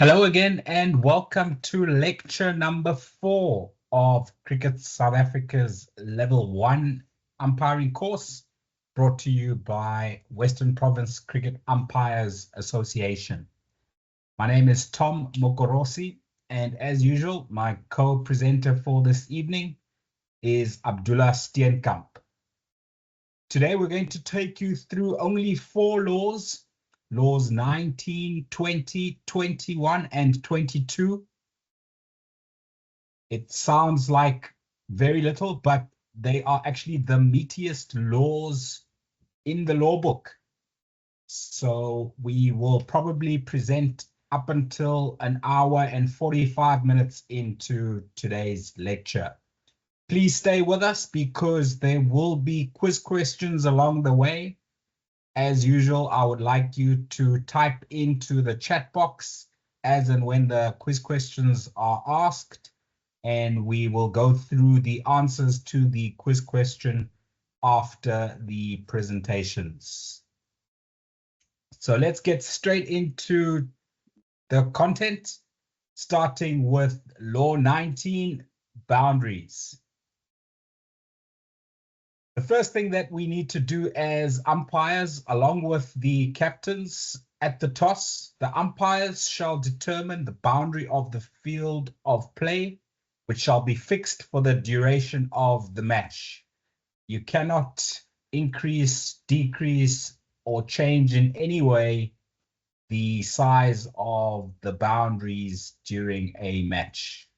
Hello again and welcome to lecture number 4 of Cricket South Africa's Level 1 umpiring course, brought to you by Western Province Cricket Umpires Association. My name is Tom Mokorosi, and as usual, my co-presenter for this evening is Abdullah Steenkamp. Today we're going to take you through only 4 laws. Laws 19, 20, 21, and 22. It sounds like very little, but they are actually the meatiest laws in the law book. So we will probably present up until an hour and 45 minutes into today's lecture. Please stay with us because there will be quiz questions along the way. As usual, I would like you to type into the chat box as and when the quiz questions are asked, and we will go through the answers to the quiz question after the presentations. So let's get straight into the content, starting with Law 19, boundaries. The first thing that we need to do as umpires, along with the captains at the toss, the umpires shall determine the boundary of the field of play, which shall be fixed for the duration of the match. You cannot increase, decrease, or change in any way the size of the boundaries during a match.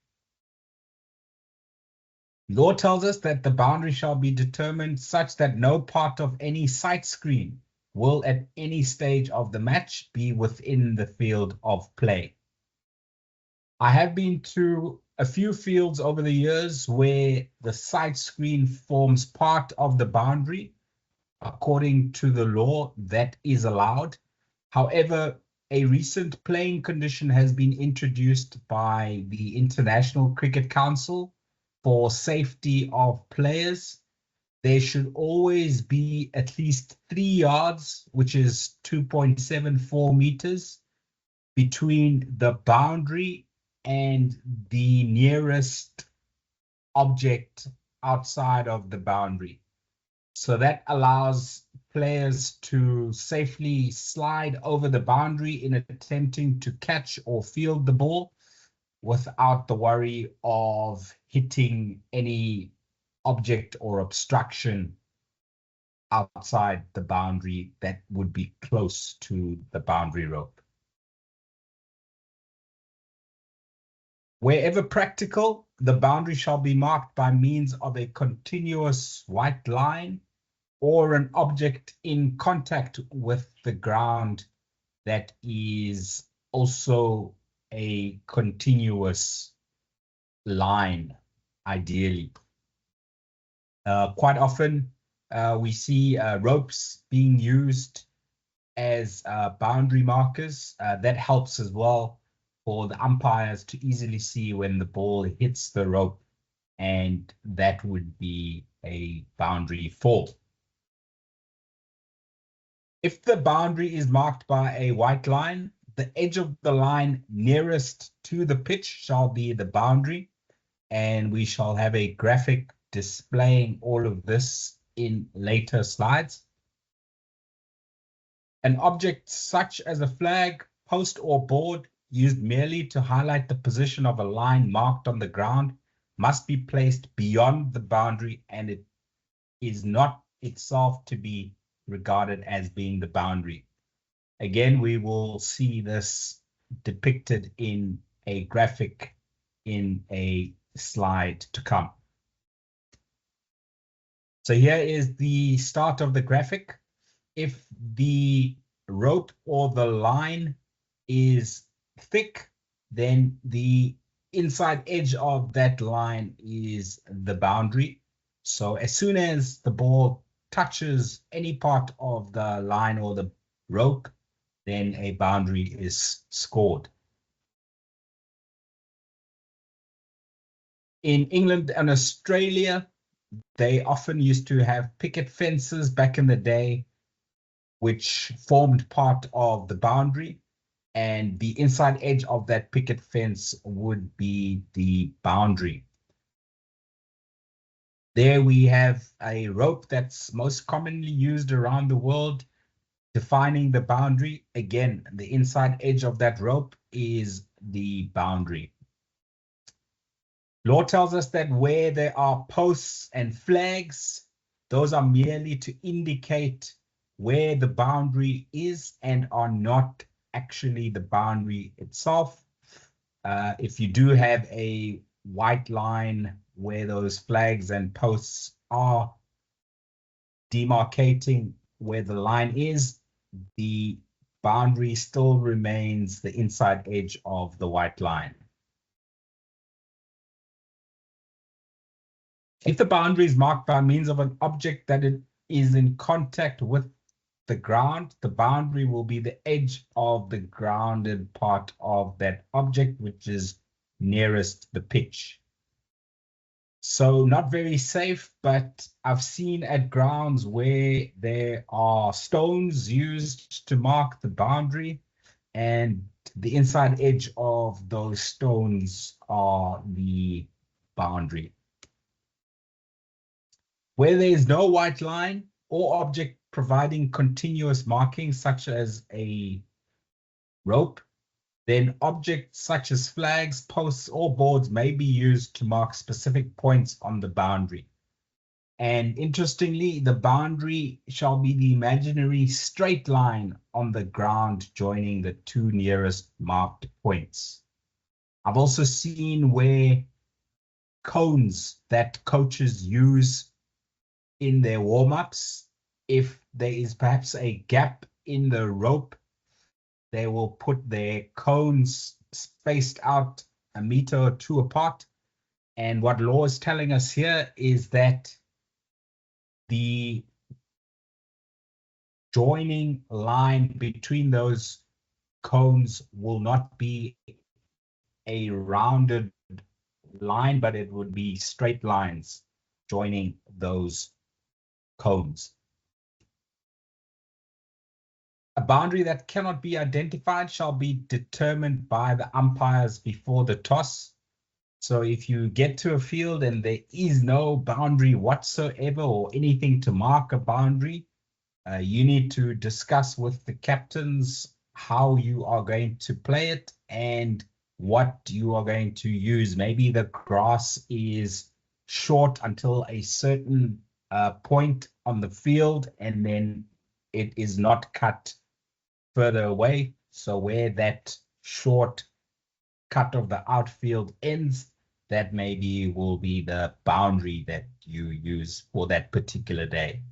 Law tells us that the boundary shall be determined such that no part of any sight screen will at any stage of the match be within the field of play. I have been to a few fields over the years where the sight screen forms part of the boundary. According to the law, that is allowed. However, a recent playing condition has been introduced by the International Cricket Council for safety of players. There should always be at least 3 yards, which is 2.74 meters, between the boundary and the nearest object outside of the boundary. So that allows players to safely slide over the boundary in attempting to catch or field the ball without the worry of hitting any object or obstruction outside the boundary that would be close to the boundary rope. Wherever practical, the boundary shall be marked by means of a continuous white line or an object in contact with the ground that is also a continuous line, ideally. Quite often, we see ropes being used as boundary markers. That helps as well for the umpires to easily see when the ball hits the rope, and that would be a boundary fall. If the boundary is marked by a white line, the edge of the line nearest to the pitch shall be the boundary, and we shall have a graphic displaying all of this in later slides. An object such as a flag, post, or board used merely to highlight the position of a line marked on the ground must be placed beyond the boundary, and it is not itself to be regarded as being the boundary. Again, we will see this depicted in a graphic in a slide to come. So here is the start of the graphic. If the rope or the line is thick, then the inside edge of that line is the boundary. So as soon as the ball touches any part of the line or the rope, then a boundary is scored. In England and Australia, they often used to have picket fences back in the day, which formed part of the boundary. and the inside edge of that picket fence would be the boundary. There we have a rope that's most commonly used around the world, defining the boundary. Again, the inside edge of that rope is the boundary. Law tells us that where there are posts and flags, those are merely to indicate where the boundary is and are not actually the boundary itself. If you do have a white line where those flags and posts are demarcating where the line is, the boundary still remains the inside edge of the white line. If the boundary is marked by means of an object that it is in contact with the ground, the boundary will be the edge of the grounded part of that object, which is nearest the pitch. So not very safe, but I've seen at grounds where there are stones used to mark the boundary, and the inside edge of those stones are the boundary. Where there is no white line or object providing continuous markings, such as a rope, then objects such as flags, posts, or boards may be used to mark specific points on the boundary. And interestingly, the boundary shall be the imaginary straight line on the ground joining the two nearest marked points. I've also seen where cones that coaches use in their warm-ups, if there is perhaps a gap in the rope, they will put their cones spaced out a meter or two apart. And what law is telling us here is that the joining line between those cones will not be a rounded line, but it would be straight lines joining those cones. A boundary that cannot be identified shall be determined by the umpires before the toss. So if you get to a field and there is no boundary whatsoever or anything to mark a boundary, you need to discuss with the captains how you are going to play it and what you are going to use. Maybe the grass is short until a certain point on the field, and then it is not cut further away. So where that short cut of the outfield ends, that maybe will be the boundary that you use for that particular day.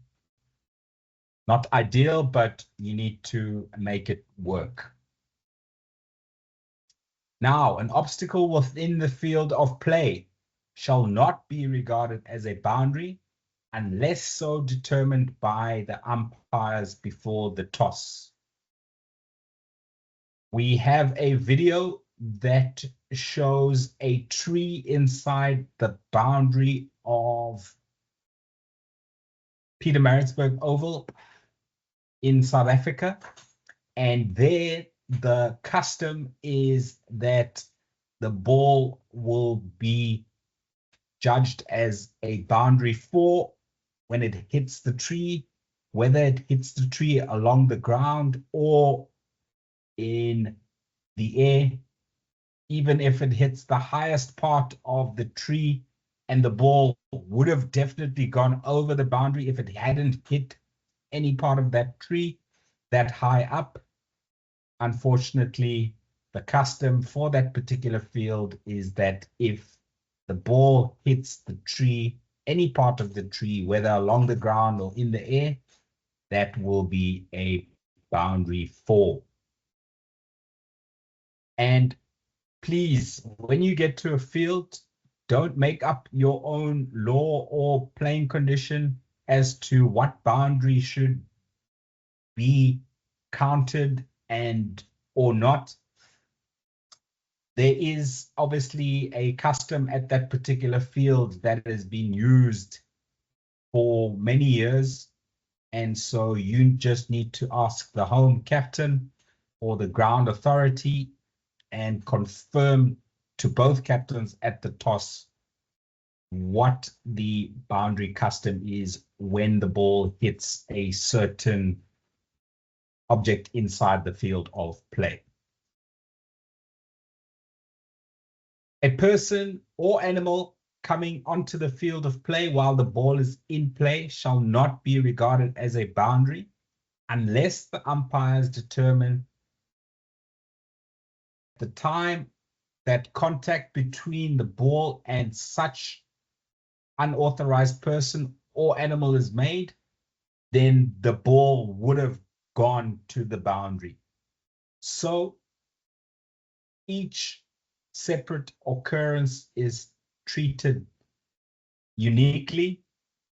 Not ideal, but you need to make it work. Now, an obstacle within the field of play shall not be regarded as a boundary unless so determined by the umpires before the toss. We have a video that shows a tree inside the boundary of Pietermaritzburg Oval in South Africa. And there the custom is that the ball will be judged as a boundary 4 when it hits the tree, whether it hits the tree along the ground or in the air. Even if it hits the highest part of the tree, and the ball would have definitely gone over the boundary if it hadn't hit any part of that tree that high up. Unfortunately, the custom for that particular field is that if the ball hits the tree, any part of the tree, whether along the ground or in the air, that will be a boundary 4. And please, when you get to a field, don't make up your own law or playing condition as to what boundary should be counted and or not. There is obviously a custom at that particular field that has been used for many years. And so you just need to ask the home captain or the ground authority and confirm to both captains at the toss what the boundary custom is when the ball hits a certain object inside the field of play. A person or animal coming onto the field of play while the ball is in play shall not be regarded as a boundary unless the umpires determine the time that contact between the ball and such unauthorized person or animal is made, then the ball would have gone to the boundary. So each separate occurrence is treated uniquely,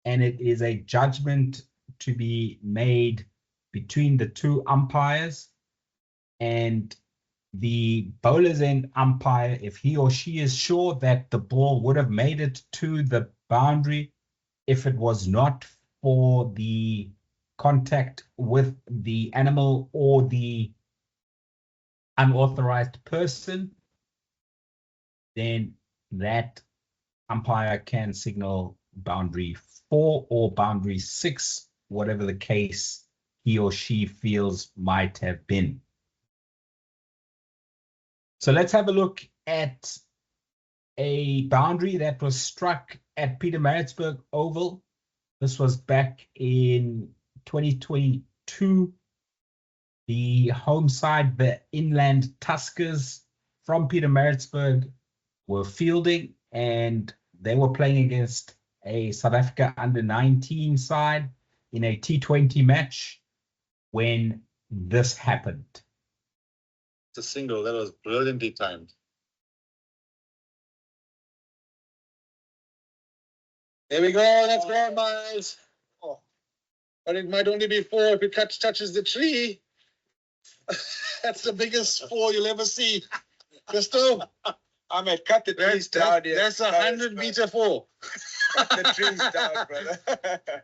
and it is a judgment to be made between the two umpires, and the bowler's end umpire, if he or she is sure that the ball would have made it to the boundary if it was not for the contact with the animal or the unauthorized person, then that umpire can signal boundary 4 or boundary 6, whatever the case he or she feels might have been. So let's have a look at a boundary that was struck at Pietermaritzburg Oval. This was back in 2022. The home side, the Inland Tuskers from Pietermaritzburg, were fielding, and they were playing against a South Africa under-19 side in a T20 match when this happened. It's a single that was brilliantly timed. There we go. Let's go, Miles. Oh. But it might only be 4 if it touches the tree. That's the biggest 4 you'll ever see. Crystal? I might cut the trees down here. That's 100-meter 4. Cut the trees down, brother.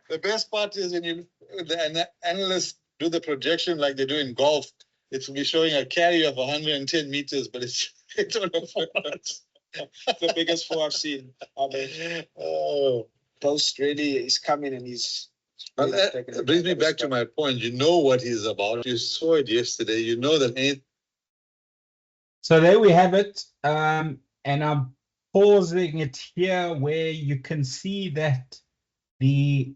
The best part is when the analysts do the projection like they do in golf. It will be showing a carry of 110 meters, but it's on a 4. The biggest 4 I've seen. I mean, Post really is coming and he's. Well, that brings me back to my point. You know what he's about. You saw it yesterday. You know that. So there we have it. And I'm pausing it here where you can see that the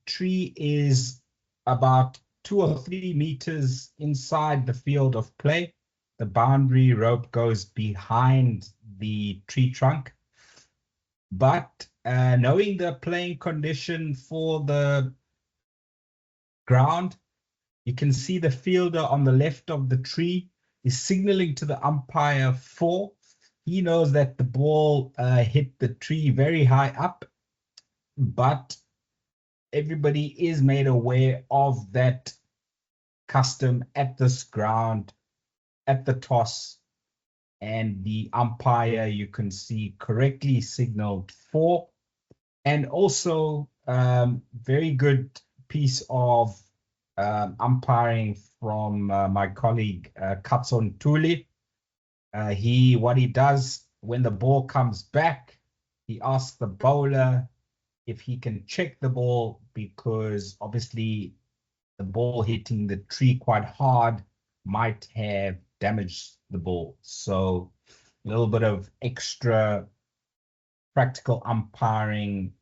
tree is about 2 or 3 meters inside the field of play. The boundary rope goes behind the tree trunk. But knowing the playing condition for the ground, you can see the fielder on the left of the tree is signaling to the umpire 4. He knows that the ball hit the tree very high up, but everybody is made aware of that custom at this ground, at the toss, and the umpire, you can see, correctly signaled 4. And also very good piece of umpiring from my colleague Katson Tuli. What he does when the ball comes back, he asks the bowler if he can check the ball, because obviously the ball hitting the tree quite hard might have damaged the ball. So a little bit of extra practical umpiring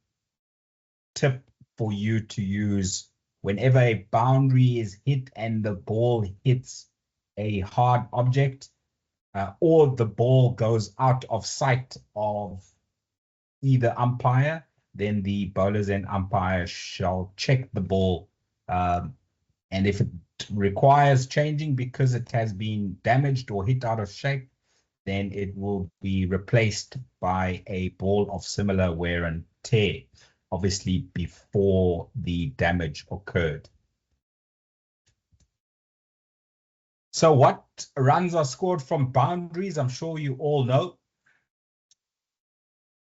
tip for you to use whenever a boundary is hit and the ball hits a hard object, or the ball goes out of sight of either umpire, then the bowlers and umpire shall check the ball. And if it requires changing because it has been damaged or hit out of shape, then it will be replaced by a ball of similar wear and tear, obviously before the damage occurred. So what runs are scored from boundaries? I'm sure you all know.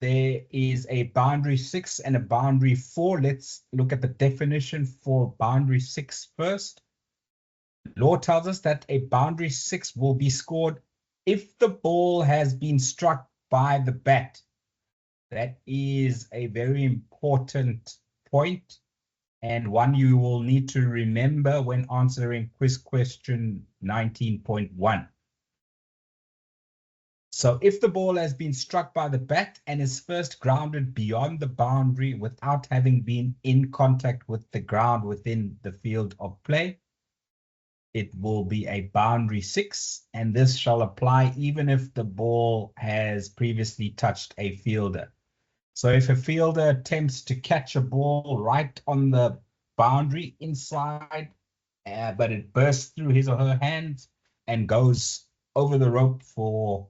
There is a boundary 6 and a boundary 4. Let's look at the definition for boundary 6 first. Law tells us that a boundary 6 will be scored if the ball has been struck by the bat. That is a very important point, and one you will need to remember when answering quiz question 19.1. So if the ball has been struck by the bat and is first grounded beyond the boundary without having been in contact with the ground within the field of play, it will be a boundary 6, and this shall apply even if the ball has previously touched a fielder. So if a fielder attempts to catch a ball right on the boundary inside, but it bursts through his or her hands and goes over the rope for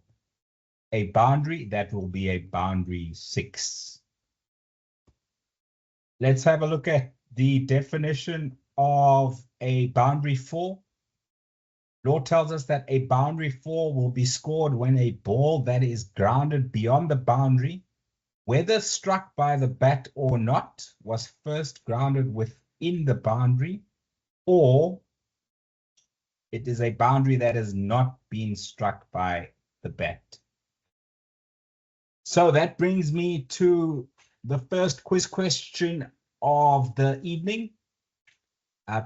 a boundary, that will be a boundary 6. Let's have a look at the definition of a boundary 4. Law tells us that a boundary 4 will be scored when a ball that is grounded beyond the boundary, whether struck by the bat or not, was first grounded within the boundary, or it is a boundary that has not been struck by the bat. So that brings me to the first quiz question of the evening.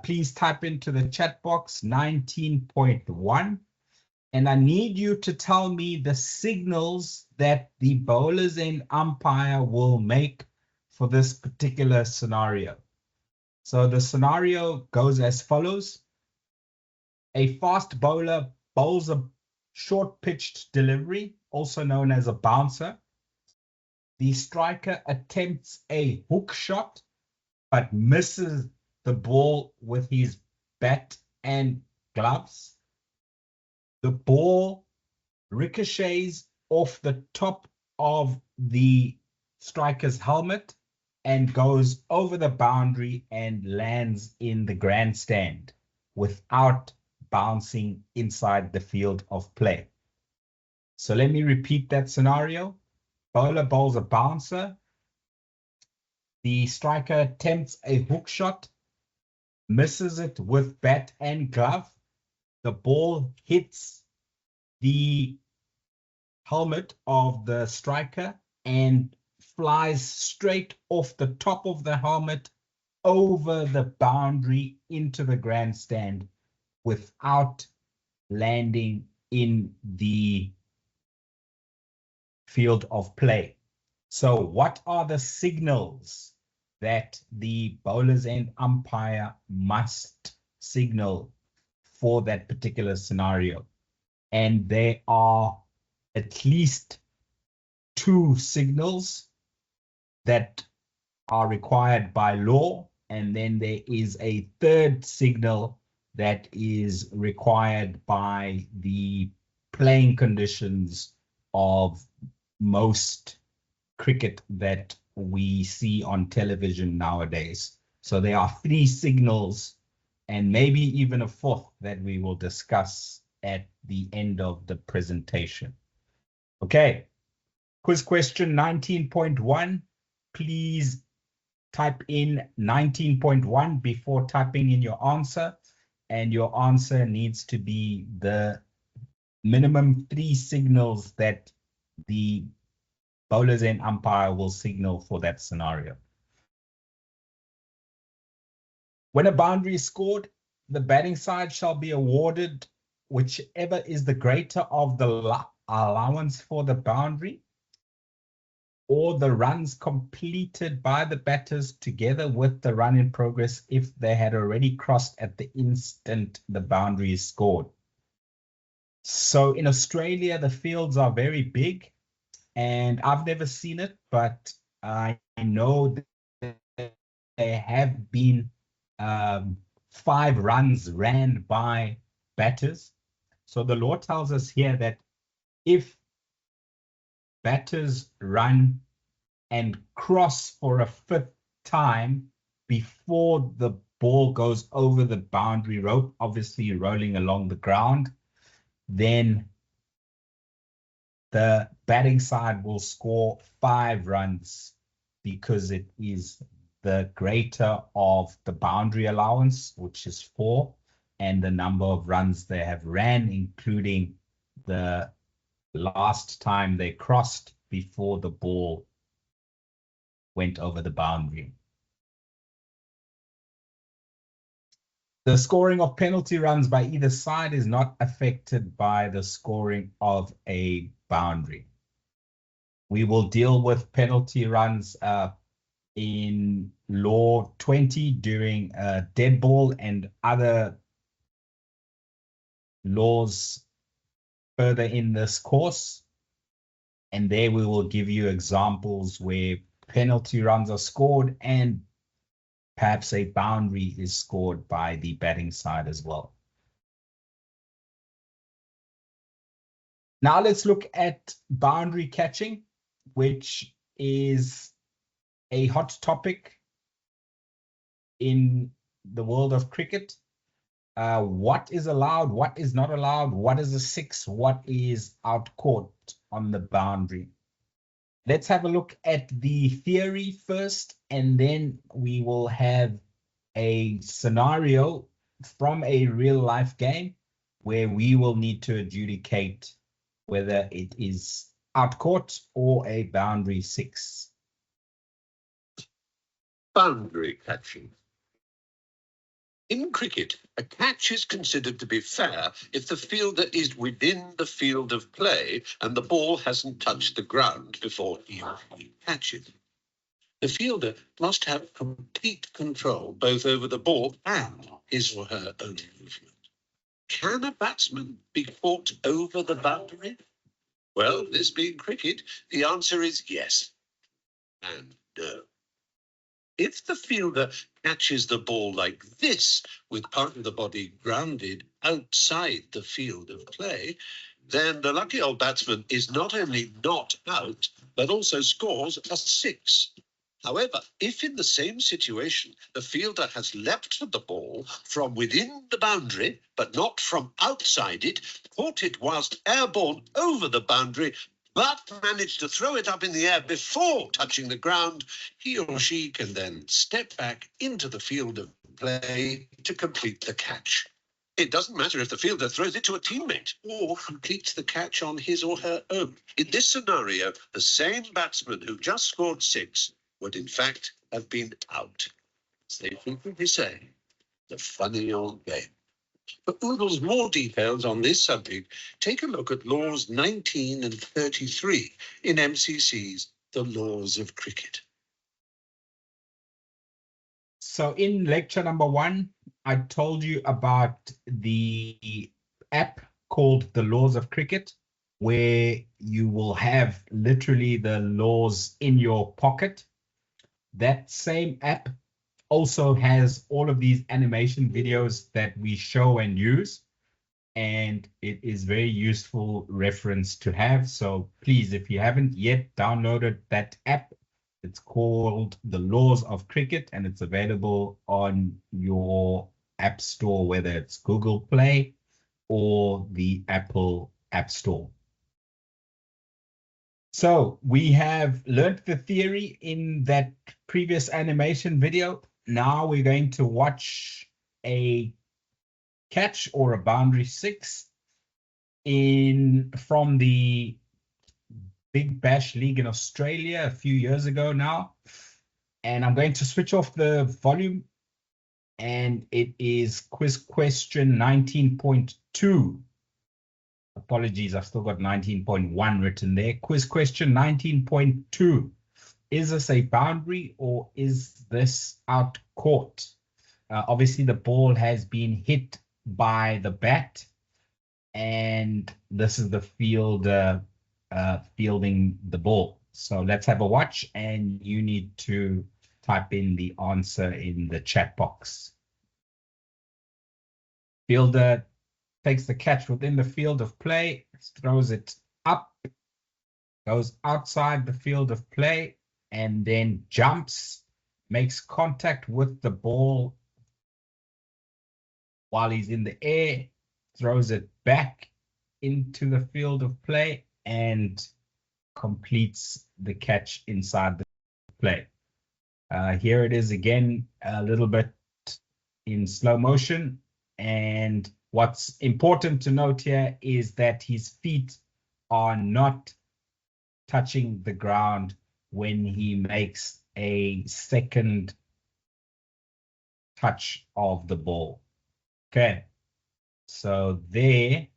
Please type into the chat box 19.1. And I need you to tell me the signals that the bowlers and umpire will make for this particular scenario. So the scenario goes as follows. A fast bowler bowls a short-pitched delivery, also known as a bouncer. The striker attempts a hook shot, but misses the ball with his bat and gloves. The ball ricochets off the top of the striker's helmet and goes over the boundary and lands in the grandstand without bouncing inside the field of play. So let me repeat that scenario. Bowler bowls a bouncer. The striker attempts a hook shot, misses it with bat and glove. The ball hits the helmet of the striker and flies straight off the top of the helmet over the boundary into the grandstand without landing in the field of play. So what are the signals that the bowlers and umpire must signal for that particular scenario? And there are at least 2 signals that are required by law, and then there is a 3rd signal that is required by the playing conditions of most cricket that we see on television nowadays. So there are 3 signals and maybe even a 4th that we will discuss at the end of the presentation. Okay, quiz question 19.1. Please type in 19.1 before typing in your answer, and your answer needs to be the minimum 3 signals that the bowlers and umpire will signal for that scenario. When a boundary is scored, the batting side shall be awarded whichever is the greater of the allowance for the boundary, or the runs completed by the batters together with the run in progress if they had already crossed at the instant the boundary is scored. So in Australia, the fields are very big, and I've never seen it, but I know that there have been 5 runs ran by batters. So the law tells us here that if batters run and cross for a 5th time before the ball goes over the boundary rope, obviously rolling along the ground, then the batting side will score 5 runs because it is the greater of the boundary allowance, which is 4, and the number of runs they have ran, including the last time they crossed before the ball went over the boundary. The scoring of penalty runs by either side is not affected by the scoring of a boundary. We will deal with penalty runs in Law 20 during dead ball and other laws further in this course. And there we will give you examples where penalty runs are scored and perhaps a boundary is scored by the batting side as well. Now let's look at boundary catching, which is a hot topic in the world of cricket. What is allowed, what is not allowed, what is a six, what is out caught on the boundary. Let's have a look at the theory first, and then we will have a scenario from a real life game where we will need to adjudicate whether it is out caught or a boundary six. Boundary catching. In cricket, a catch is considered to be fair if the fielder is within the field of play and the ball hasn't touched the ground before he or she catches it. The fielder must have complete control both over the ball and his or her own movement. Can a batsman be caught over the boundary? Well, this being cricket, the answer is yes and no. If the fielder catches the ball like this, with part of the body grounded outside the field of play, then the lucky old batsman is not only not out, but also scores a six. However, if in the same situation, the fielder has leapt for the ball from within the boundary, but not from outside it, caught it whilst airborne over the boundary, but managed to throw it up in the air before touching the ground, he or she can then step back into the field of play to complete the catch. It doesn't matter if the fielder throws it to a teammate or completes the catch on his or her own. In this scenario, the same batsman who just scored six would in fact have been out. As they frequently say, the funny old game. For oodles more details on this subject, take a look at Laws 19 and 33 in MCC's The Laws of Cricket. So in lecture number 1, I told you about the app called The Laws of Cricket, where you will have literally the laws in your pocket. That same app also has all of these animation videos that we show and use, and it is very useful reference to have. So please, if you haven't yet downloaded that app, it's called The Laws of Cricket, and it's available on your app store, whether it's Google Play or the Apple App Store. So we have learned the theory in that previous animation video. Now we're going to watch a catch or a boundary six from the Big Bash League in Australia a few years ago now. And I'm going to switch off the volume, and it is quiz question 19.2. Apologies, I've still got 19.1 written there. Quiz question 19.2. Is this a boundary or is this out caught? Obviously, the ball has been hit by the bat, and this is the fielder fielding the ball. So let's have a watch, and you need to type in the answer in the chat box. Fielder takes the catch within the field of play, throws it up, goes outside the field of play, and then jumps, makes contact with the ball while he's in the air, throws it back into the field of play, and completes the catch inside the play. Here it is again, a little bit in slow motion. And what's important to note here is that his feet are not touching the ground when he makes a second touch of the ball. Okay, so there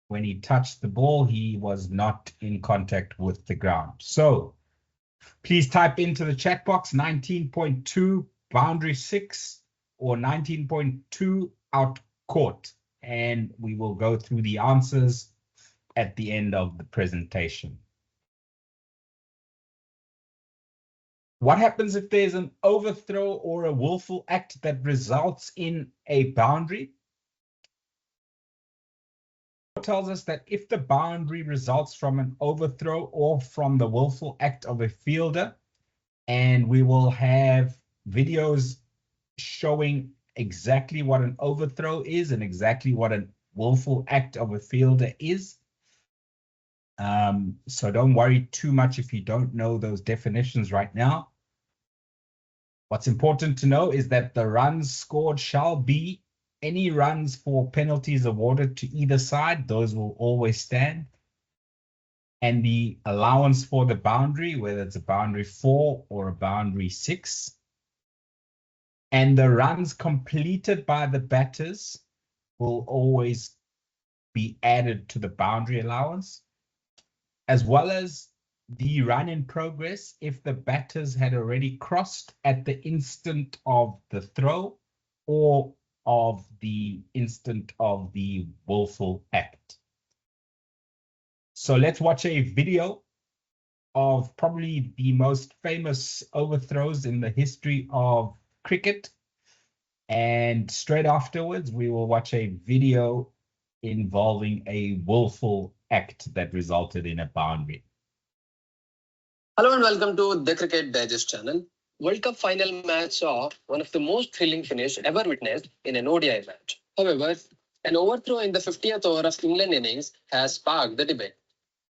when he touched the ball, he was not in contact with the ground. So please type into the chat box 19.2 boundary 6 or 19.2 out court, and we will go through the answers at the end of the presentation. What happens if there's an overthrow or a willful act that results in a boundary? It tells us that if the boundary results from an overthrow or from the willful act of a fielder, and we will have videos showing exactly what an overthrow is and exactly what a willful act of a fielder is. So don't worry too much if you don't know those definitions right now. What's important to know is that the runs scored shall be any runs for penalties awarded to either side. Those will always stand. And the allowance for the boundary, whether it's a boundary 4 or a boundary 6. And the runs completed by the batters will always be added to the boundary allowance, as well as the run in progress if the batters had already crossed at the instant of the throw or of the instant of the willful act. So let's watch a video of probably the most famous overthrows in the history of cricket. And straight afterwards, we will watch a video involving a willful act that resulted in a boundary. Hello and welcome to the Cricket Digest channel. World Cup final match saw one of the most thrilling finish ever witnessed in an ODI match. However, an overthrow in the 50th over of England innings has sparked the debate.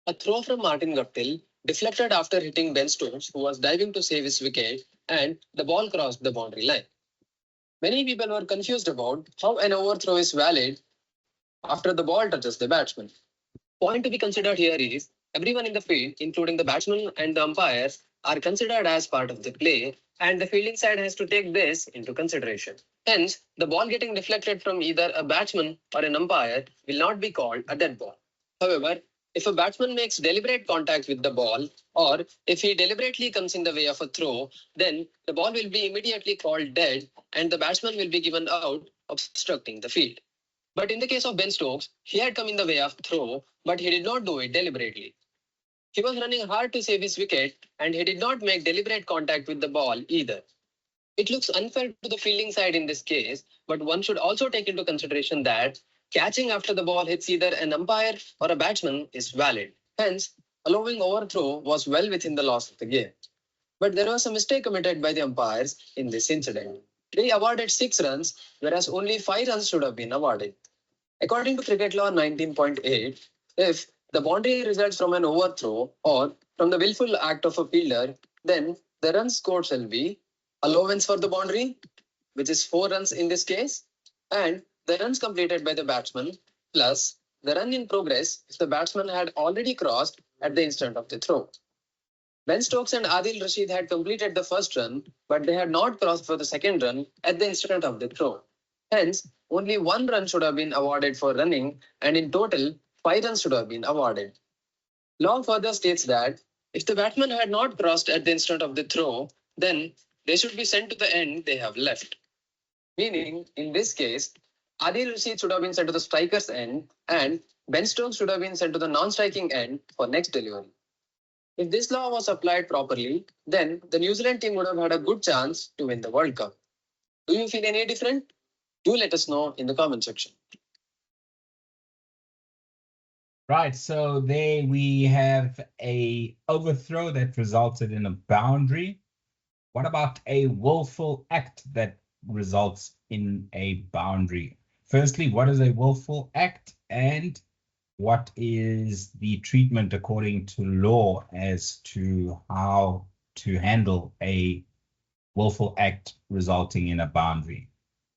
A throw from Martin Guptill deflected after hitting Ben Stokes, who was diving to save his wicket, and the ball crossed the boundary line. Many people were confused about how an overthrow is valid after the ball touches the batsman. Point to be considered here is everyone in the field, including the batsman and the umpires, are considered as part of the play, and the fielding side has to take this into consideration. Hence, the ball getting deflected from either a batsman or an umpire will not be called a dead ball. However, if a batsman makes deliberate contact with the ball, or if he deliberately comes in the way of a throw, then the ball will be immediately called dead and the batsman will be given out, obstructing the field. But in the case of Ben Stokes, he had come in the way of throw, but he did not do it deliberately. He was running hard to save his wicket and he did not make deliberate contact with the ball either. It looks unfair to the fielding side in this case, but one should also take into consideration that catching after the ball hits either an umpire or a batsman is valid. Hence, allowing overthrow was well within the laws of the game. But there was a mistake committed by the umpires in this incident. They awarded 6 runs, whereas only 5 runs should have been awarded. According to Cricket Law 19.8, if the boundary results from an overthrow or from the willful act of a fielder, then the runs scored shall be allowance for the boundary, which is 4 runs in this case, and the runs completed by the batsman plus the run in progress if the batsman had already crossed at the instant of the throw. Ben Stokes and Adil Rashid had completed the first run, but they had not crossed for the second run at the instant of the throw. Hence, only 1 run should have been awarded for running, and in total, 5 runs should have been awarded. Law further states that if the batsman had not crossed at the instant of the throw, then they should be sent to the end they have left. Meaning, in this case, Adil Rashid should have been sent to the striker's end, and Ben Stokes should have been sent to the non-striking end for next delivery. If this law was applied properly, then the New Zealand team would have had a good chance to win the World Cup. Do you feel any different? Do let us know in the comment section. Right, so there we have a overthrow that resulted in a boundary. What about a willful act that results in a boundary? Firstly, what is a willful act and what is the treatment according to law as to how to handle a willful act resulting in a boundary.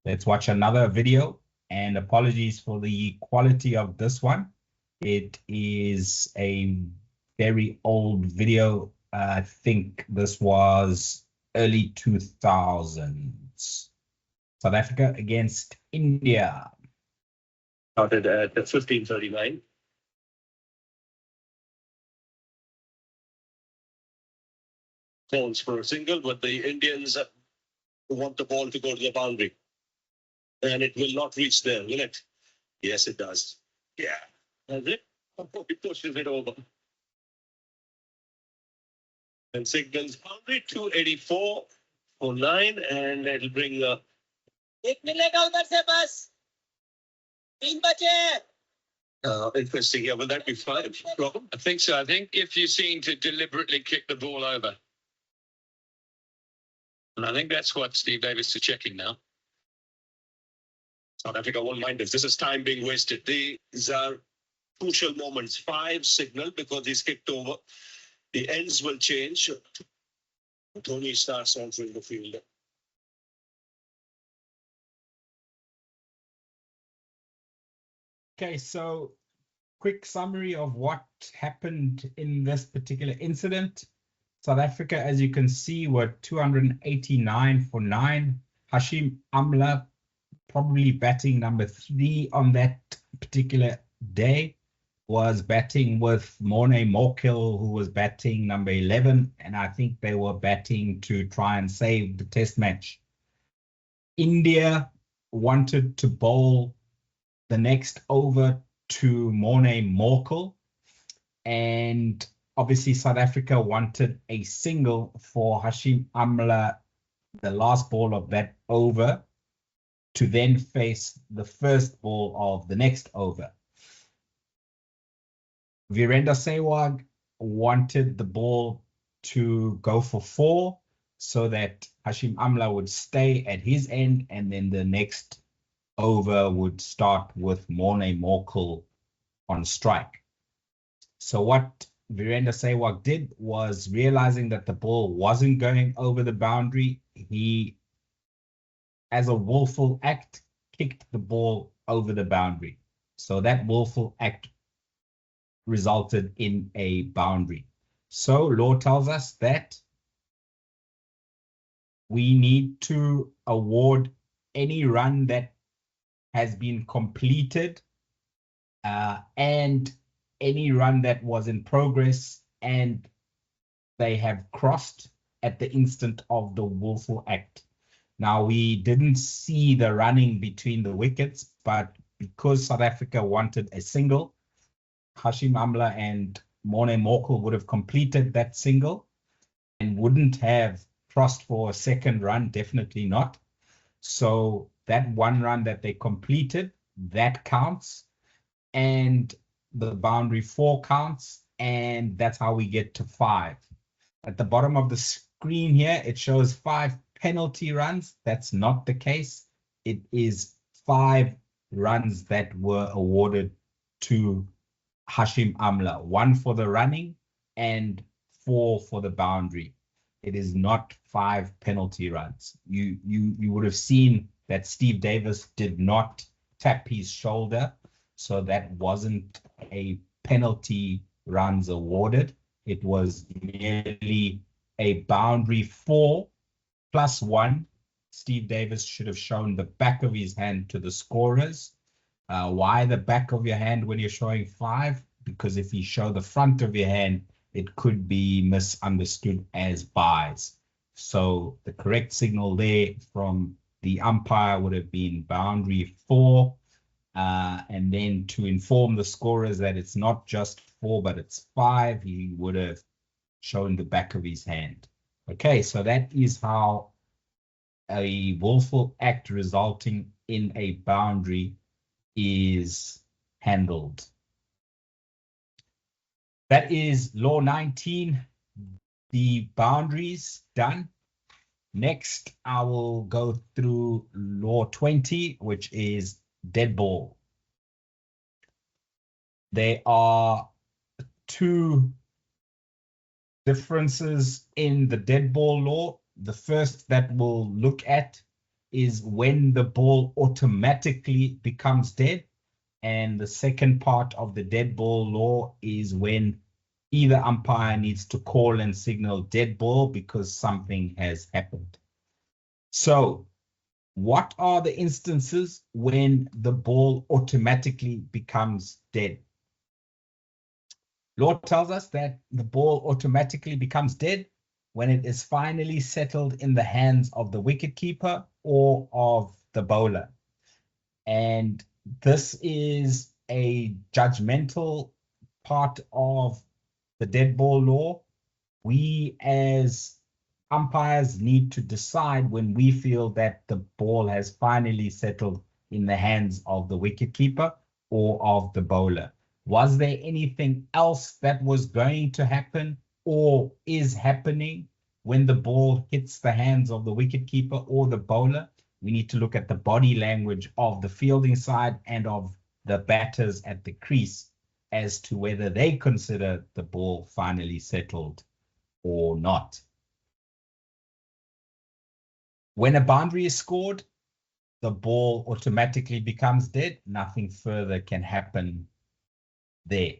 Let's watch another video, and apologies for the quality of this one. It is a very old video. I think this was early 2000s. South Africa against India. Started at 15:39. Calls for a single, but the Indians want the ball to go to the boundary. And it will not reach there, will it? Yes, it does. Yeah. Does it? He pushes it over. And signals boundary 284 for 9, and it'll bring interesting. Yeah, will that be 5? Robin? I think so. I think if you seem to deliberately kick the ball over. And I think that's what Steve Davis is checking now. South Africa won't mind this. This is time being wasted. These are crucial moments. 5 signal because he's kicked over. The ends will change. Tony starts entering the field. Okay, so quick summary of what happened in this particular incident. South Africa, as you can see, were 289 for 9. Hashim Amla probably batting number 3 on that particular day, was batting with Morne Morkel, who was batting number 11, and I think they were batting to try and save the test match. India wanted to bowl the next over to Morne Morkel, and obviously South Africa wanted a single for Hashim Amla, the last ball of that over, to then face the first ball of the next over. Virender Sehwag wanted the ball to go for 4 so that Hashim Amla would stay at his end, and then the next over would start with Morne Morkel on strike. So what Virender Sehwag did was, realizing that the ball wasn't going over the boundary, he, as a willful act, kicked the ball over the boundary. So that willful act resulted in a boundary. So law tells us that we need to award any run that has been completed and any run that was in progress and they have crossed at the instant of the willful act. Now, we didn't see the running between the wickets, but because South Africa wanted a single, Hashim Amla and Morne Morkel would have completed that single and wouldn't have crossed for a second run, definitely not. So that one run that they completed, that counts, and the boundary 4 counts, and that's how we get to 5. At the bottom of the screen here, it shows 5 penalty runs. That's not the case. It is 5 runs that were awarded to Hashim Amla, 1 for the running and 4 for the boundary. It is not 5 penalty runs. You would have seen that Steve Davis did not tap his shoulder, so that wasn't a penalty runs awarded. It was merely a boundary 4 plus 1. Steve Davis should have shown the back of his hand to the scorers. Why the back of your hand when you're showing 5? Because if you show the front of your hand, it could be misunderstood as buys. So the correct signal there from the umpire would have been boundary 4. And then to inform the scorers that it's not just 4, but it's 5, he would have shown the back of his hand. Okay, so that is how a willful act resulting in a boundary is handled. That is law 19, the boundaries done. Next, I will go through law 20, which is dead ball. There are 2 differences in the dead ball law. The first that we'll look at is when the ball automatically becomes dead. And the second part of the dead ball law is when either umpire needs to call and signal dead ball because something has happened. So what are the instances when the ball automatically becomes dead? Law tells us that the ball automatically becomes dead when it is finally settled in the hands of the wicketkeeper or of the bowler. And this is a judgmental part of the dead ball law. We as umpires need to decide when we feel that the ball has finally settled in the hands of the wicketkeeper or of the bowler. Was there anything else that was going to happen or is happening when the ball hits the hands of the wicketkeeper or the bowler? We need to look at the body language of the fielding side and of the batters at the crease as to whether they consider the ball finally settled or not. When a boundary is scored, the ball automatically becomes dead. Nothing further can happen there.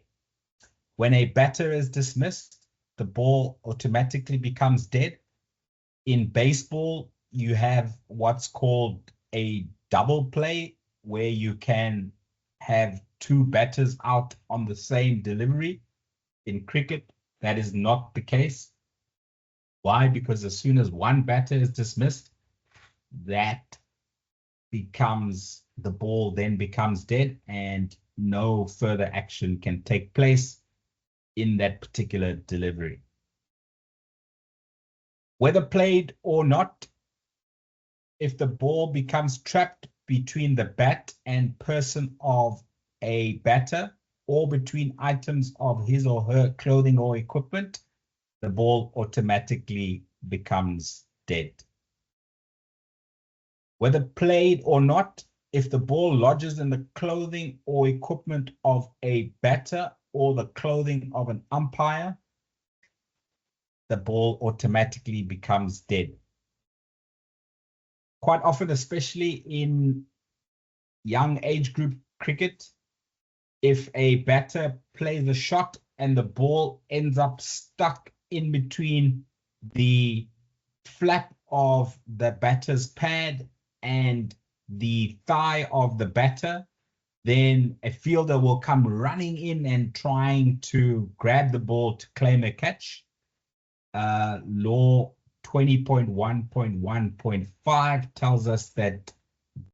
When a batter is dismissed, the ball automatically becomes dead. In baseball, you have what's called a double play, where you can have two batters out on the same delivery. In cricket, that is not the case. Why? Because as soon as one batter is dismissed, that becomes, the ball then becomes dead and no further action can take place in that particular delivery. Whether played or not, if the ball becomes trapped between the bat and person of a batter or between items of his or her clothing or equipment, the ball automatically becomes dead. Whether played or not, if the ball lodges in the clothing or equipment of a batter or the clothing of an umpire, the ball automatically becomes dead. Quite often, especially in young age group cricket, if a batter plays a shot and the ball ends up stuck in between the flap of the batter's pad and the thigh of the batter, then a fielder will come running in and trying to grab the ball to claim a catch. Law 20.1.1.5 tells us that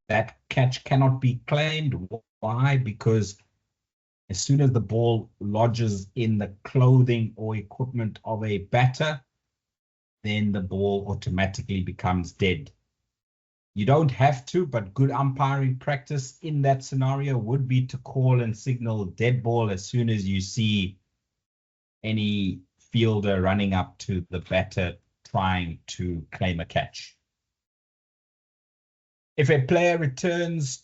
that catch cannot be claimed. Why? Because as soon as the ball lodges in the clothing or equipment of a batter, then the ball automatically becomes dead. You don't have to, but good umpiring practice in that scenario would be to call and signal dead ball as soon as you see any fielder running up to the batter trying to claim a catch. If a player returns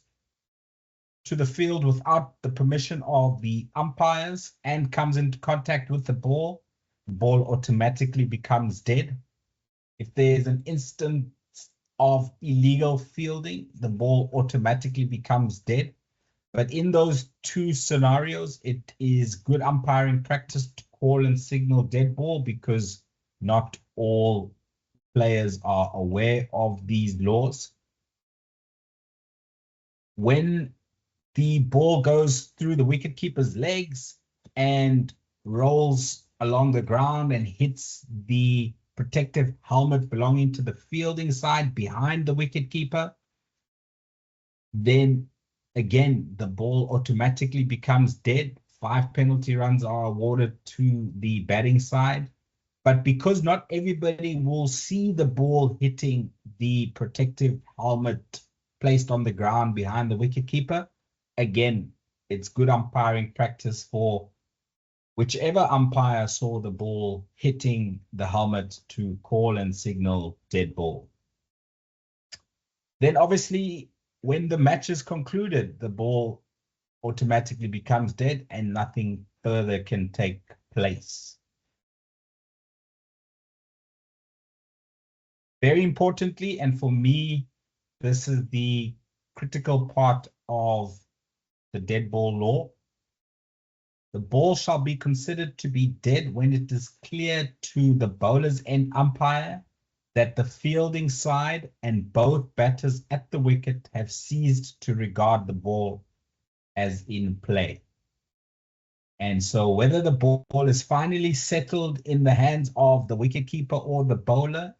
to the field without the permission of the umpires and comes into contact with the ball automatically becomes dead. If there's an instance of illegal fielding, the ball automatically becomes dead. But in those two scenarios, it is good umpiring practice to call and signal dead ball because not all players are aware of these laws. When the ball goes through the wicketkeeper's legs and rolls along the ground and hits the protective helmet belonging to the fielding side behind the wicketkeeper, then again, the ball automatically becomes dead. 5 penalty runs are awarded to the batting side. But because not everybody will see the ball hitting the protective helmet placed on the ground behind the wicketkeeper, again, it's good umpiring practice for whichever umpire saw the ball hitting the helmet to call and signal dead ball. Then obviously, when the match is concluded, the ball automatically becomes dead and nothing further can take place. Very importantly, and for me, this is the critical part of the dead ball law. The ball shall be considered to be dead when it is clear to the bowler's end umpire that the fielding side and both batters at the wicket have ceased to regard the ball as in play. And so whether the ball is finally settled in the hands of the wicketkeeper or the bowler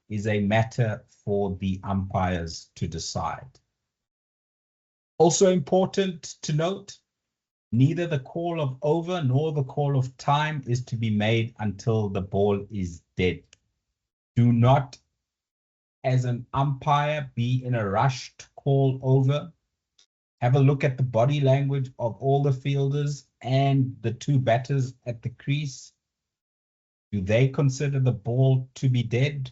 is a matter for the umpires to decide. Also important to note, neither the call of over nor the call of time is to be made until the ball is dead. Do not, as an umpire, be in a rush to call over. Have a look at the body language of all the fielders and the two batters at the crease. Do they consider the ball to be dead?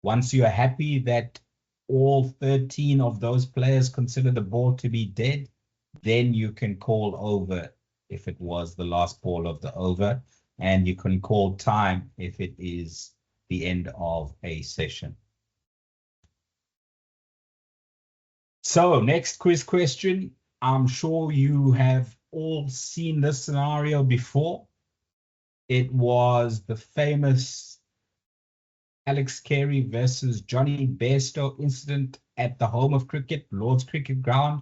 Once you are happy that all 13 of those players consider the ball to be dead, then you can call over if it was the last ball of the over, and you can call time if it is the end of a session. So next quiz question. I'm sure you have all seen this scenario before. It was the famous Alex Carey versus Johnny Bairstow incident at the home of cricket, Lord's Cricket Ground,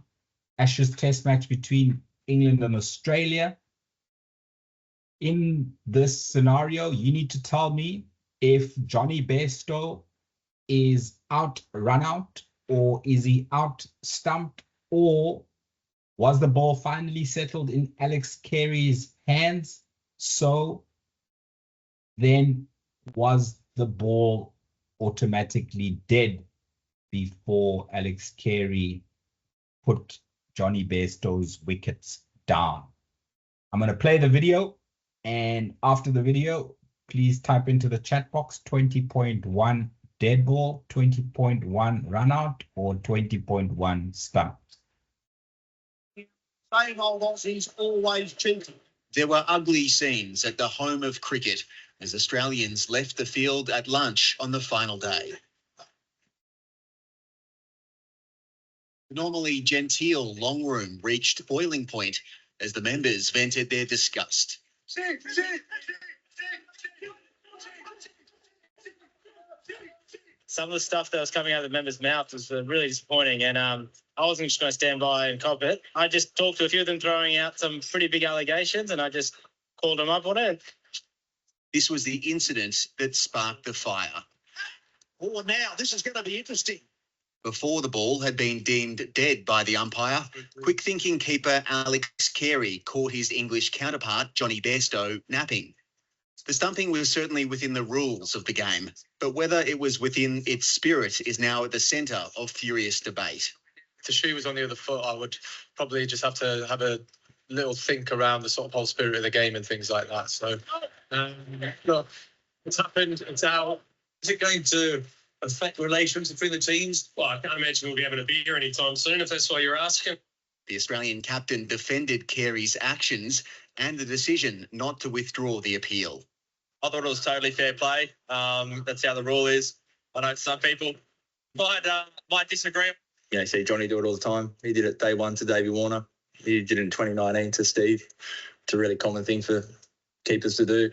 Ashes Test match between England and Australia. In this scenario, you need to tell me if Johnny Bairstow is out run out, or is he out stumped, or was the ball finally settled in Alex Carey's hands? So then was the ball automatically dead before Alex Carey put Johnny Bairstow's wickets down? I'm going to play the video, and after the video, please type into the chat box 20.1 dead ball, 20.1 run out, or 20.1 stump. Same old Aussies, always cheating. There were ugly scenes at the home of cricket as Australians left the field at lunch on the final day. The normally genteel long room reached boiling point as the members vented their disgust. Some of the stuff that was coming out of the members' mouth was really disappointing, and I wasn't just going to stand by and cop it. I just talked to a few of them throwing out some pretty big allegations, and I just called them up on it. This was the incident that sparked the fire. Oh, now this is going to be interesting. Before the ball had been deemed dead by the umpire, quick-thinking keeper Alex Carey caught his English counterpart, Johnny Bairstow, napping. The stumping was certainly within the rules of the game, but whether it was within its spirit is now at the centre of furious debate. If the shoe was on the other foot, I would probably just have to have a little think around the sort of whole spirit of the game and things like that. So, look, it's happened, it's out. Is it going to affect relations between the teams? Well, I can't imagine we'll be having a beer anytime soon, if that's what you're asking. The Australian captain defended Carey's actions and the decision not to withdraw the appeal. I thought it was totally fair play. That's how the rule is. I know some people might disagree. You see Johnny do it all the time. He did it day one to Davey Warner. He did it in 2019 to Steve. It's a really common thing for keepers to do.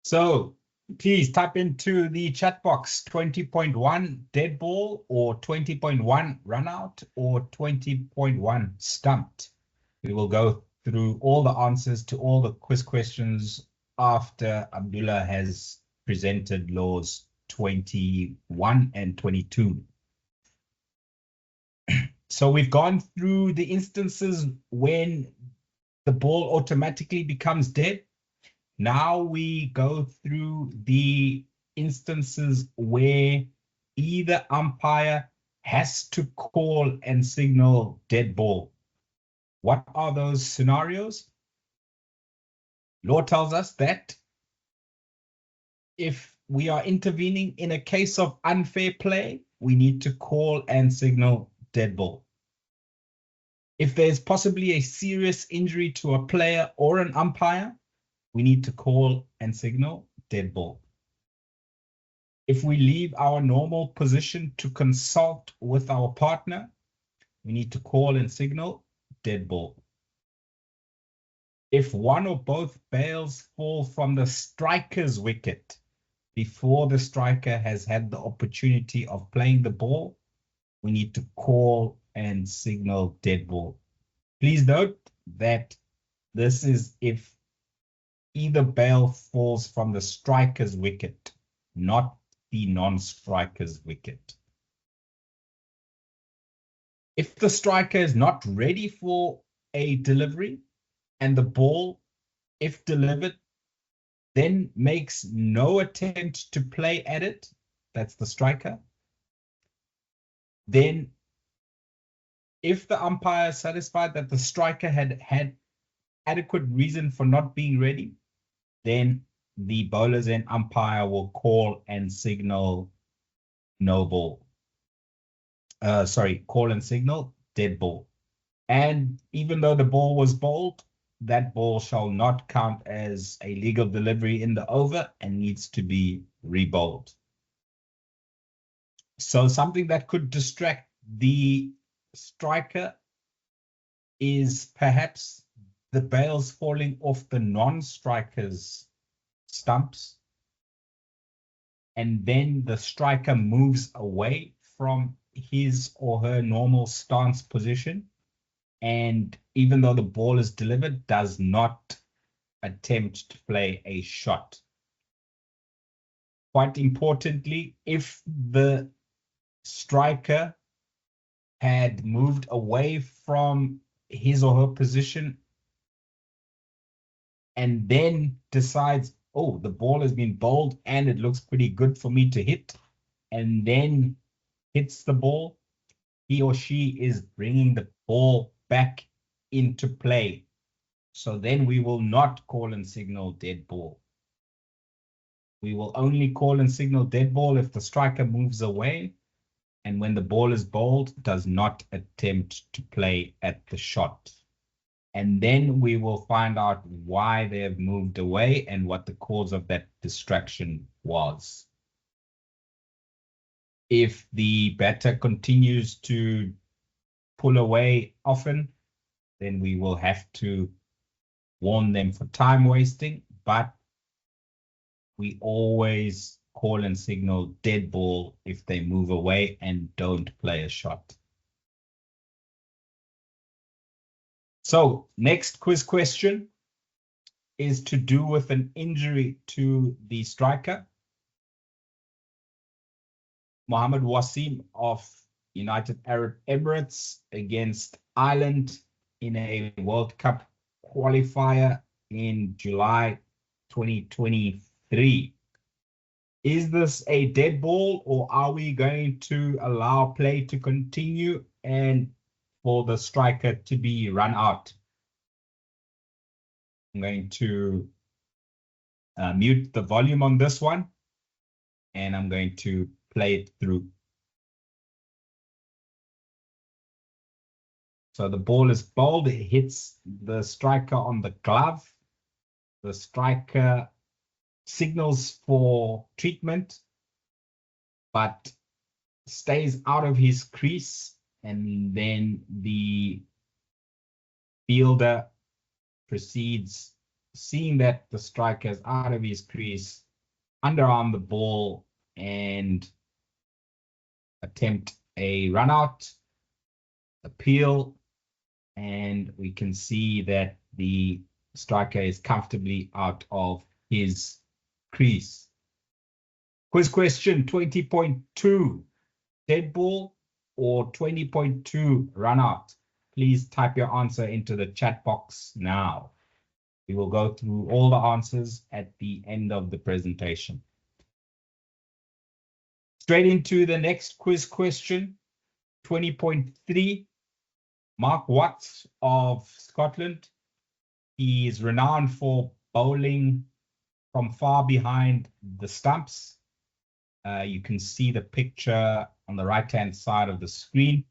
So please type into the chat box 20.1 dead ball, or 20.1 run out, or 20.1 stumped. We will go through all the answers to all the quiz questions after Abdullah has presented laws 21 and 22. So we've gone through the instances when the ball automatically becomes dead. Now we go through the instances where either umpire has to call and signal dead ball. What are those scenarios? Law tells us that if we are intervening in a case of unfair play, we need to call and signal dead ball. If there's possibly a serious injury to a player or an umpire, we need to call and signal dead ball. If we leave our normal position to consult with our partner, we need to call and signal dead ball. If one or both bails fall from the striker's wicket before the striker has had the opportunity of playing the ball, we need to call and signal dead ball. Please note that this is if either bail falls from the striker's wicket, not the non-striker's wicket. If the striker is not ready for a delivery and the ball, if delivered, then makes no attempt to play at it, that's the striker, then if the umpire is satisfied that the striker had adequate reason for not being ready, then the bowlers and umpire will call and signal no ball. Call and signal dead ball. And even though the ball was bowled, that ball shall not count as a legal delivery in the over and needs to be rebowled. So something that could distract the striker is perhaps the bails falling off the non-striker's stumps, and then the striker moves away from his or her normal stance position, and even though the ball is delivered, does not attempt to play a shot. Quite importantly, if the striker had moved away from his or her position and then decides, oh, the ball has been bowled and it looks pretty good for me to hit, and then hits the ball, he or she is bringing the ball back into play. So then we will not call and signal dead ball. We will only call and signal dead ball if the striker moves away and when the ball is bowled, does not attempt to play at the shot. And then we will find out why they have moved away and what the cause of that distraction was. If the batter continues to pull away often, then we will have to warn them for time wasting, but we always call and signal dead ball if they move away and don't play a shot. So next quiz question is to do with an injury to the striker. Mohammed Wasim of United Arab Emirates against Ireland in a World Cup qualifier in July 2023. Is this a dead ball, or are we going to allow play to continue and for the striker to be run out? I'm going to mute the volume on this one, and I'm going to play it through. So the ball is bowled, it hits the striker on the glove. The striker signals for treatment, but stays out of his crease, and then the fielder proceeds, seeing that the striker is out of his crease, underarm the ball and attempt a run out, appeal, and we can see that the striker is comfortably out of his crease. Quiz question 20.2, dead ball or 20.2 run out? Please type your answer into the chat box now. We will go through all the answers at the end of the presentation. Straight into the next quiz question, 20.3. Mark Watts of Scotland. He is renowned for bowling from far behind the stumps. You can see the picture on the right-hand side of the screen.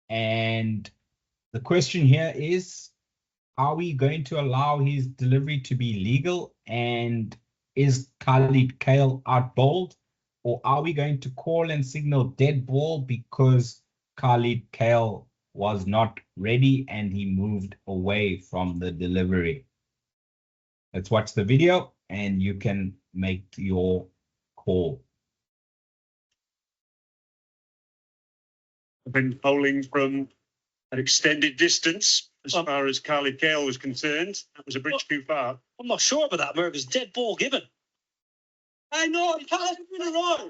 And the question here is, are we going to allow his delivery to be legal? And is Khalid Kale out bowled? or are we going to call and signal dead ball because Khalid Kale was not ready and he moved away from the delivery? Let's watch the video and you can make your call. Been bowling from an extended distance as far as Khalid Kale was concerned. That was a bridge too far. I'm not sure about that, Merv. It's dead ball given. I know, you can't have it in a row.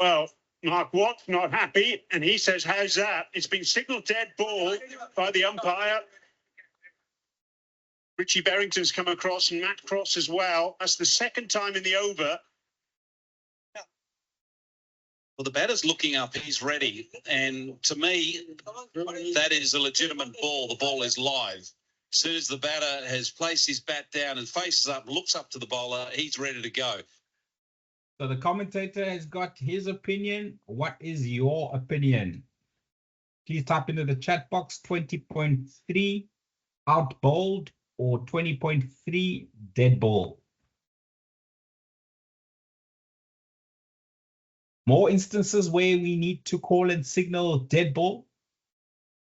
Well, Mark Watt's not happy, and he says, how's that? It's been signalled dead ball by the umpire. Richie Berrington's come across and Matt Cross as well. That's the second time in the over. Well, the batter's looking up, he's ready. And to me, that is a legitimate ball. The ball is live. As soon as the batter has placed his bat down and faces up, looks up to the bowler, he's ready to go. So the commentator has got his opinion. What is your opinion? Please type into the chat box 20.3 out bowled or 20.3 dead ball. More instances where we need to call and signal dead ball.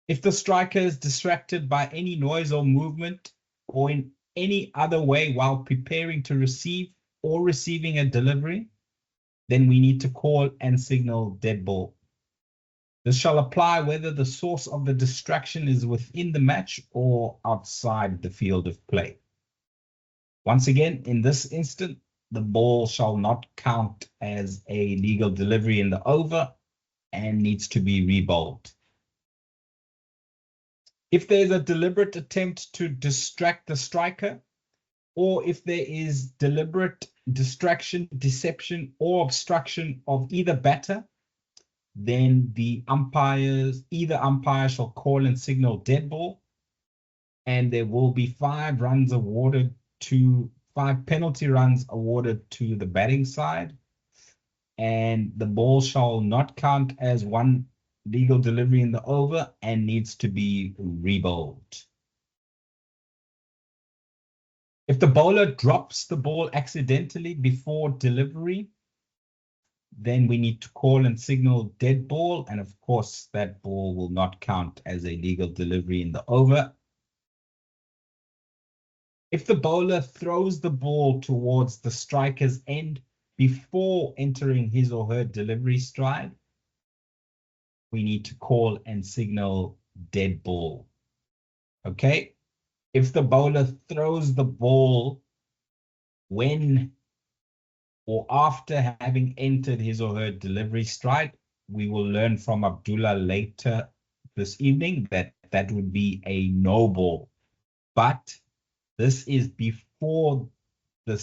If the striker is distracted by any noise or movement or in any other way while preparing to receive or receiving a delivery, then we need to call and signal dead ball. This shall apply whether the source of the distraction is within the match or outside the field of play. Once again, in this instant, the ball shall not count as a legal delivery in the over and needs to be rebowled. If there's a deliberate attempt to distract the striker, or if there is deliberate distraction, deception, or obstruction of either batter, then either umpire shall call and signal dead ball, and there will be 5 penalty runs awarded to the batting side, and the ball shall not count as one legal delivery in the over and needs to be rebowled. If the bowler drops the ball accidentally before delivery, then we need to call and signal dead ball, and of course that ball will not count as a legal delivery in the over. If the bowler throws the ball towards the striker's end before entering his or her delivery stride, we need to call and signal dead ball. Okay? If the bowler throws the ball when or after having entered his or her delivery stride, we will learn from Abdullah later this evening that that would be a no ball. But this is before the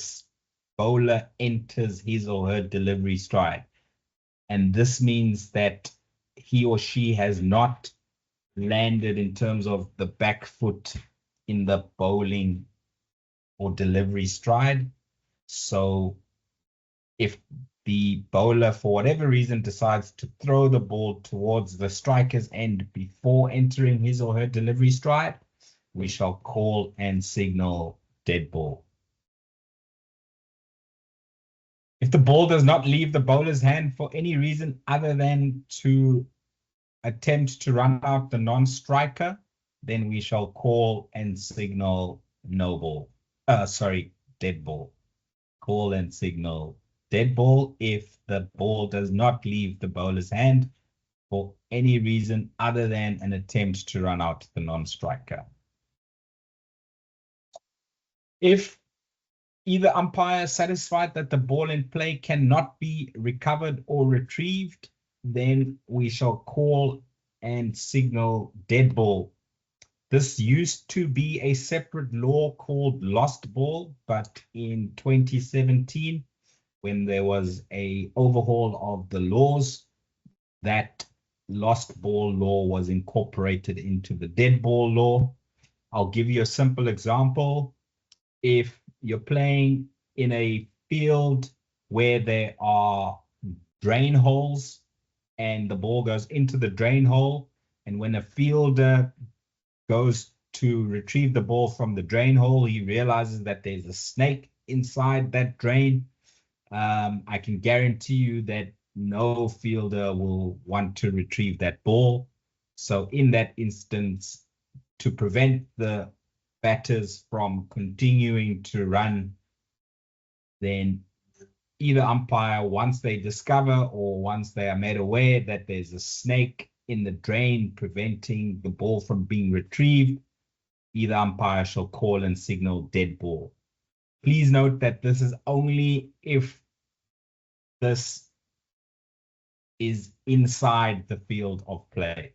bowler enters his or her delivery stride. And this means that he or she has not landed in terms of the back foot in the bowling or delivery stride. So if the bowler, for whatever reason, decides to throw the ball towards the striker's end before entering his or her delivery stride, we shall call and signal dead ball. If the ball does not leave the bowler's hand for any reason other than to attempt to run out the non-striker, then we shall call and signal no ball. Dead ball. Call and signal dead ball if the ball does not leave the bowler's hand for any reason other than an attempt to run out the non-striker. If either umpire is satisfied that the ball in play cannot be recovered or retrieved, then we shall call and signal dead ball. This used to be a separate law called lost ball, but in 2017, when there was an overhaul of the laws, that lost ball law was incorporated into the dead ball law. I'll give you a simple example. If you're playing in a field where there are drain holes and the ball goes into the drain hole, and when a fielder goes to retrieve the ball from the drain hole, he realizes that there's a snake inside that drain. I can guarantee you that no fielder will want to retrieve that ball. So in that instance, to prevent the batters from continuing to run, then either umpire, once they discover or once they are made aware that there's a snake in the drain preventing the ball from being retrieved, either umpire shall call and signal dead ball. Please note that this is only if this is inside the field of play.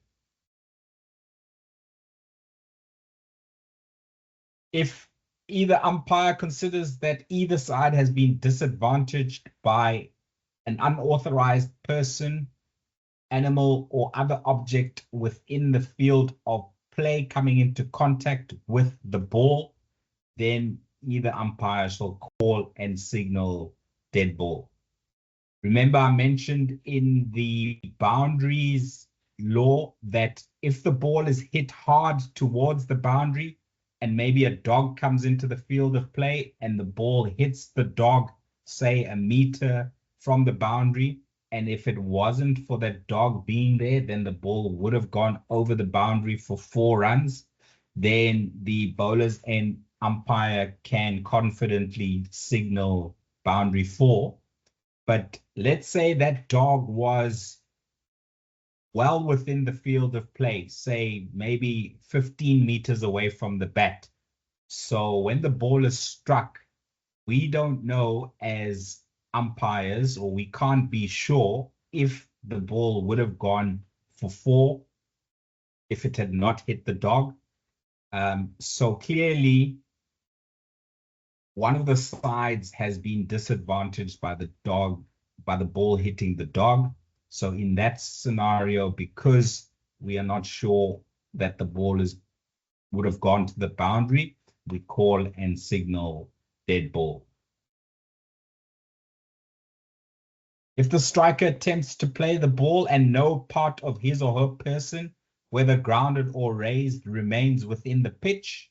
If either umpire considers that either side has been disadvantaged by an unauthorized person, animal, or other object within the field of play coming into contact with the ball, then either umpire shall call and signal dead ball. Remember, I mentioned in the boundaries law that if the ball is hit hard towards the boundary and maybe a dog comes into the field of play and the ball hits the dog, say 1 meter from the boundary, and if it wasn't for that dog being there, then the ball would have gone over the boundary for 4 runs, then the bowlers and umpire can confidently signal boundary 4. But let's say that dog was well within the field of play, say maybe 15 meters away from the bat. So when the ball is struck, we don't know as umpires, or we can't be sure if the ball would have gone for 4 if it had not hit the dog. So clearly, one of the sides has been disadvantaged by the ball hitting the dog. So in that scenario, because we are not sure that the ball would have gone to the boundary, we call and signal dead ball. If the striker attempts to play the ball and no part of his or her person, whether grounded or raised, remains within the pitch,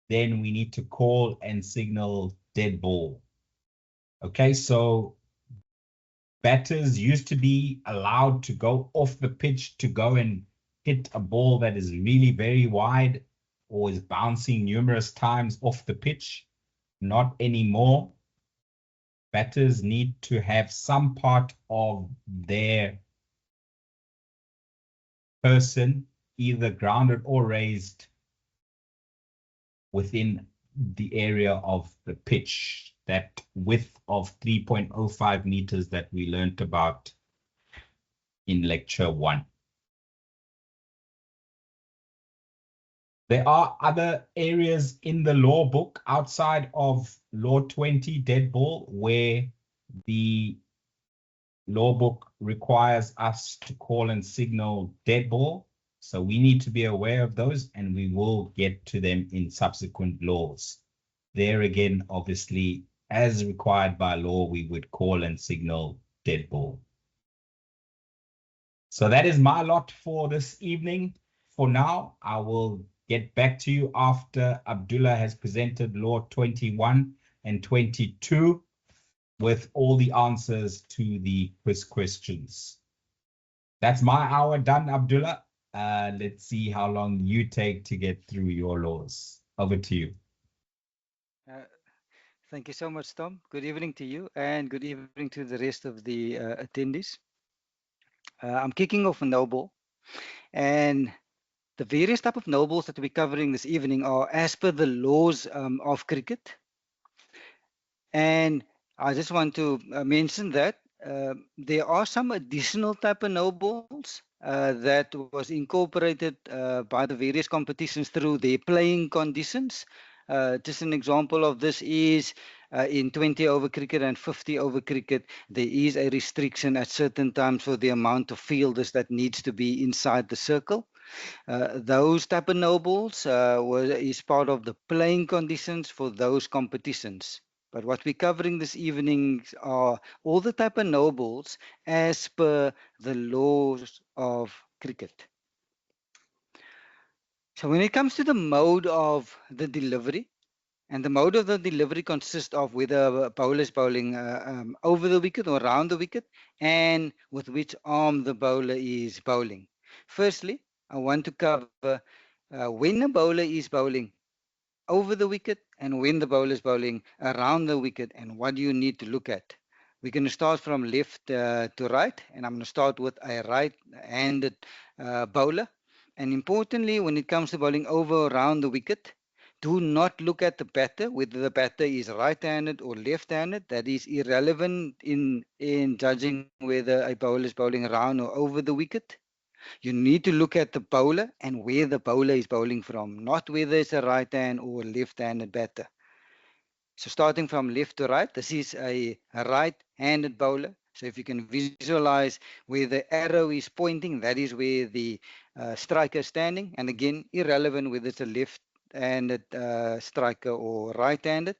then we need to call and signal dead ball. Okay, so batters used to be allowed to go off the pitch to go and hit a ball that is really very wide or is bouncing numerous times off the pitch. Not anymore. Batters need to have some part of their person either grounded or raised within the area of the pitch, that width of 3.05 meters that we learned about in lecture 1. There are other areas in the law book outside of law 20 dead ball where the law book requires us to call and signal dead ball. So we need to be aware of those, and we will get to them in subsequent laws. There again, obviously, as required by law, we would call and signal dead ball. So that is my lot for this evening. For now, I will get back to you after Abdullah has presented law 21 and 22 with all the answers to the quiz questions. That's my hour done, Abdullah. Let's see how long you take to get through your laws. Over to you. Thank you so much, Tom. Good evening to you, and good evening to the rest of the attendees. I'm kicking off a no ball, and the various type of no balls that we're covering this evening are as per the laws of cricket. And I just want to mention that there are some additional type of no balls that was incorporated by the various competitions through their playing conditions. Just an example of this is in 20 over cricket and 50 over cricket, there is a restriction at certain times for the amount of fielders that needs to be inside the circle. Those type of no balls is part of the playing conditions for those competitions. But what we're covering this evening are all the type of no balls as per the laws of cricket. So when it comes to the mode of the delivery, And the mode of the delivery consists of whether a bowler is bowling over the wicket or around the wicket, and with which arm the bowler is bowling. Firstly, I want to cover when a bowler is bowling over the wicket and when the bowler is bowling around the wicket, and what do you need to look at. We're going to start from left to right, and I'm going to start with a right-handed bowler. And importantly, when it comes to bowling over or around the wicket, do not look at the batter, whether the batter is right-handed or left-handed. That is irrelevant in judging whether a bowler is bowling around or over the wicket. You need to look at the bowler and where the bowler is bowling from, not whether it's a right-hand or left-handed batter. So starting from left to right, this is a right-handed bowler. So if you can visualize where the arrow is pointing, that is where the striker is standing. And again, irrelevant whether it's a left-handed striker or right-handed.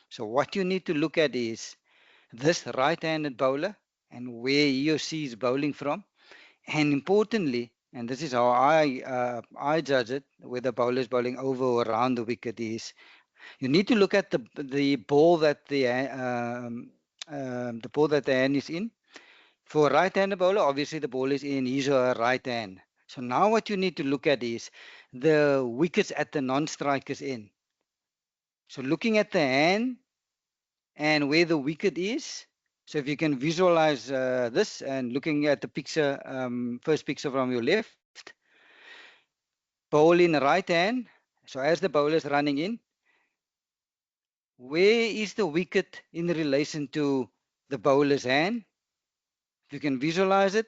So what you need to look at is this right-handed bowler and where he or she is bowling from. And importantly, and this is how I judge it, whether bowler is bowling over or around the wicket, is you need to look at the ball that the ball that the hand is in. For a right-handed bowler, obviously the ball is in his or her right hand. So now what you need to look at is the wickets at the non-striker's end. So looking at the hand and where the wicket is. So if you can visualize this and looking at the picture, first picture from your left, ball in the right hand. So as the bowler is running in, where is the wicket in relation to the bowler's hand? If you can visualize it,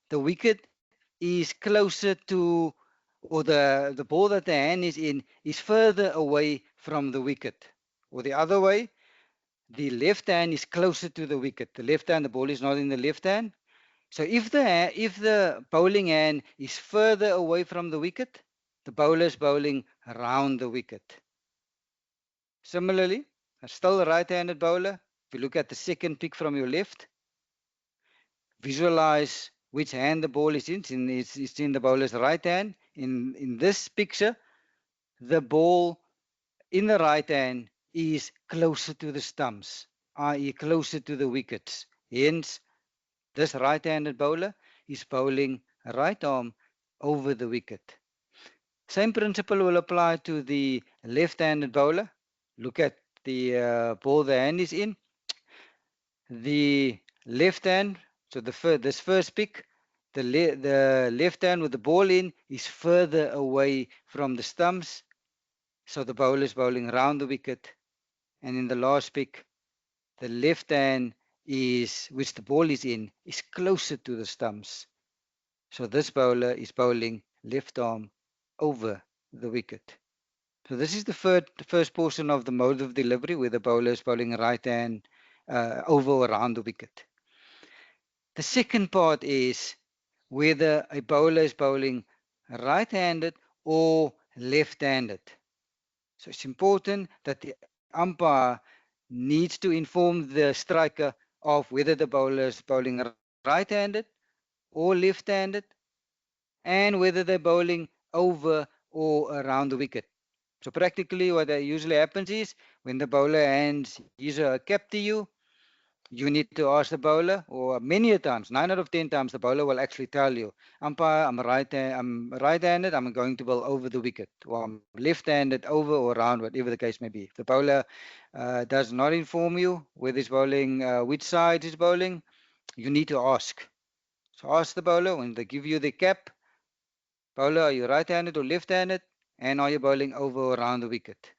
the wicket is closer to, or the ball that the hand is in is further away from the wicket. Or the other way, the left hand is closer to the wicket. The left hand, the ball is not in the left hand. So if the bowling hand is further away from the wicket, the bowler is bowling around the wicket. Similarly, still a right-handed bowler. If you look at the second pick from your left, visualize which hand the ball is in. It's in the bowler's right hand. In this picture, the ball in the right hand is closer to the stumps, i.e. closer to the wickets. Hence, this right-handed bowler is bowling right arm over the wicket. Same principle will apply to the left-handed bowler. Look at the ball the hand is in. The left hand, so this first pick, the left hand with the ball in is further away from the stumps. So the bowler is bowling around the wicket. And in the last pick, the left hand which the ball is in, is closer to the stumps. So this bowler is bowling left arm over the wicket. So this is the first portion of the mode of delivery, where the bowler is bowling right hand over or around the wicket. The second part is whether a bowler is bowling right-handed or left-handed. So it's important that the umpire needs to inform the striker of whether the bowler is bowling right-handed or left-handed, and whether they're bowling over or around the wicket. So practically what usually happens is when the bowler hands his or her cap to you, you need to ask the bowler, or many times, 9 out of 10 times, the bowler will actually tell you, umpire, I'm right-handed, I'm going to bowl over the wicket, or I'm left-handed, over or around, whatever the case may be. If the bowler does not inform you whether he's bowling, which side he's bowling, you need to ask. So ask the bowler when they give you the cap, bowler, are you right-handed or left-handed? And are you bowling over or around the wicket?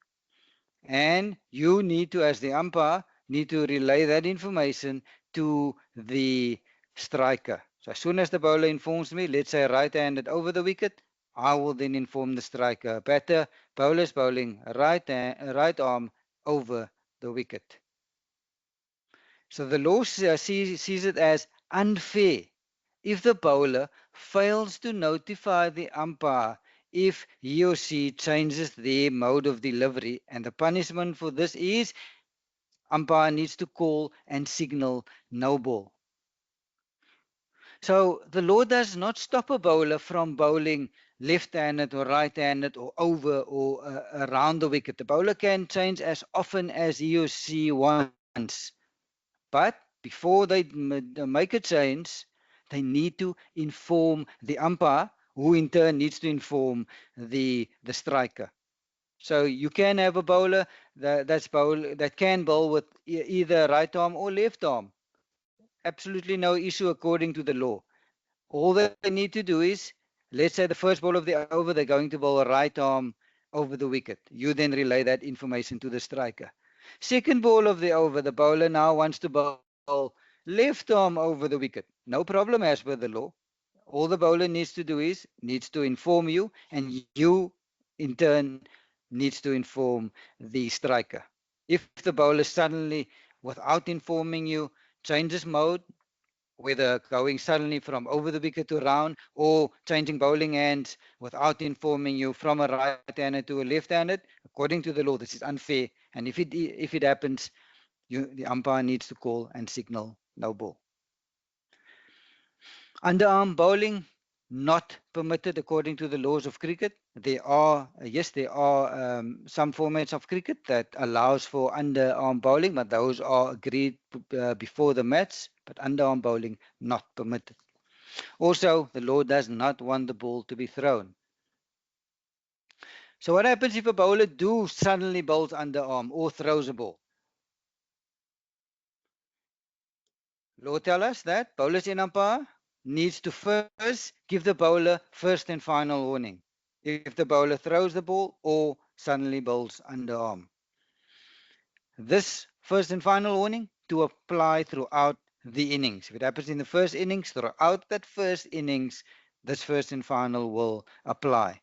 And you need to, as the umpire, need to relay that information to the striker. So as soon as the bowler informs me, let's say right-handed over the wicket, I will then inform the striker, batter, bowler's bowling right arm over the wicket. So the law sees it as unfair if the bowler fails to notify the umpire if he or she changes their mode of delivery, and the punishment for this is umpire needs to call and signal no ball. So the law does not stop a bowler from bowling left-handed or right-handed or over or around the wicket. The bowler can change as often as he or she wants. But before they make a change, they need to inform the umpire, who in turn needs to inform the striker. So you can have a bowler that can bowl with either right arm or left arm. Absolutely no issue according to the law. All they need to do is, let's say the first ball of the over, they're going to bowl a right arm over the wicket. You then relay that information to the striker. Second ball of the over, the bowler now wants to bowl left arm over the wicket. No problem as per the law. All the bowler needs to do is, needs to inform you, and you in turn needs to inform the striker. If the bowler suddenly, without informing you, changes mode, whether going suddenly from over the wicket to round or changing bowling hands without informing you from a right-handed to a left-handed, according to the law, this is unfair. And if it happens, the umpire needs to call and signal no ball. Underarm bowling, not permitted according to the laws of cricket. There are some formats of cricket that allows for underarm bowling, but those are agreed before the match. But underarm bowling not permitted. Also, the law does not want the ball to be thrown. So what happens if a bowler suddenly bowls underarm or throws a ball? Law tells us that bowlers in umpire needs to first give the bowler first and final warning if the bowler throws the ball or suddenly bowls underarm. This first and final warning to apply throughout the innings. If it happens in the first innings, throughout that first innings, this first and final will apply.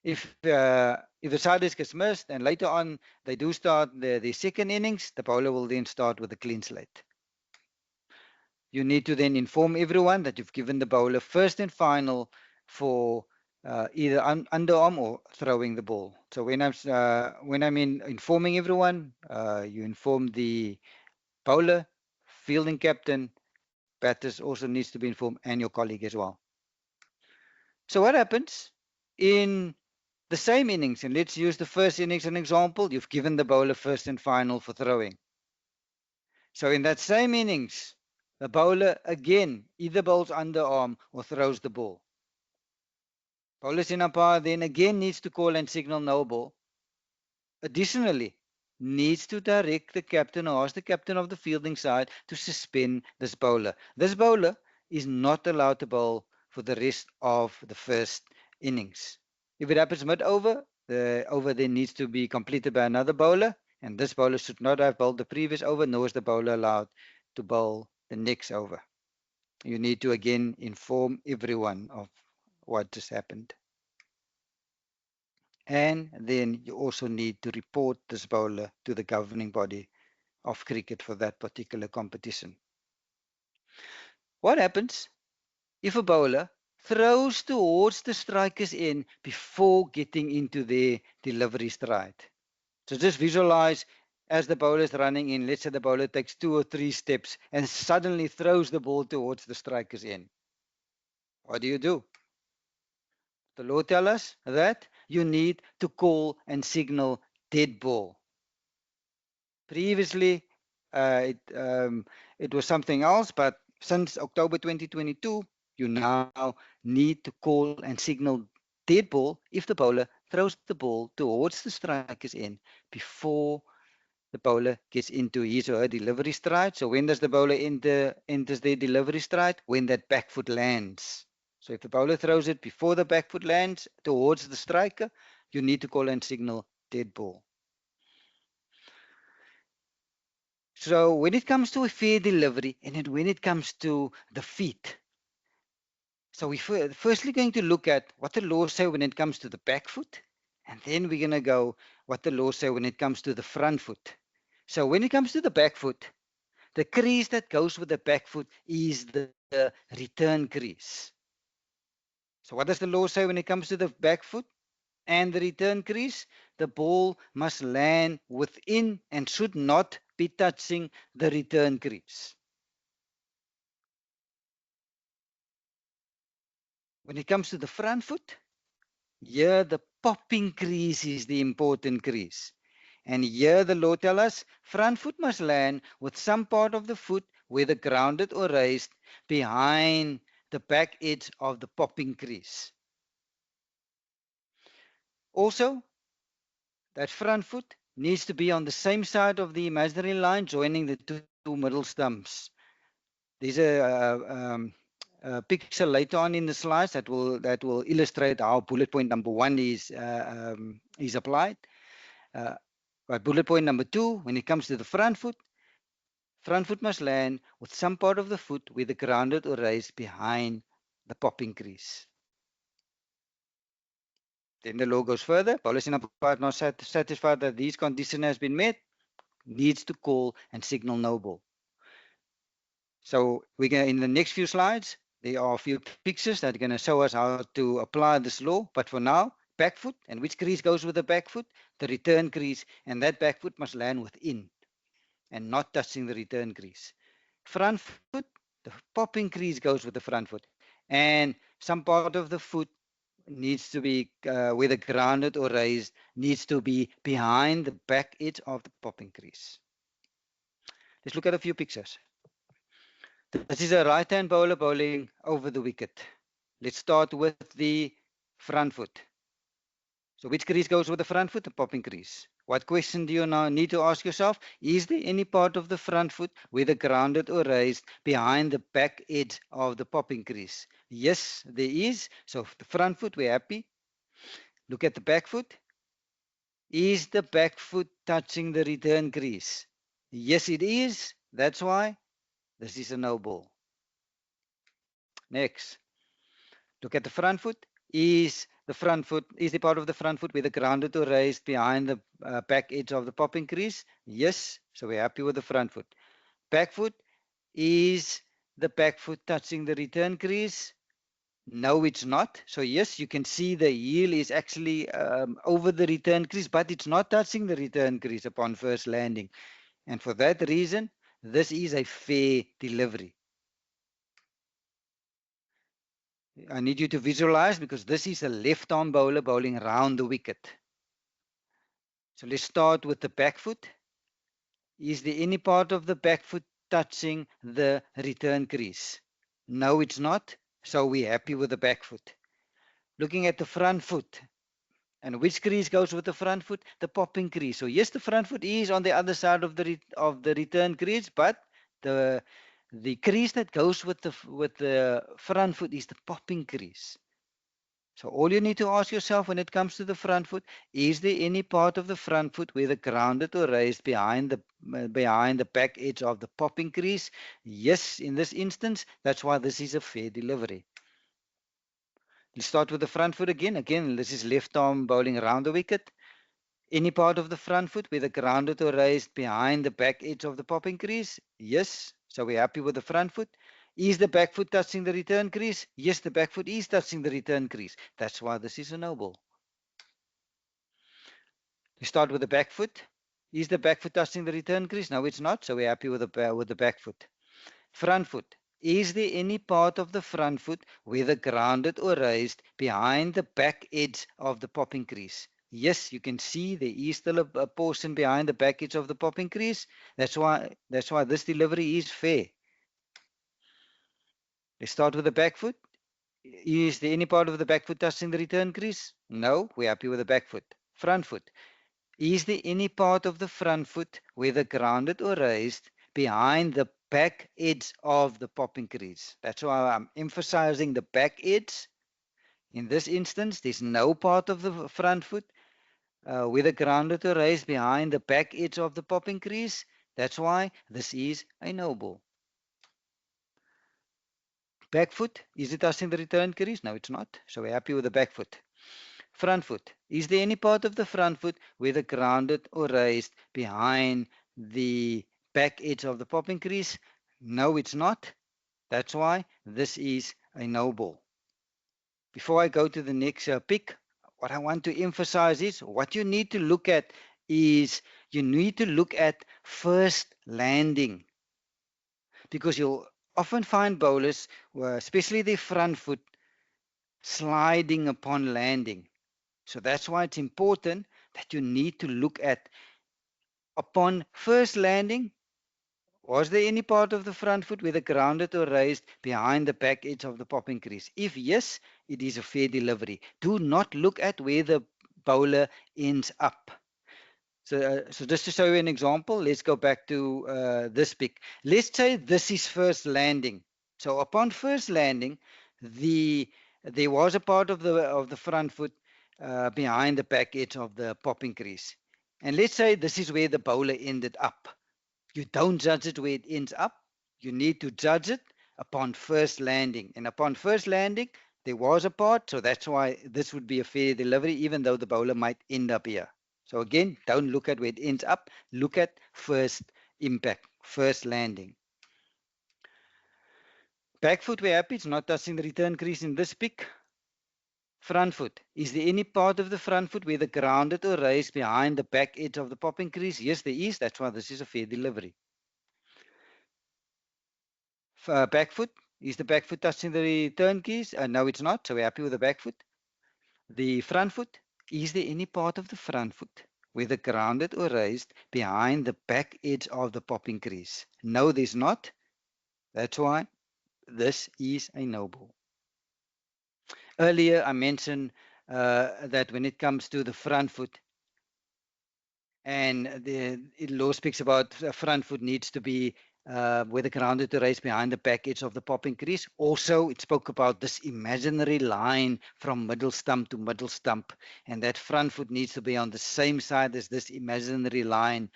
If the side gets missed and later on they do start the second innings, the bowler will then start with a clean slate. You need to then inform everyone that you've given the bowler first and final for either underarm or throwing the ball. So when I'm informing everyone, you inform the bowler, fielding captain, batters also needs to be informed, and your colleague as well. So what happens in the same innings? And let's use the first innings as an example. You've given the bowler first and final for throwing. So in that same innings, the bowler again either bowls underarm or throws the ball. Bowlers in umpire then again needs to call and signal no ball. Additionally, needs to direct the captain or ask the captain of the fielding side to suspend this bowler. This bowler is not allowed to bowl for the rest of the first innings. If it happens mid-over, the over then needs to be completed by another bowler, and this bowler should not have bowled the previous over, nor is the bowler allowed to bowl the next over. You need to again inform everyone of what just happened. And then you also need to report this bowler to the governing body of cricket for that particular competition. What happens if a bowler throws towards the striker's end before getting into their delivery stride? So just visualize as the bowler is running in, let's say the bowler takes 2 or 3 steps and suddenly throws the ball towards the striker's end. What do? The law tells us that you need to call and signal dead ball. Previously, it was something else, but since October 2022, you now need to call and signal dead ball if the bowler throws the ball towards the striker's end before the bowler gets into his or her delivery stride. So when does the bowler enters their delivery stride? When that back foot lands. So if the bowler throws it before the back foot lands towards the striker, you need to call and signal dead ball. So when it comes to a fair delivery and when it comes to the feet, so we're firstly going to look at what the laws say when it comes to the back foot, and then we're going to go what the laws say when it comes to the front foot. So when it comes to the back foot, the crease that goes with the back foot is the return crease. So what does the law say when it comes to the back foot and the return crease? The ball must land within and should not be touching the return crease. When it comes to the front foot, Here, the popping crease is the important crease. And here the law tells us front foot must land with some part of the foot, whether grounded or raised, behind the back edge of the popping crease. Also, that front foot needs to be on the same side of the imaginary line joining the two middle stumps. There's a picture later on in the slides that will illustrate how bullet point number 1 is applied. But bullet point number 2, when it comes to the front foot must land with some part of the foot whether grounded or raised behind the popping crease. Then the law goes further. Bowlers in umpire not satisfied that these conditions has been met, needs to call and signal no ball. So we're going in the next few slides, there are a few pictures that are going to show us how to apply this law. But for now, back foot, and which crease goes with the back foot? The return crease, and that back foot must land within and not touching the return crease. Front foot, the popping crease goes with the front foot, and some part of the foot needs to be whether grounded or raised, needs to be behind the back edge of the popping crease. Let's look at a few pictures. This is a right-hand bowler bowling over the wicket. Let's start with the front foot. So which crease goes with the front foot? The popping crease. What question do you now need to ask yourself? Is there any part of the front foot, whether grounded or raised, behind the back edge of the popping crease? Yes, there is. So the front foot, we're happy. Look at the back foot. Is the back foot touching the return crease? Yes, it is. That's why this is a no ball. Next, look at the front foot. Is the part of the front foot whether grounded or raised behind the back edge of the popping crease? Yes, so we're happy with the front foot. Back foot, is the back foot touching the return crease? No, it's not. So yes, you can see the heel is actually over the return crease, but it's not touching the return crease upon first landing. And for that reason, this is a fair delivery. I need you to visualize, because this is a left arm bowler bowling around the wicket. So let's start with the back foot. Is there any part of the back foot touching the return crease? No, it's not. So we're happy with the back foot. Looking at the front foot. And which crease goes with the front foot? The popping crease. So yes, the front foot is on the other side of the return crease, but the crease that goes with the front foot is the popping crease. So all you need to ask yourself when it comes to the front foot, is there any part of the front foot whether grounded or raised behind the back edge of the popping crease? Yes, in this instance, that's why this is a fair delivery. Let's start with the front foot again. Again, this is left arm bowling around the wicket. Any part of the front foot whether grounded or raised behind the back edge of the popping crease? Yes, so we're happy with the front foot. Is the back foot touching the return crease? Yes, the back foot is touching the return crease. That's why this is a no ball. We start with the back foot. Is the back foot touching the return crease? No, it's not. So we're happy with the back foot. Front foot. Is there any part of the front foot, whether grounded or raised, behind the back edge of the popping crease? Yes, you can see there is still a portion behind the back edge of the popping crease. That's why this delivery is fair. Let's start with the back foot. Is there any part of the back foot touching the return crease? No, we're happy with the back foot. Front foot. Is there any part of the front foot, whether grounded or raised, behind the back edge of the popping crease? That's why I'm emphasizing the back edge. In this instance, there's no part of the front foot, whether grounded or raised, behind the back edge of the popping crease. That's why this is a no ball. Back foot, is it touching the return crease? No, it's not. So we're happy with the back foot. Front foot, is there any part of the front foot, whether grounded or raised, behind the back edge of the popping crease? No, it's not. That's why this is a no ball. Before I go to the next pick, what I want to emphasize is what you need to look at is you need to look at first landing, because you'll often find bowlers, especially their front foot, sliding upon landing. So that's why it's important that you need to look at, upon first landing, was there any part of the front foot whether grounded or raised behind the back edge of the popping crease? If yes, it is a fair delivery. Do not look at where the bowler ends up. So just to show you an example, let's go back to this pic. Let's say this is first landing. So upon first landing, there was a part of the front foot behind the back edge of the popping crease. And let's say this is where the bowler ended up. You don't judge it where it ends up. You need to judge it upon first landing. And upon first landing, there was a part, so that's why this would be a fair delivery, even though the bowler might end up here. So again, don't look at where it ends up. Look at first impact, first landing. Back foot, we're happy. It's not touching the return crease in this pic. Front foot. Is there any part of the front foot whether grounded or raised behind the back edge of the popping crease? Yes, there is. That's why this is a fair delivery. Back foot. Is the back foot touching the return keys? No, it's not. So we're happy with the back foot. The front foot. Is there any part of the front foot whether grounded or raised behind the back edge of the popping crease? No, there's not. That's why this is a no ball. Earlier, I mentioned that when it comes to the front foot, and the law speaks about front foot needs to be whether grounded or raised behind the back edge of the popping crease. Also, it spoke about this imaginary line from middle stump to middle stump, and that front foot needs to be on the same side as this imaginary line.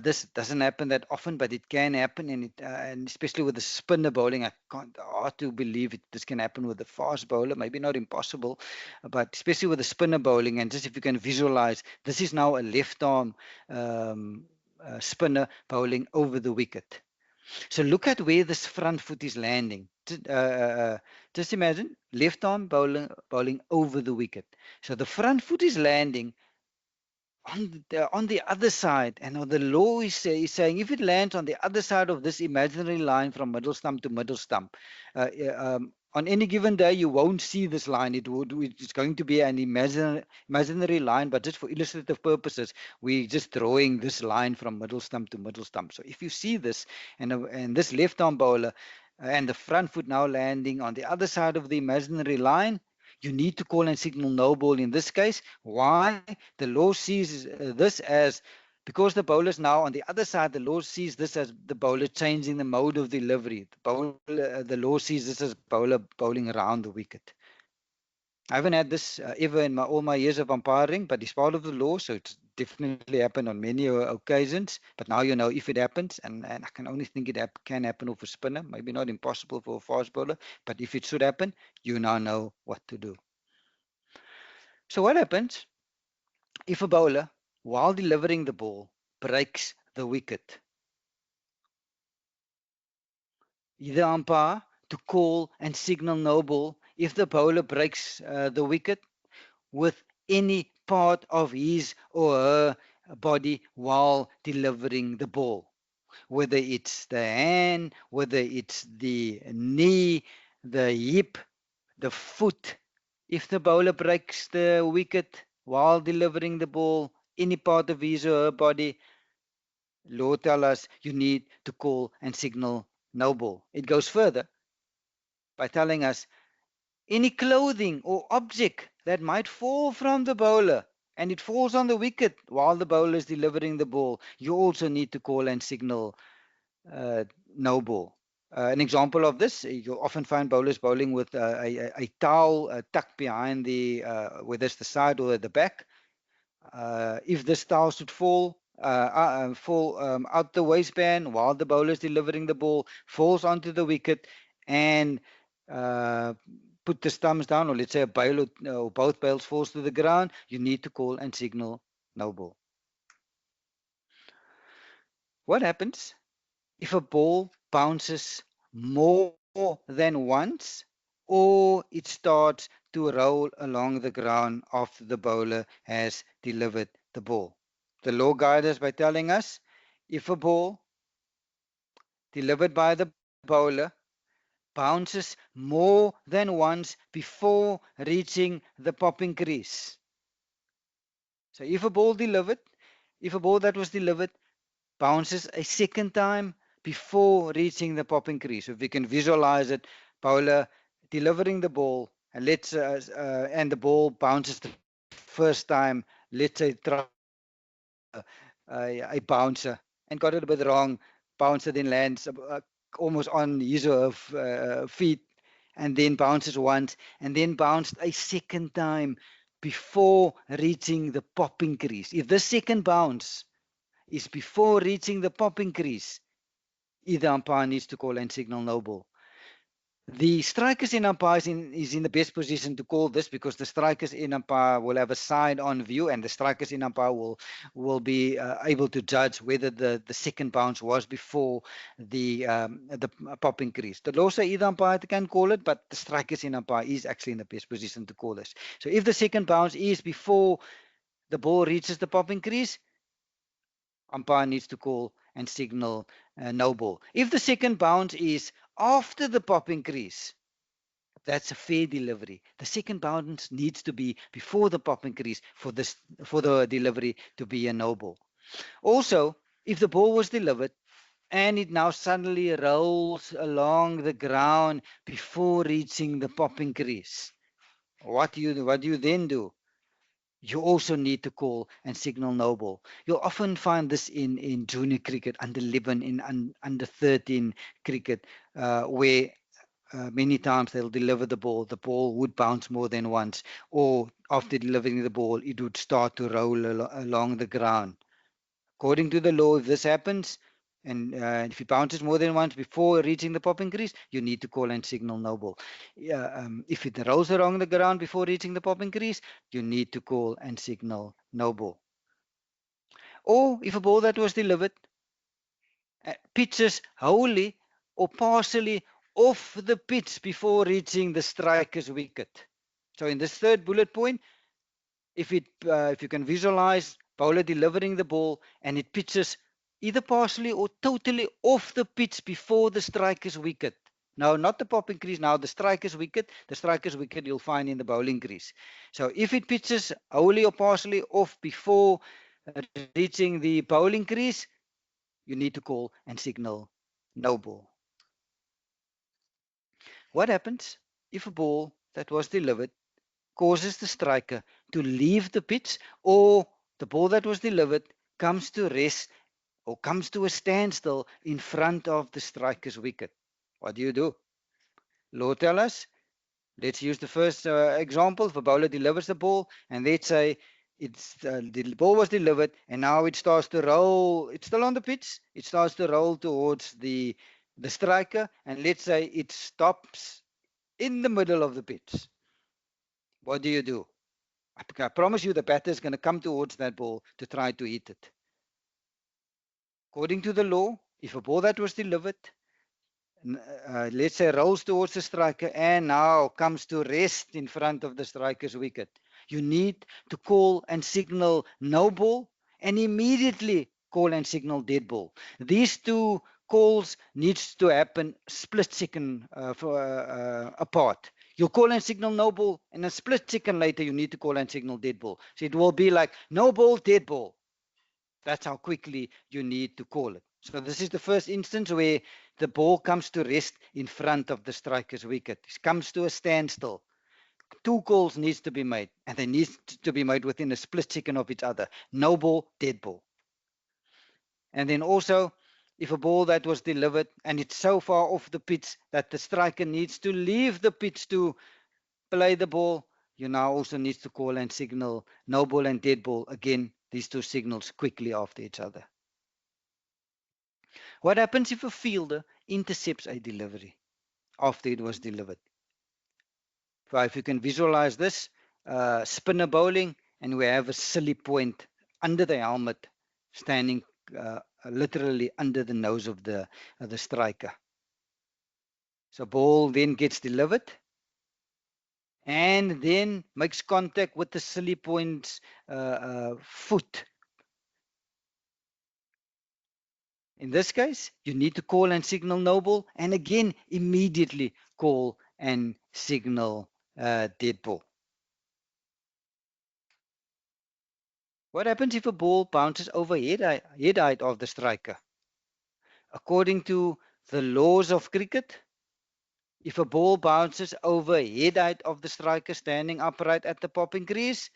This doesn't happen that often, but it can happen, and especially with the spinner bowling, I can't hard to believe this can happen with the fast bowler. Maybe not impossible, but especially with the spinner bowling, and just if you can visualize, this is now a left arm spinner bowling over the wicket. So look at where this front foot is landing. Just imagine left arm bowling over the wicket. So the front foot is landing on the other side, and the law is saying if it lands on the other side of this imaginary line from middle stump to middle stump, on any given day you won't see this line. It's going to be an imaginary line, but just for illustrative purposes, we're just drawing this line from middle stump to middle stump. So if you see this, and this left arm bowler and the front foot now landing on the other side of the imaginary line, you need to call and signal no ball in this case. Why? The law sees this as, because the bowler is now on the other side, the law sees this as the bowler changing the mode of delivery. The law sees this as bowler bowling around the wicket. I haven't had this ever in all my years of umpiring, but it's part of the law, so it's definitely happened on many occasions. But now you know if it happens, and I can only think it can happen with a spinner. Maybe not impossible for a fast bowler, but if it should happen, you now know what to do. So what happens if a bowler, while delivering the ball, breaks the wicket? Either umpire to call and signal no ball if the bowler breaks the wicket with any part of his or her body while delivering the ball, whether it's the hand, whether it's the knee, the hip, the foot. If the bowler breaks the wicket while delivering the ball, any part of his or her body, law tells us you need to call and signal no ball. It goes further by telling us any clothing or object that might fall from the bowler and it falls on the wicket while the bowler is delivering the ball, you also need to call and signal no ball. An example of this, you'll often find bowlers bowling with a towel tucked behind whether it's the side or the back. If this towel should fall out the waistband while the bowler is delivering the ball, falls onto the wicket, and put the thumbs down, or let's say a bail or both bails falls to the ground, you need to call and signal no ball. What happens if a ball bounces more than once, or it starts to roll along the ground after the bowler has delivered the ball? The law guides us by telling us if a ball delivered by the bowler bounces more than once before reaching the popping crease, So if a ball that was delivered bounces a second time before reaching the popping crease. So if we can visualize it, bowler delivering the ball, and and the ball bounces the first time. Let's say try a bouncer and got it a bit wrong. Bouncer then lands almost on his or her feet, and then bounces once, and then bounced a second time before reaching the popping crease. If the second bounce is before reaching the popping crease, either umpire needs to call and signal no ball. The strikers in umpire is in the best position to call this, because the strikers in umpire will have a side-on view, and the strikers in umpire will be able to judge whether the second bounce was before the popping crease. The law say either umpire can call it, but the strikers in umpire is actually in the best position to call this. So if the second bounce is before the ball reaches the popping crease, umpire needs to call and signal no ball. If the second bounce is after the popping crease, that's a fair delivery. The second bounce needs to be before the popping crease for the delivery to be a no ball. Also, if the ball was delivered and it now suddenly rolls along the ground before reaching the popping crease, what do you then do? You also need to call and signal no ball. You'll often find this in junior cricket, under 11, in under 13 cricket, where many times they'll deliver the ball would bounce more than once, or after delivering the ball, it would start to roll along the ground. According to the law, if this happens, and if it bounces more than once before reaching the popping crease, you need to call and signal no ball. If it rolls along the ground before reaching the popping crease, you need to call and signal no ball. Or if a ball that was delivered pitches wholly or partially off the pitch before reaching the striker's wicket. So in this third bullet point, if you can visualize bowler delivering the ball and it pitches either partially or totally off the pitch before the striker's wicket. Now, not the popping crease, now the striker's wicket. The striker's wicket you'll find in the bowling crease. So if it pitches wholly or partially off before reaching the bowling crease, you need to call and signal no ball. What happens if a ball that was delivered causes the striker to leave the pitch, or the ball that was delivered comes to rest or comes to a standstill in front of the striker's wicket? What do? Law tell us. Let's use the first example. If a bowler delivers the ball, and let's say the ball was delivered, and now it starts to roll. It's still on the pitch. It starts to roll towards the striker, and let's say it stops in the middle of the pitch. What do? I promise you the batter is going to come towards that ball to try to hit it. According to the law, if a ball that was delivered, let's say rolls towards the striker and now comes to rest in front of the striker's wicket, you need to call and signal no ball and immediately call and signal dead ball. These two calls needs to happen split second apart. You'll call and signal no ball, and a split second later you need to call and signal dead ball. So it will be like no ball, dead ball. That's how quickly you need to call it. So this is the first instance where the ball comes to rest in front of the striker's wicket. It comes to a standstill. Two calls needs to be made, and they need to be made within a split second of each other. No ball, dead ball. And then also, if a ball that was delivered and it's so far off the pitch that the striker needs to leave the pitch to play the ball, you now also need to call and signal no ball and dead ball. Again, these two signals quickly after each other. What happens if a fielder intercepts a delivery after it was delivered? Well, if you can visualize this, spinner bowling, and we have a silly point under the helmet standing literally under the nose of the striker. So ball then gets delivered and then makes contact with the silly point's foot. In this case, you need to call and signal no ball, and again immediately call and signal dead ball. What happens if a ball bounces over head height of the striker? According to the laws of cricket, if a ball bounces over head height of the striker standing upright at the popping crease,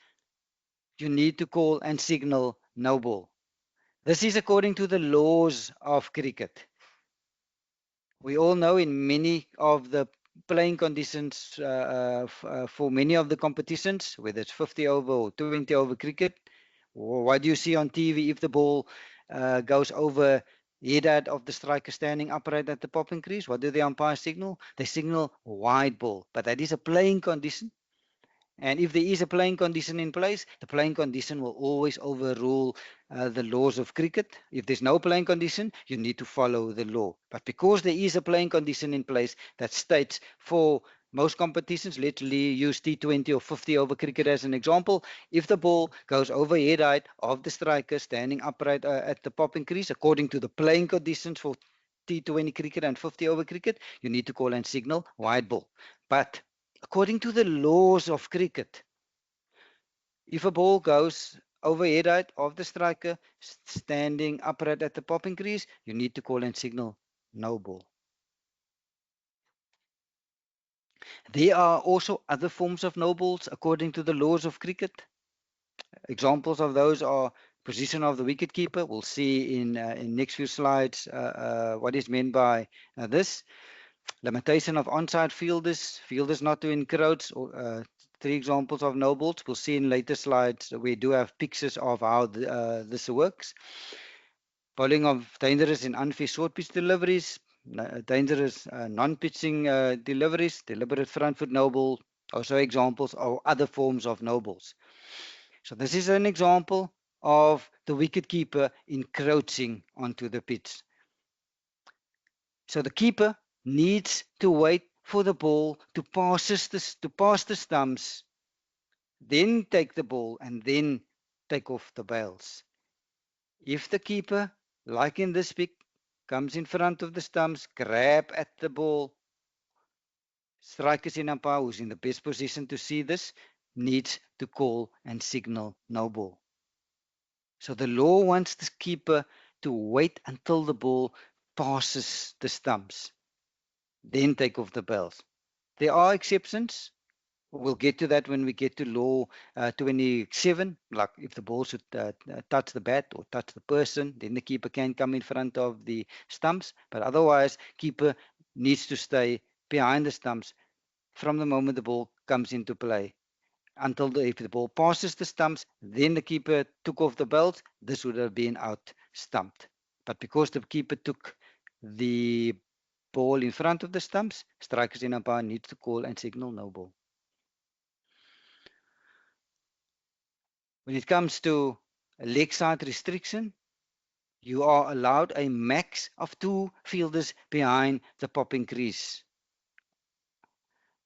you need to call and signal no ball. This is according to the laws of cricket. We all know in many of the playing conditions for many of the competitions, whether it's 50 over or 20 over cricket, what do you see on TV if the ball goes over head height of the striker standing upright at the popping crease? What do the umpires signal? They signal wide ball, but that is a playing condition. And if there is a playing condition in place, the playing condition will always overrule the laws of cricket. If there's no playing condition, you need to follow the law. But because there is a playing condition in place that states for most competitions, let's use T20 or 50 over cricket as an example, if the ball goes over head height of the striker standing upright at the popping crease, according to the playing conditions for T20 cricket and 50 over cricket, you need to call and signal wide ball. But according to the laws of cricket, if a ball goes over head height of the striker standing upright at the popping crease, you need to call and signal no ball. There are also other forms of no balls according to the laws of cricket. Examples of those are position of the wicketkeeper. We'll see in next few slides what is meant by this. Limitation of onside fielders not to encroach, or 3 examples of no balls. We'll see in later slides. We do have pictures of how this works. Bowling of dangerous and unfair short pitch deliveries, dangerous non-pitching deliveries, deliberate front foot no ball, also examples of other forms of no balls. So this is an example of the wicketkeeper encroaching onto the pitch. So the keeper needs to wait for the ball to pass the stumps, then take the ball and then take off the bails. If the keeper, like in this pic, comes in front of the stumps, grab at the ball, strikers in umpire, who's in the best position to see this, needs to call and signal no ball. So the law wants the keeper to wait until the ball passes the stumps, then take off the bails. There are exceptions. We'll get to that when we get to law 27, like if the ball should touch the bat or touch the person, then the keeper can come in front of the stumps. But otherwise, keeper needs to stay behind the stumps from the moment the ball comes into play. Until if the ball passes the stumps, then the keeper took off the belt, this would have been out stumped. But because the keeper took the ball in front of the stumps, strikers in umpire needs to call and signal no ball. When it comes to a leg side restriction, you are allowed a max of 2 fielders behind the popping crease.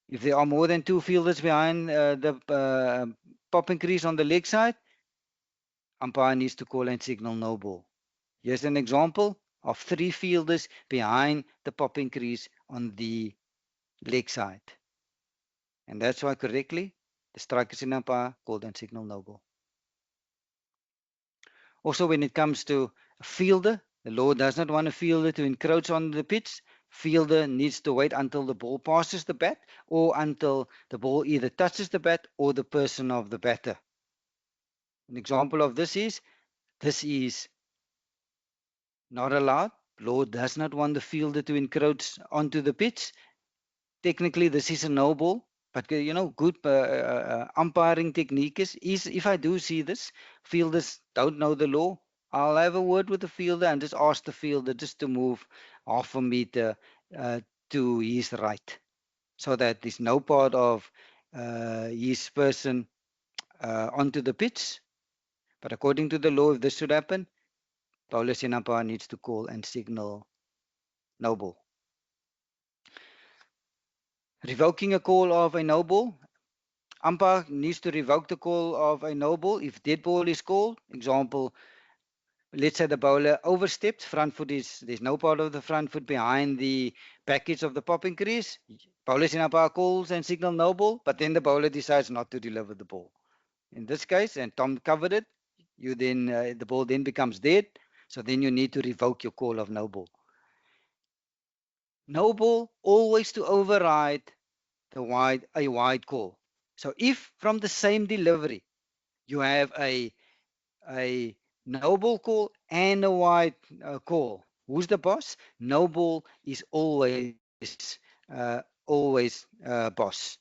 If there are more than 2 fielders behind the popping crease on the leg side, umpire needs to call and signal no ball. Here's an example of 3 fielders behind the popping crease on the leg side. And that's why correctly, the strikers in umpire called and signal no ball. Also, when it comes to a fielder, the law does not want a fielder to encroach on the pitch. Fielder needs to wait until the ball passes the bat or until the ball either touches the bat or the person of the batter. An example of this is not allowed. Law does not want the fielder to encroach onto the pitch. Technically, this is a no ball. But, good umpiring technique is if I do see this, fielders don't know the law, I'll have a word with the fielder and just ask the fielder just to move half a meter to his right, so that there's no part of his person onto the pitch. But according to the law, if this should happen, bowlers in umpire needs to call and signal no ball. Revoking a call of a no ball. Umpire needs to revoke the call of a no ball if dead ball is called. Example, let's say the bowler overstepped, front foot there's no part of the front foot behind the package of the popping crease. Bowlers in umpire calls and signal no ball, but then the bowler decides not to deliver the ball. In this case, and Tom covered it, you then the ball then becomes dead. So then you need to revoke your call of no ball. No ball always to override a wide call. So if from the same delivery you have a no ball call and a wide call, who's the boss? No ball is always boss.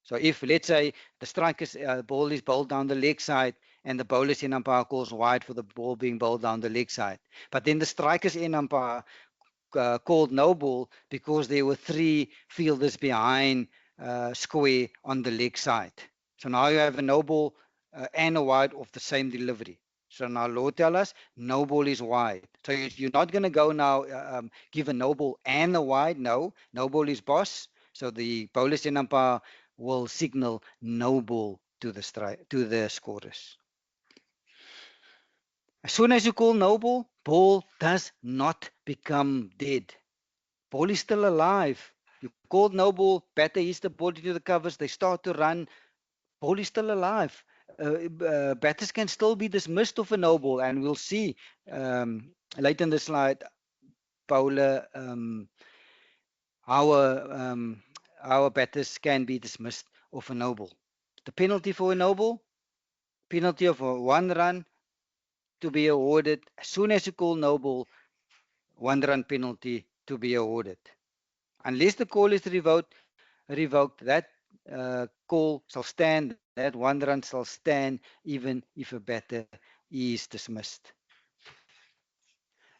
So if, let's say, the striker's ball is bowled down the leg side and the bowler's in umpire calls wide for the ball being bowled down the leg side, but then the striker's in umpire called no ball because there were 3 fielders behind square on the leg side. So now you have a no ball and a wide of the same delivery. So now law tell us no ball is wide. So you're not going to go now give a no ball and a wide. No ball is boss. So the bowlers in umpire will signal no ball to the scorers. As soon as you call no ball, ball does not become dead. Ball is still alive. You called no ball, batter hits the ball into the covers, they start to run. Ball is still alive. Batters can still be dismissed of a no ball, and we'll see later in the slide, bowler, our batters can be dismissed of a no ball. The penalty for a no ball, penalty of 1 run to be awarded. As soon as you call no ball, 1 run penalty to be awarded. Unless the call is revoked, that call shall stand, that 1 run shall stand even if a batter is dismissed.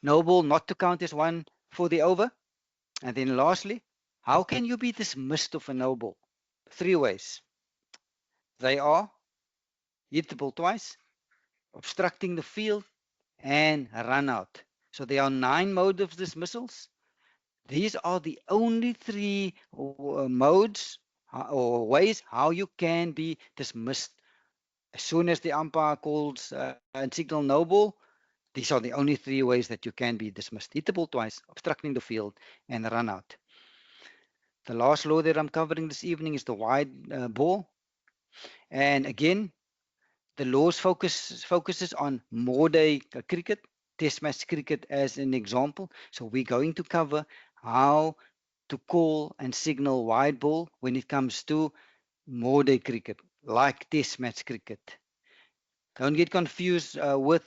No ball not to count as 1 for the over. And then lastly, how can you be dismissed of a no ball? 3 ways. They are hit the ball twice, obstructing the field, and run out. So there are 9 modes of dismissals. These are the only 3 modes or ways how you can be dismissed. As soon as the umpire calls and signal no ball, these are the only 3 ways that you can be dismissed. Hit the ball twice, obstructing the field, and run out. The last law that I'm covering this evening is the wide ball. And again, the laws focuses on modern cricket, test match cricket as an example. So we're going to cover how to call and signal wide ball when it comes to modern cricket, like test match cricket. Don't get confused with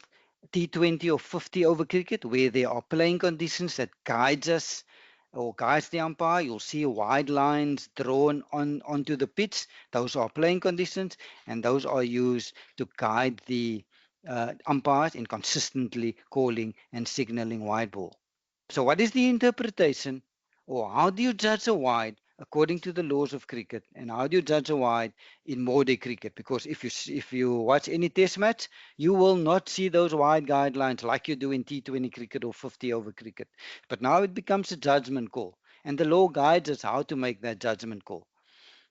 T20 or 50 over cricket, where there are playing conditions that guides us or guides the umpire. You'll see wide lines drawn onto the pitch. Those are playing conditions, and those are used to guide the umpires in consistently calling and signaling wide ball. So what is the interpretation, or how do you judge a wide according to the laws of cricket, and how do you judge a wide in modern cricket? Because if you watch any test match, you will not see those wide guidelines like you do in T20 cricket or 50 over cricket. But now it becomes a judgment call, and the law guides us how to make that judgment call.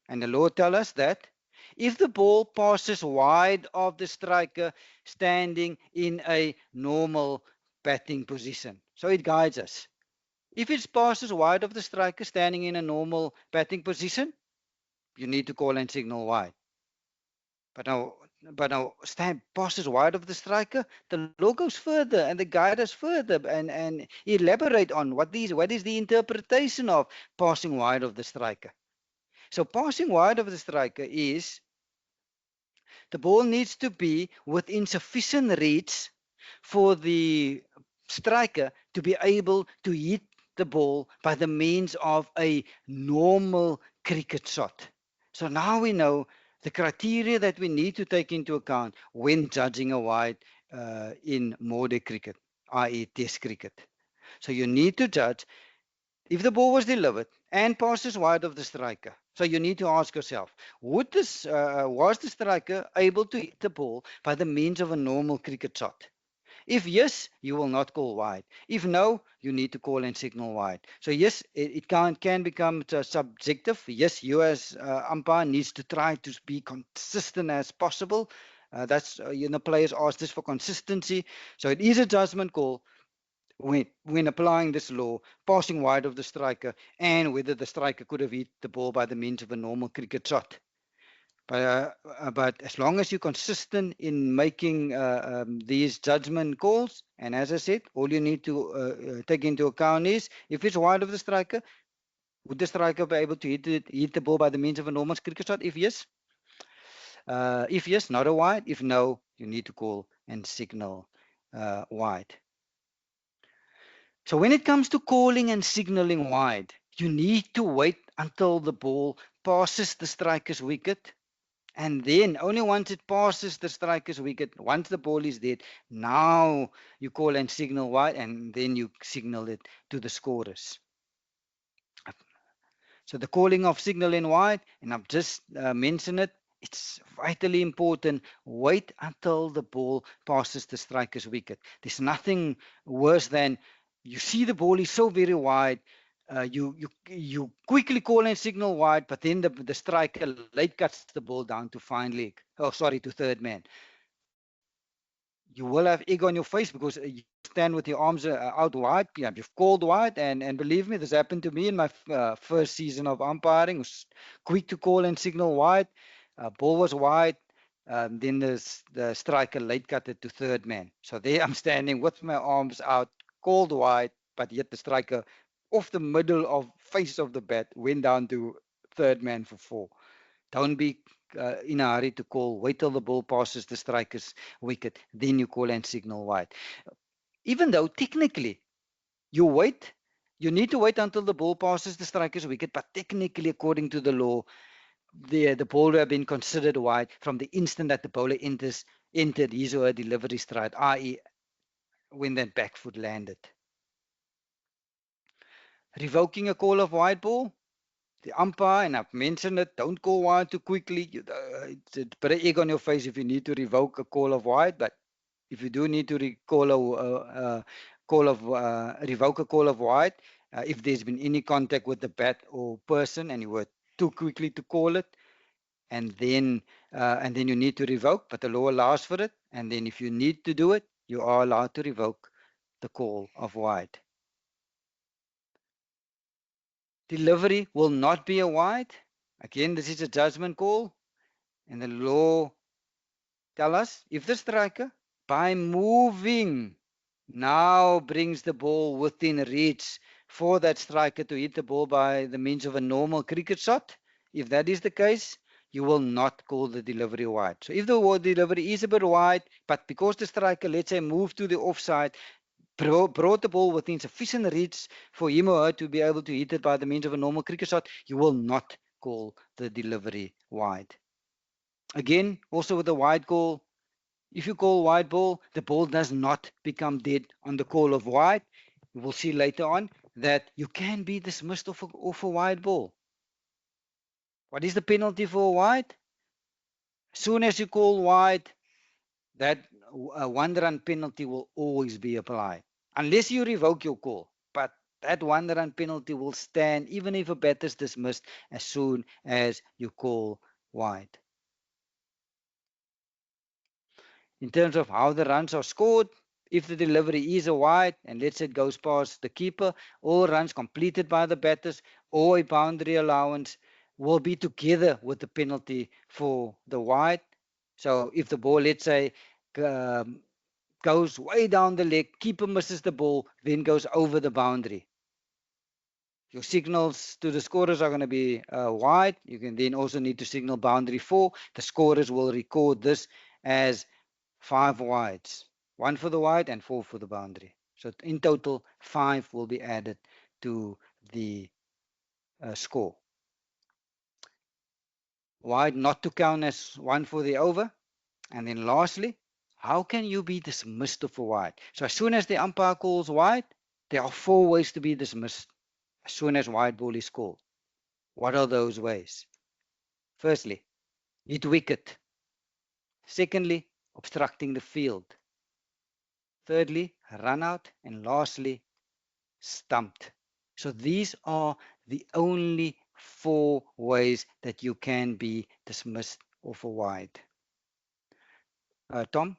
And the law tells us that if the ball passes wide of the striker standing in a normal batting position, so it guides us. If it passes wide of the striker standing in a normal batting position, you need to call and signal wide. But now passes wide of the striker, the law goes further and the guide us further and elaborate on what is the interpretation of passing wide of the striker. So passing wide of the striker is the ball needs to be within sufficient reach for the striker to be able to hit the ball by the means of a normal cricket shot. So now we know the criteria that we need to take into account when judging a wide in modern cricket, i.e. test cricket. So you need to judge if the ball was delivered and passes wide of the striker. So you need to ask yourself, was the striker able to hit the ball by the means of a normal cricket shot? If yes, you will not call wide. If no, you need to call and signal wide. So yes, it can become subjective. Yes, you as umpire needs to try to be consistent as possible. That's players ask this for consistency. So it is a judgment call when applying this law, passing wide of the striker and whether the striker could have hit the ball by the means of a normal cricket shot. But as long as you're consistent in making these judgment calls, and as I said, all you need to take into account is if it's wide of the striker, would the striker be able to hit the ball by the means of a normal cricket shot? If yes, not a wide. If no, you need to call and signal wide. So when it comes to calling and signaling wide, you need to wait until the ball passes the striker's wicket. And then only once it passes the striker's wicket, once the ball is dead, now you call and signal wide, and then you signal it to the scorers. So the calling of signaling wide, and I've just mentioned it, it's vitally important. Wait until the ball passes the striker's wicket. There's nothing worse than you see the ball is so very wide, you quickly call and signal wide, but then the striker late cuts the ball down to fine leg. Oh, sorry, to third man. You will have egg on your face because you stand with your arms out wide. Yeah, you've called wide, and believe me, this happened to me in my first season of umpiring. It was quick to call and signal wide. Ball was wide. Then the striker late cut it to third man. So there I'm standing with my arms out, called wide, but yet the striker off the middle of face of the bat went down to third man for 4. Don't be in a hurry to call. Wait till the ball passes the striker's wicket, then you call and signal wide. Even though technically you need to wait until the ball passes the striker's wicket, but technically according to the law, the ball will have been considered wide from the instant that the bowler entered his or her delivery stride, i.e. when that back foot landed. Revoking a call of wide ball, the umpire, and I've mentioned it, don't call wide too quickly. It's a bit of egg on your face if you need to revoke a call of wide, but if you do need to revoke a call of wide, if there's been any contact with the bat or person and you were too quickly to call it, and then you need to revoke, but the law allows for it, and then if you need to do it, you are allowed to revoke the call of wide. Delivery will not be a wide. Again, this is a judgment call, and the law tells us if the striker, by moving, now brings the ball within reach for that striker to hit the ball by the means of a normal cricket shot, if that is the case, you will not call the delivery wide. So if the delivery is a bit wide, but because the striker, let's say, moved to the offside, brought the ball within sufficient reach for him or her to be able to hit it by the means of a normal cricket shot, you will not call the delivery wide. Again, also with the wide call, if you call wide ball, the ball does not become dead on the call of wide. You will see later on that you can be dismissed off a wide ball. What is the penalty for a wide? As soon as you call wide, that 1-run penalty will always be applied, unless you revoke your call. But that 1-run penalty will stand even if a batter is dismissed as soon as you call wide. In terms of how the runs are scored, if the delivery is a wide, and let's say it goes past the keeper, all runs completed by the batters or a boundary allowance will be together with the penalty for the wide. So if the ball, let's say, goes way down the leg, keeper misses the ball, then goes over the boundary, your signals to the scorers are going to be wide. You can then also need to signal boundary 4. The scorers will record this as 5 wides, 1 for the wide and 4 for the boundary. So in total, 5 will be added to the score. Wide not to count as 1 for the over. And then lastly, how can you be dismissed of a wide? So as soon as the umpire calls wide, there are 4 ways to be dismissed as soon as wide ball is called. What are those ways? Firstly, hit wicket. Secondly, obstructing the field. Thirdly, run out. And lastly, stumped. So these are the only 4 ways that you can be dismissed of a wide. Tom,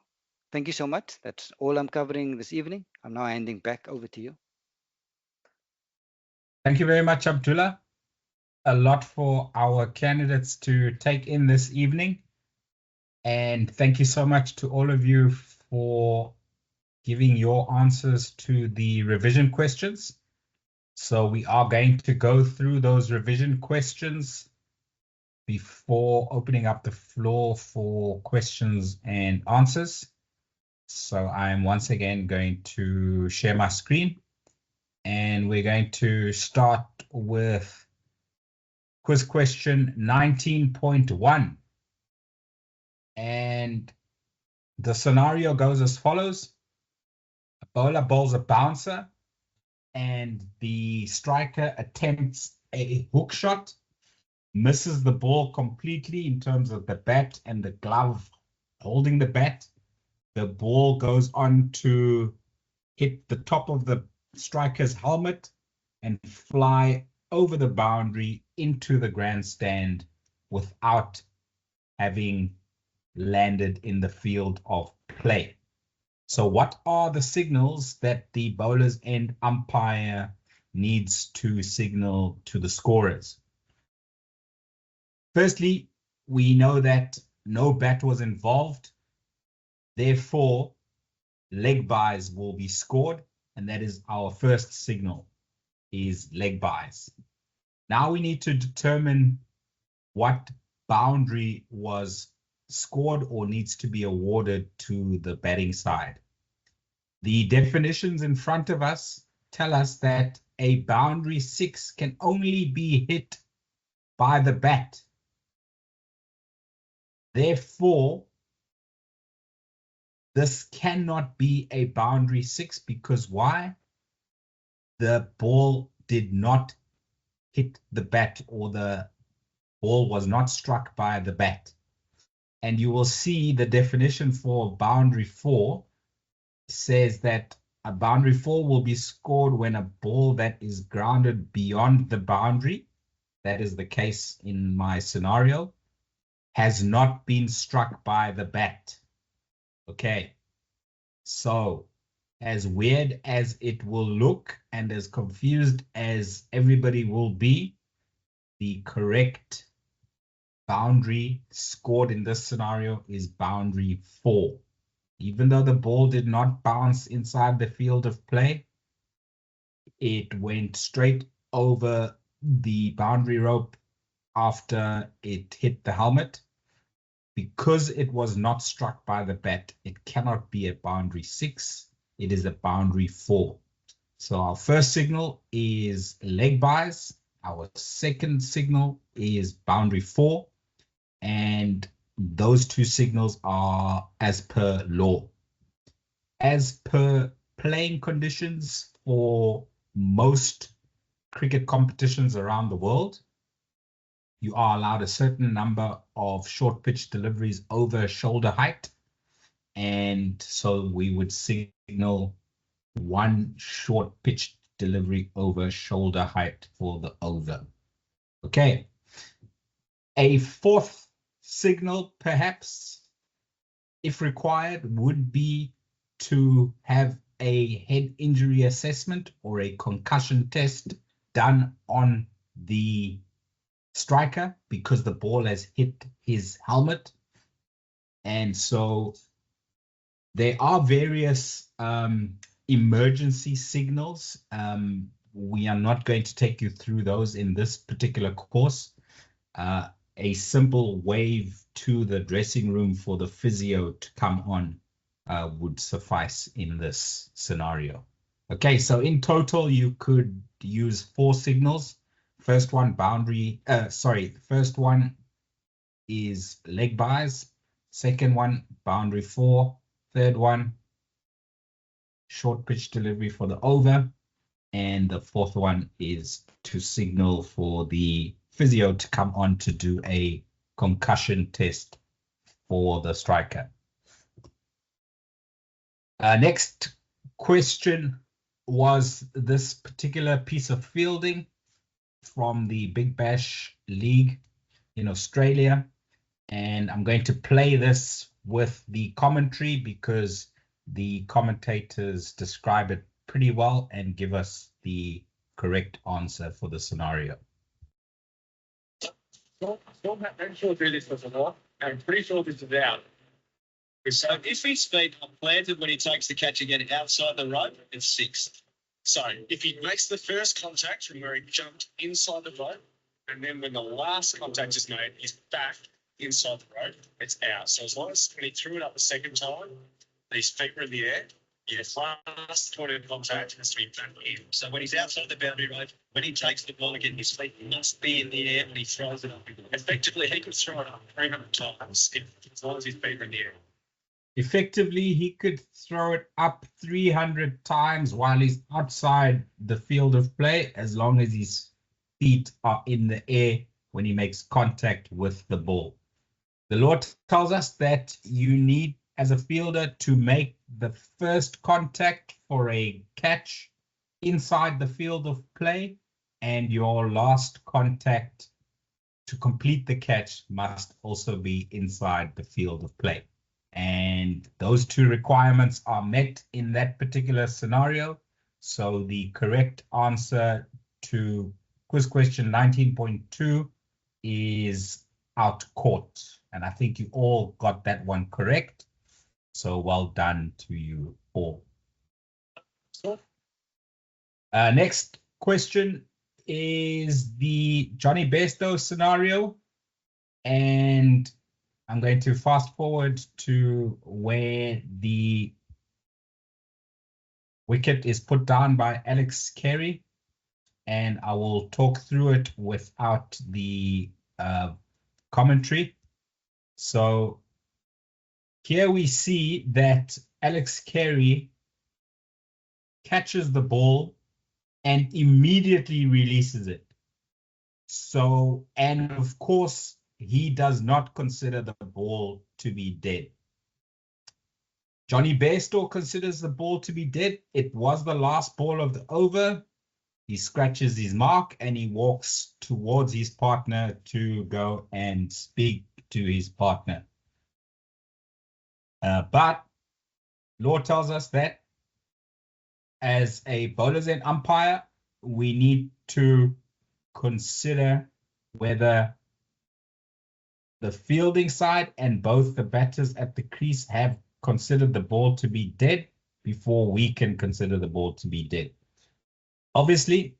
thank you so much. That's all I'm covering this evening. I'm now handing back over to you. Thank you very much, Abdullah. a lot for our candidates to take in this evening. And thank you so much to all of you for giving your answers to the revision questions. So we are going to go through those revision questions before opening up the floor for questions and answers. So I'm once again going to share my screen, and we're going to start with quiz question 19.1. And the scenario goes as follows. A bowler bowls a bouncer, and the striker attempts a hook shot, misses the ball completely in terms of the bat and the glove holding the bat. The ball goes on to hit the top of the striker's helmet and fly over the boundary into the grandstand without having landed in the field of play. So what are the signals that the bowler's end umpire needs to signal to the scorers? Firstly, we know that no bat was involved. Therefore, leg byes will be scored, and that is our first signal, is leg byes. Now we need to determine what boundary was scored or needs to be awarded to the batting side. The definitions in front of us tell us that a boundary 6 can only be hit by the bat. Therefore, this cannot be a boundary 6 because why? The ball did not hit the bat, or the ball was not struck by the bat. And you will see the definition for boundary 4 says that a boundary 4 will be scored when a ball that is grounded beyond the boundary, that is the case in my scenario, has not been struck by the bat. Okay, so as weird as it will look and as confused as everybody will be, the correct boundary scored in this scenario is boundary 4. Even though the ball did not bounce inside the field of play, it went straight over the boundary rope after it hit the helmet. Because it was not struck by the bat, it cannot be a boundary 6. It is a boundary 4. So our first signal is leg byes. Our second signal is boundary 4. And those two signals are as per law. As per playing conditions for most cricket competitions around the world, you are allowed a certain number of short pitch deliveries over shoulder height. And so we would signal one short pitch delivery over shoulder height for the over. Okay. A fourth signal, perhaps, if required, would be to have a head injury assessment or a concussion test done on the striker because the ball has hit his helmet. And so there are various emergency signals. We are not going to take you through those in this particular course. A simple wave to the dressing room for the physio to come on would suffice in this scenario. Okay, so in total, you could use 4 signals. First one, first one is leg byes. Second one, boundary 4. Third one, short pitch delivery for the over. And the fourth one is to signal for the physio to come on to do a concussion test for the striker. Next question was this particular piece of fielding from the Big Bash League in Australia. And I'm going to play this with the commentary because the commentators describe it pretty well and give us the correct answer for the scenario. Storm had been sure do this before. I'm pretty sure this is out. So if his feet are planted when he takes the catch again outside the rope, it's 6. So if he makes the first contact from where he jumped inside the rope, and then when the last contact is made, he's back inside the rope, it's out. So as long as when he threw it up the second time, his feet were in the air, yes, last point of contact has to be back in. So when he's outside the boundary rope, when he takes the ball again, his feet must be in the air when he throws it up. Effectively, he could throw it up 300 times as long as his feet are in the air. Effectively, he could throw it up 300 times while he's outside the field of play, as long as his feet are in the air when he makes contact with the ball. The law tells us that you need, as a fielder, to make the first contact for a catch inside the field of play, and your last contact to complete the catch must also be inside the field of play. And those two requirements are met in that particular scenario. So the correct answer to quiz question 19.2 is out court. And I think you all got that one correct. So well done to you all. Next question is the Johnny Bairstow scenario. And I'm going to fast forward to where the wicket is put down by Alex Carey, and I will talk through it without the commentary. So here we see that Alex Carey catches the ball and immediately releases it. So, and of course, he does not consider the ball to be dead. Johnny Bairstow considers the ball to be dead. It was the last ball of the over. He scratches his mark and he walks towards his partner to go and speak to his partner. But law tells us that as a bowler's end umpire, we need to consider whether the fielding side and both the batters at the crease have considered the ball to be dead before we can consider the ball to be dead. Obviously,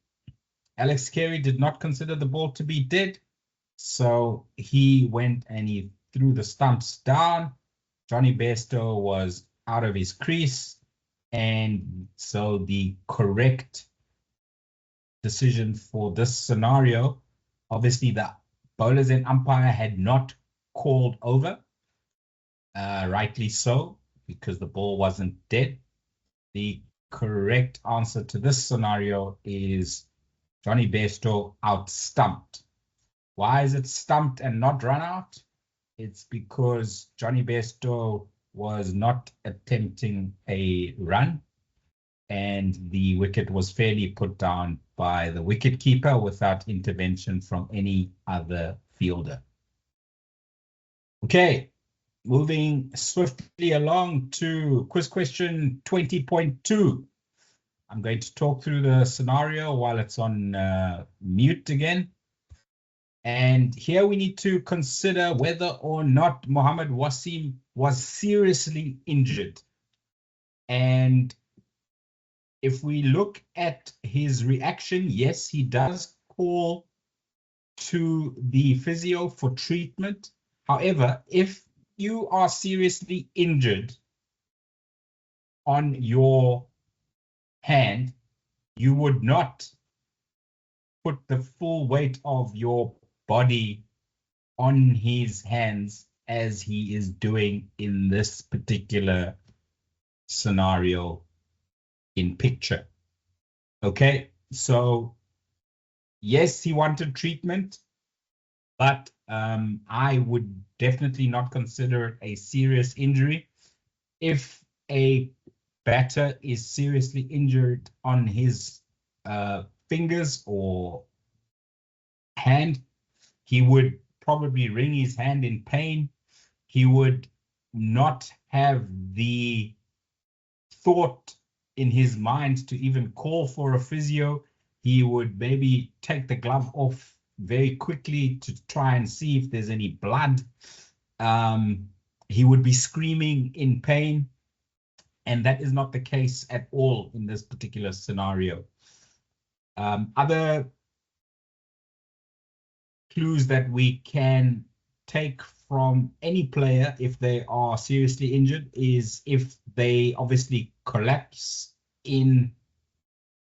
Alex Carey did not consider the ball to be dead, so he went and he threw the stumps down. Johnny Bairstow was out of his crease, and so the correct decision for this scenario, obviously the bowlers and umpire had not called over, rightly so, because the ball wasn't dead. The correct answer to this scenario is Johnny Bairstow out stumped. Why is it stumped and not run out? It's because Johnny Bairstow was not attempting a run, and the wicket was fairly put down by the wicketkeeper without intervention from any other fielder. Okay, moving swiftly along to quiz question 20.2. I'm going to talk through the scenario while it's on mute again. And here we need to consider whether or not Mohammad Wasim was seriously injured. And if we look at his reaction, yes, he does call to the physio for treatment. However, if you are seriously injured on your hand, you would not put the full weight of your body on his hands as he is doing in this particular scenario in picture. Okay, so yes, he wanted treatment, but I would definitely not consider it a serious injury. If a batter is seriously injured on his fingers or hand, he would probably wring his hand in pain. He would not have the thought in his mind to even call for a physio. He would maybe take the glove off very quickly to try and see if there's any blood. He would be screaming in pain, and that is not the case at all in this particular scenario. Other clues that we can take from any player if they are seriously injured is if they obviously collapse in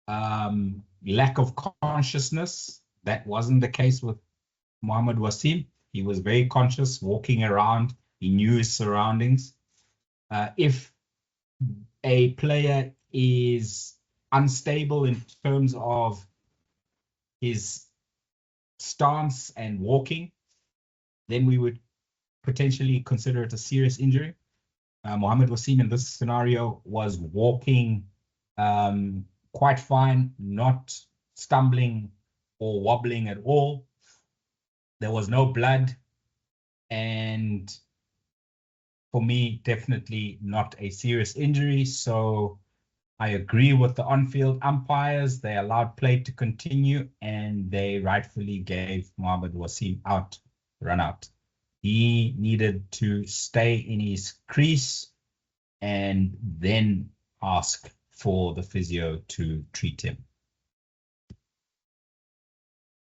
lack of consciousness. That wasn't the case with Mohamed Wasim. He was very conscious, walking around. He knew his surroundings. If a player is unstable in terms of his stance and walking, then we would potentially consider it a serious injury. Mohamed Wasim in this scenario was walking quite fine, not stumbling or wobbling at all. There was no blood, and for me, definitely not a serious injury. So I agree with the on-field umpires. They allowed play to continue, and they rightfully gave Mohamed Wasim out, run out. He needed to stay in his crease and then ask for the physio to treat him.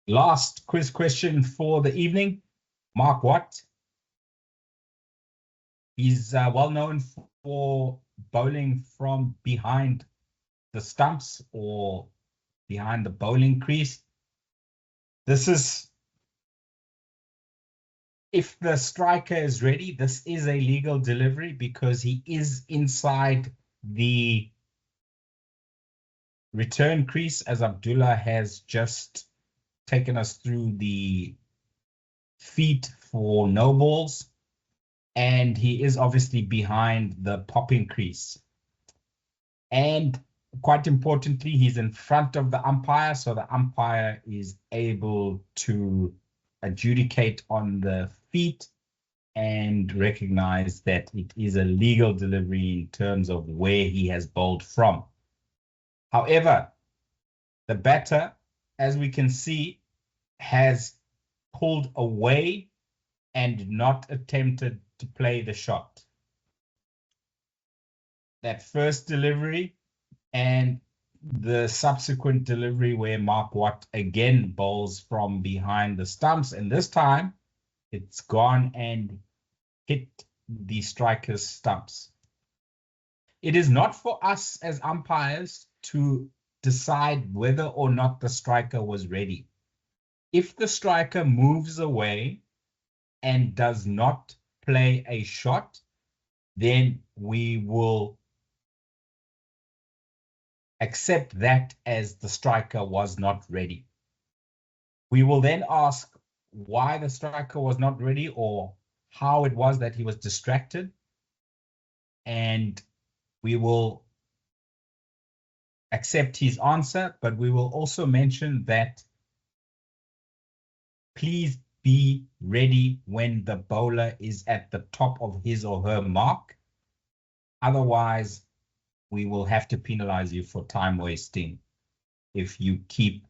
Last quiz question for the evening. Mark Watt. He's well known for bowling from behind the stumps or behind the bowling crease. This is, if the striker is ready, this is a legal delivery because he is inside the return crease, as Abdullah has just taken us through the feet for no balls, and he is obviously behind the popping crease. And quite importantly, he's in front of the umpire, so the umpire is able to adjudicate on the feet and recognize that it is a legal delivery in terms of where he has bowled from. However, the batter, as we can see, has pulled away and not attempted to play the shot. That first delivery and the subsequent delivery where Mark Watt again bowls from behind the stumps, and this time it's gone and hit the striker's stumps. It is not for us as umpires to decide whether or not the striker was ready. If the striker moves away and does not play a shot, then we will accept that as the striker was not ready. We will then ask why the striker was not ready or how it was that he was distracted. And we will accept his answer, but we will also mention that please be ready when the bowler is at the top of his or her mark. Otherwise, we will have to penalize you for time wasting if you keep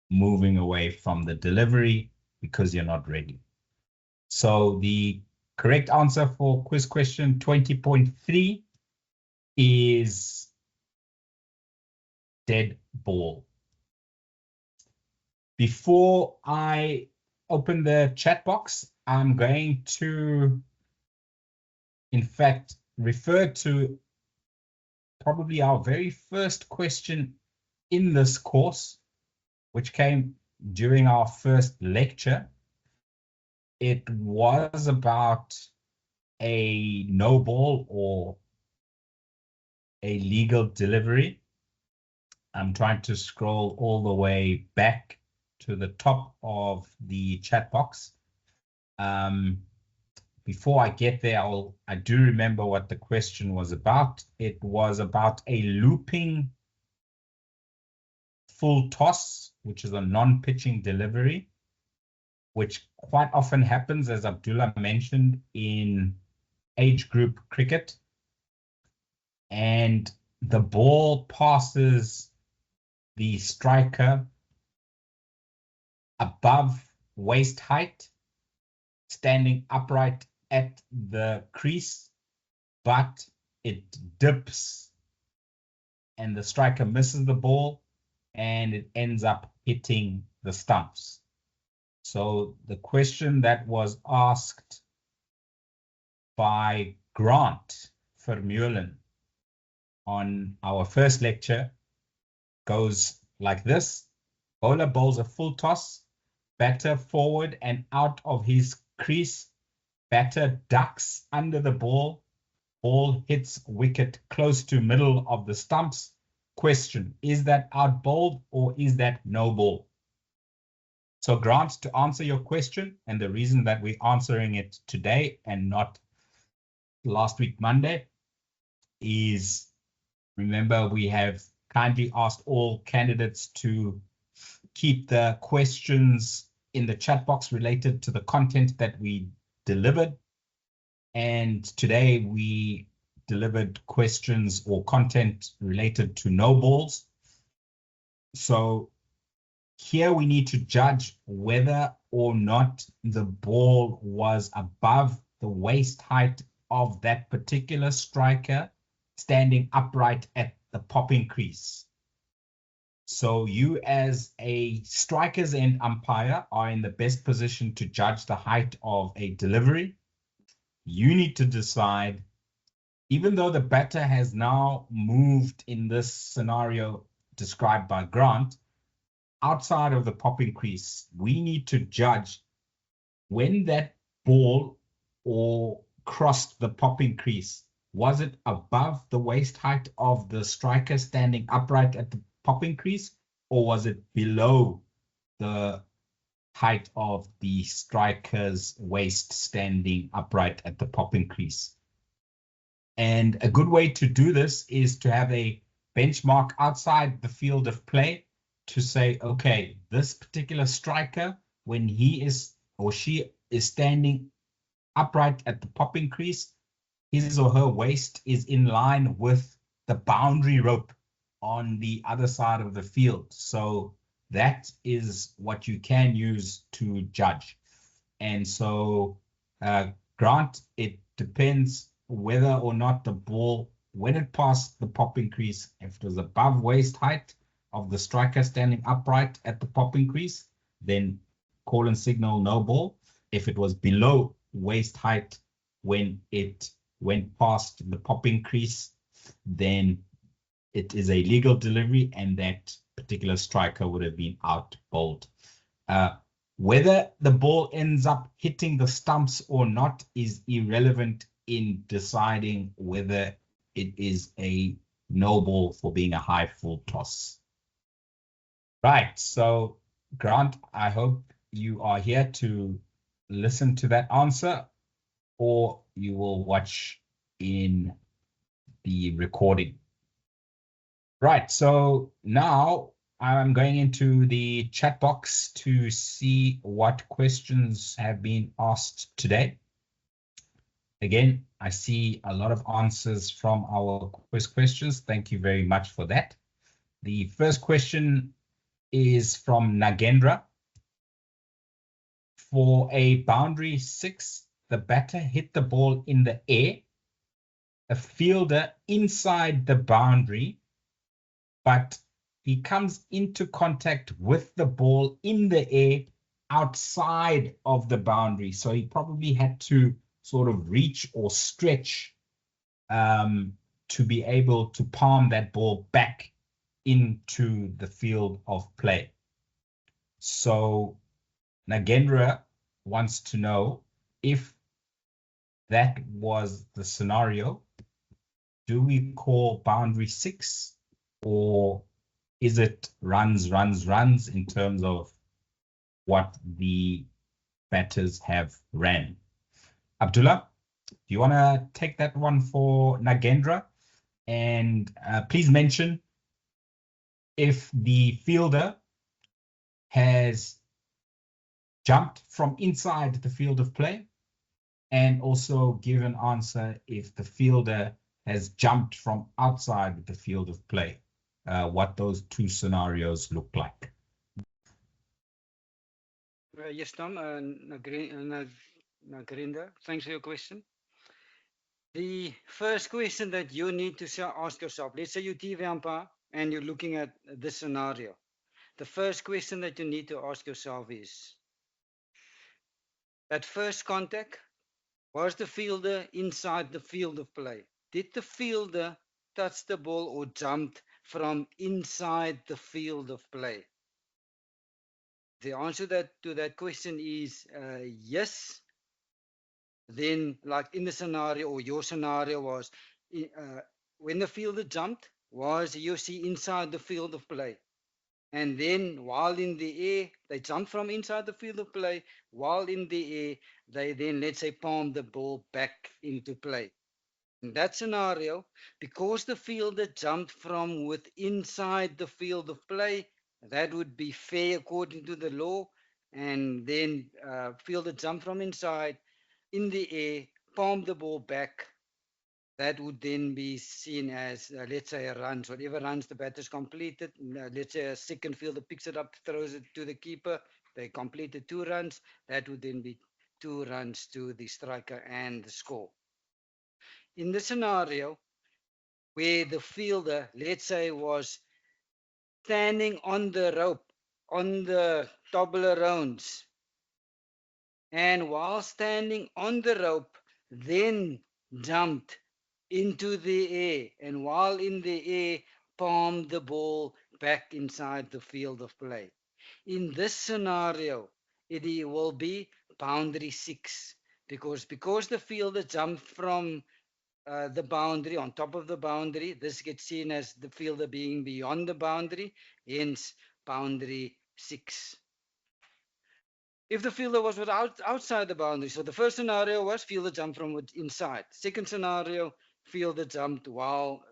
moving away from the delivery because you're not ready. So the correct answer for quiz question 20.3 is dead ball. Before I open the chat box, I'm going to, in fact, refer to probably our very first question in this course, which came during our first lecture. It was about a no ball or a legal delivery. I'm trying to scroll all the way back to the top of the chat box. Before I get there, I do remember what the question was about. It was about a looping full toss, which is a non-pitching delivery, which quite often happens, as Abdullah mentioned, in age group cricket. And the ball passes the striker above waist height, standing upright at the crease, but it dips and the striker misses the ball and it ends up hitting the stumps. So the question that was asked by Grant Vermeulen on our first lecture goes like this. Bowler bowls a full toss, batter forward and out of his crease, batter ducks under the ball, ball hits wicket close to middle of the stumps. Question, is that out bowled or is that no ball? So Grant, to answer your question, and the reason that we're answering it today and not last week Monday is, remember, we have kindly asked all candidates to keep the questions in the chat box related to the content that we delivered. And today we delivered questions or content related to no balls. So here we need to judge whether or not the ball was above the waist height of that particular striker standing upright at the popping crease. So you as a striker's end umpire are in the best position to judge the height of a delivery. You need to decide, even though the batter has now moved in this scenario described by Grant, outside of the popping crease, we need to judge when that ball or crossed the popping crease, was it above the waist height of the striker standing upright at the popping crease, or was it below the height of the striker's waist standing upright at the popping crease? And a good way to do this is to have a benchmark outside the field of play to say, okay, this particular striker, when he is or she is standing upright at the popping crease, his or her waist is in line with the boundary rope on the other side of the field. So that is what you can use to judge. And so, Grant, it depends whether or not the ball, when it passed the popping crease, if it was above waist height of the striker standing upright at the popping crease, then call and signal no ball. If it was below waist height when it went past the popping crease, then it is a legal delivery and that particular striker would have been out bowled. Whether the ball ends up hitting the stumps or not is irrelevant in deciding whether it is a no ball for being a high full toss. Right, so Grant, I hope you are here to listen to that answer, or you will watch in the recording. Right, so now I'm going into the chat box to see what questions have been asked today. Again, I see a lot of answers from our quiz questions. Thank you very much for that. The first question is from Nagendra. For a boundary 6, the batter hit the ball in the air, a fielder inside the boundary, but he comes into contact with the ball in the air outside of the boundary. So he probably had to sort of reach or stretch to be able to palm that ball back into the field of play. So Nagendra wants to know, if that was the scenario, do we call boundary 6, or is it runs in terms of what the batters have ran? Abdullah, do you want to take that one for Nagendra? And please mention if the fielder has jumped from inside the field of play, and also give an answer if the fielder has jumped from outside the field of play, what those two scenarios look like. Yes, Tom. Nagrinda, thanks for your question. The first question that you need to ask yourself, let's say you're TV umpire and you're looking at this scenario. The first question that you need to ask yourself is, at first contact, was the fielder inside the field of play? Did the fielder touch the ball or jumped from inside the field of play? The answer to that question is yes. Then, like in the scenario, or your scenario was, when the fielder jumped, was you see inside the field of play. And then while in the air, they jumped from inside the field of play. While in the air, they then, let's say, palm the ball back into play. In that scenario, because the fielder jumped from inside the field of play, that would be fair according to the law. And then fielder jumped from inside, in the air, palm the ball back. That would then be seen as, let's say, a run. So whatever runs the batter's completed, let's say a second fielder picks it up, throws it to the keeper, they completed 2 runs, that would then be 2 runs to the striker and the score. In the scenario where the fielder, let's say, was standing on the rope, on the Toblerones, and while standing on the rope, then jumped into the air, and while in the air, palmed the ball back inside the field of play. In this scenario, it will be boundary 6, because the fielder jumped from the boundary, on top of the boundary, this gets seen as the fielder being beyond the boundary, hence boundary 6. If the fielder was outside the boundary, so the first scenario was fielder jumped from inside. Second scenario, fielder jumped while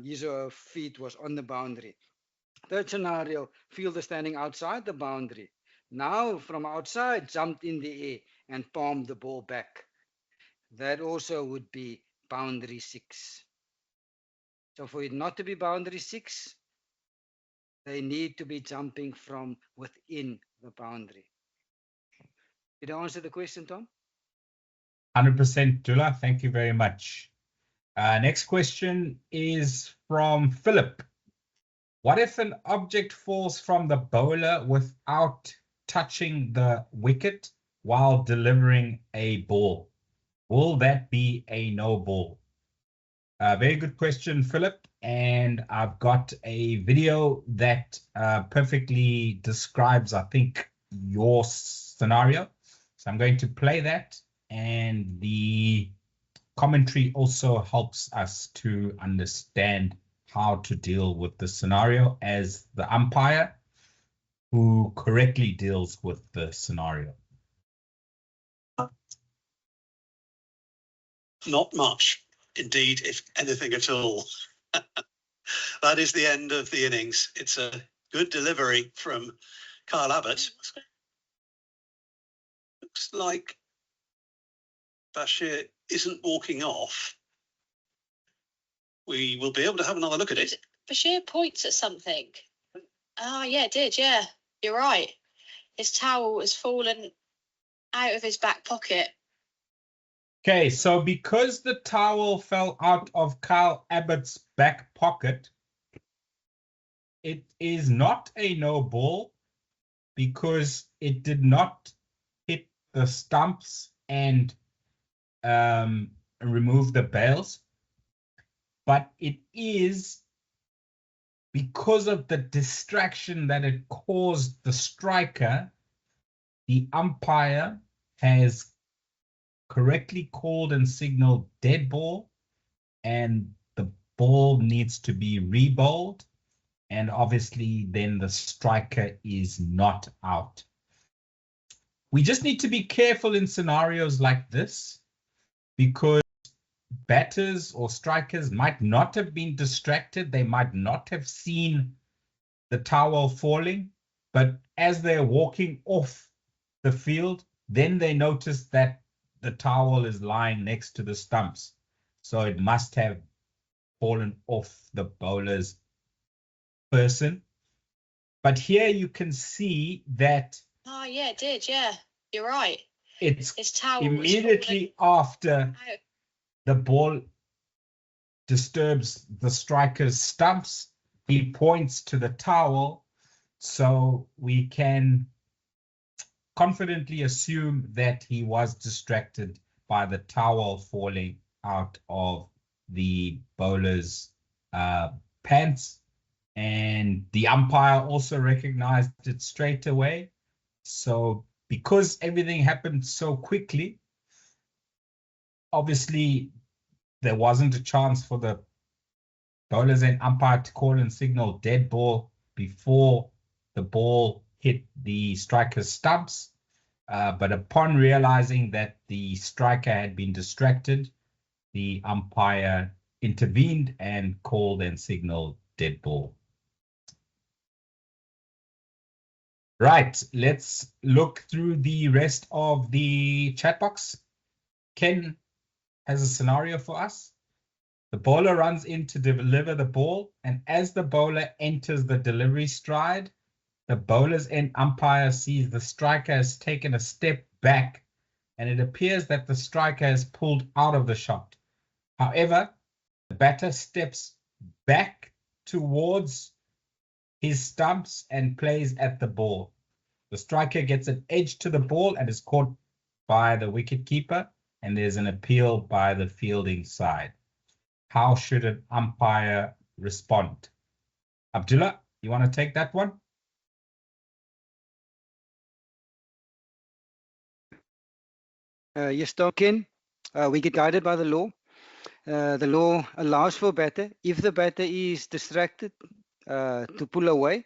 his feet was on the boundary. Third scenario, fielder standing outside the boundary. Now from outside, jumped in the air and palmed the ball back. That also would be boundary 6. So for it not to be boundary 6, they need to be jumping from within the boundary. Did I answer the question, Tom? 100%, Dula. Thank you very much. Next question is from Philip. What if an object falls from the bowler without touching the wicket while delivering a ball? Will that be a no ball? Very good question, Philip. And I've got a video that perfectly describes, I think, your scenario. So I'm going to play that, and the commentary also helps us to understand how to deal with the scenario as the umpire who correctly deals with the scenario. Not much, indeed, if anything at all. That is the end of the innings. It's a good delivery from Kyle Abbott. Looks like Bashir isn't walking off. We will be able to have another look at it. Bashir points at something. Oh, yeah, it did, yeah. You're right. His towel has fallen out of his back pocket. Okay, so because the towel fell out of Kyle Abbott's back pocket, it is not a no ball because it did not hit the stumps and remove the bails, but it is because of the distraction that it caused the striker. The umpire has correctly called and signaled dead ball, and the ball needs to be re-bowled, and obviously then the striker is not out. We just need to be careful in scenarios like this because batters or strikers might not have been distracted. They might not have seen the towel falling, but as they're walking off the field, then they notice that the towel is lying next to the stumps. So it must have fallen off the bowler's person. But here you can see that Oh, yeah, it did. Yeah, you're right. It's His towel was immediately after falling out. the ball disturbs the striker's stumps. He points to the towel, so we can confidently assume that he was distracted by the towel falling out of the bowler's pants. And the umpire also recognized it straight away. So because everything happened so quickly, obviously there wasn't a chance for the bowlers and umpire to call and signal dead ball before the ball hit the striker's stumps. But upon realizing that the striker had been distracted, the umpire intervened and called and signaled dead ball. Right, let's look through the rest of the chat box. Ken has a scenario for us. The bowler runs in to deliver the ball, and as the bowler enters the delivery stride, the bowler's end umpire sees the striker has taken a step back, and it appears that the striker has pulled out of the shot. However, the batter steps back towards his stumps and plays at the ball. The striker gets an edge to the ball and is caught by the wicketkeeper, and there's an appeal by the fielding side. How should an umpire respond? Abdullah, you want to take that one? Yes, Ken. We get guided by the law. The law allows for batter, if the batter is distracted, to pull away.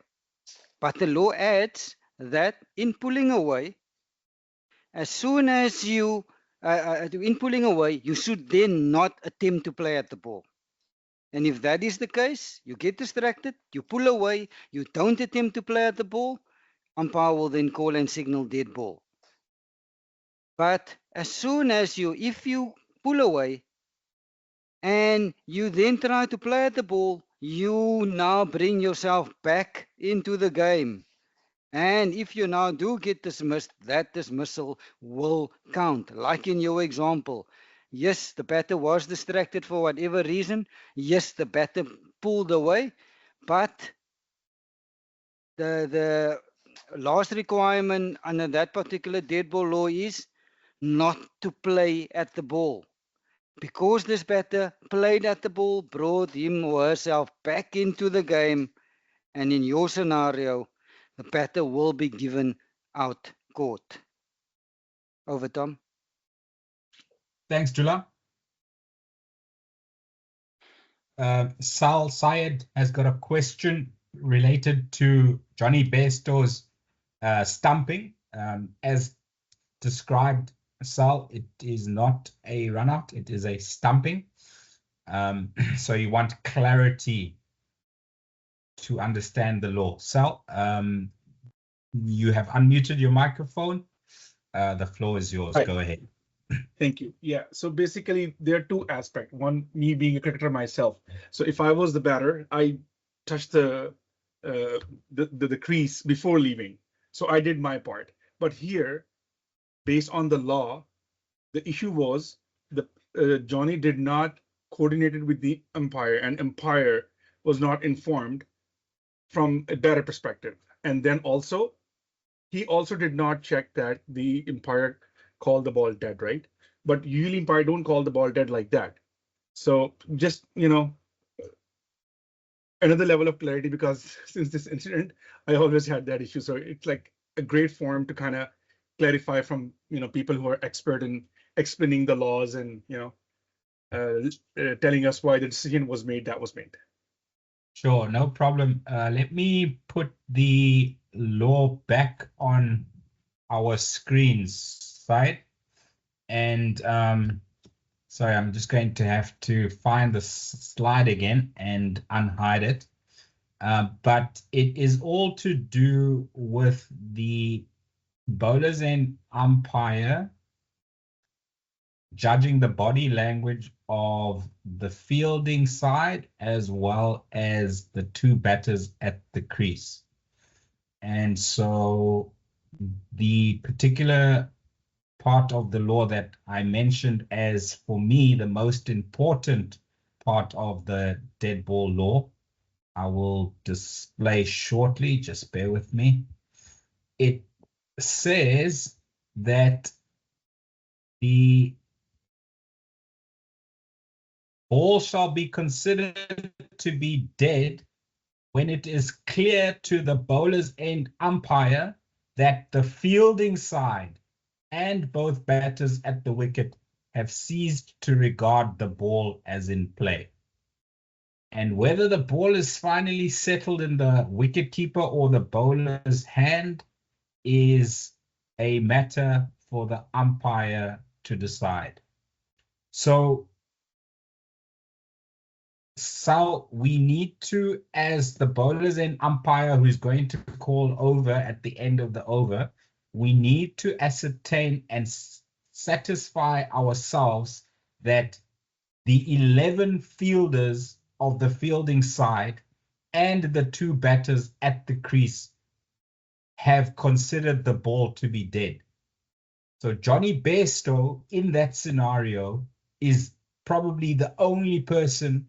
But the law adds that in pulling away, as soon as you, in pulling away, you should then not attempt to play at the ball. And if that is the case, you get distracted, you pull away, you don't attempt to play at the ball, umpire will then call and signal dead ball. But as soon as if you pull away and you then try to play at the ball, you now bring yourself back into the game. And if you now do get dismissed, that dismissal will count. Like in your example, yes, the batter was distracted for whatever reason. Yes, the batter pulled away, but the last requirement under that particular dead ball law is not to play at the ball. Because this batter played at the ball, brought him or herself back into the game, and in your scenario, the batter will be given out court. Over, Tom. Thanks, Jula. Sal Syed has got a question related to Johnny Bairstow's stumping. As described, Sal, it is not a run out, it is a stumping. So you want clarity to understand the law. Sal, you have unmuted your microphone. The floor is yours. Hi. Go ahead. Thank you. Yeah, so basically there are two aspects. One, me being a cricketer myself. So if I was the batter, I touched the crease before leaving. So I did my part. But here, based on the law, the issue was the Johnny did not coordinate it with the umpire, and umpire was not informed from a batter perspective. And then also, he also did not check that the umpire called the ball dead, right? But usually umpire don't call the ball dead like that. So just, another level of clarity, because since this incident, I always had that issue. So it's like a great forum to kind of clarify from, people who are expert in explaining the laws and, telling us why the decision was made that was made. Sure, no problem. Let me put the law back on our screens side. And sorry, I'm just going to have to find the slide again and unhide it. But it is all to do with the bowlers and umpire judging the body language of the fielding side as well as the two batters at the crease. And so the particular part of the law that I mentioned as, for me, the most important part of the dead ball law, I will display shortly, just bear with me. It says that the ball shall be considered to be dead when it is clear to the bowler's end umpire that the fielding side and both batters at the wicket have ceased to regard the ball as in play. And whether the ball is finally settled in the wicketkeeper or the bowler's hand is a matter for the umpire to decide. So we need to, as the bowler's end umpire who's going to call over at the end of the over, we need to ascertain and satisfy ourselves that the 11 fielders of the fielding side and the 2 batters at the crease have considered the ball to be dead. So Johnny Bairstow in that scenario is probably the only person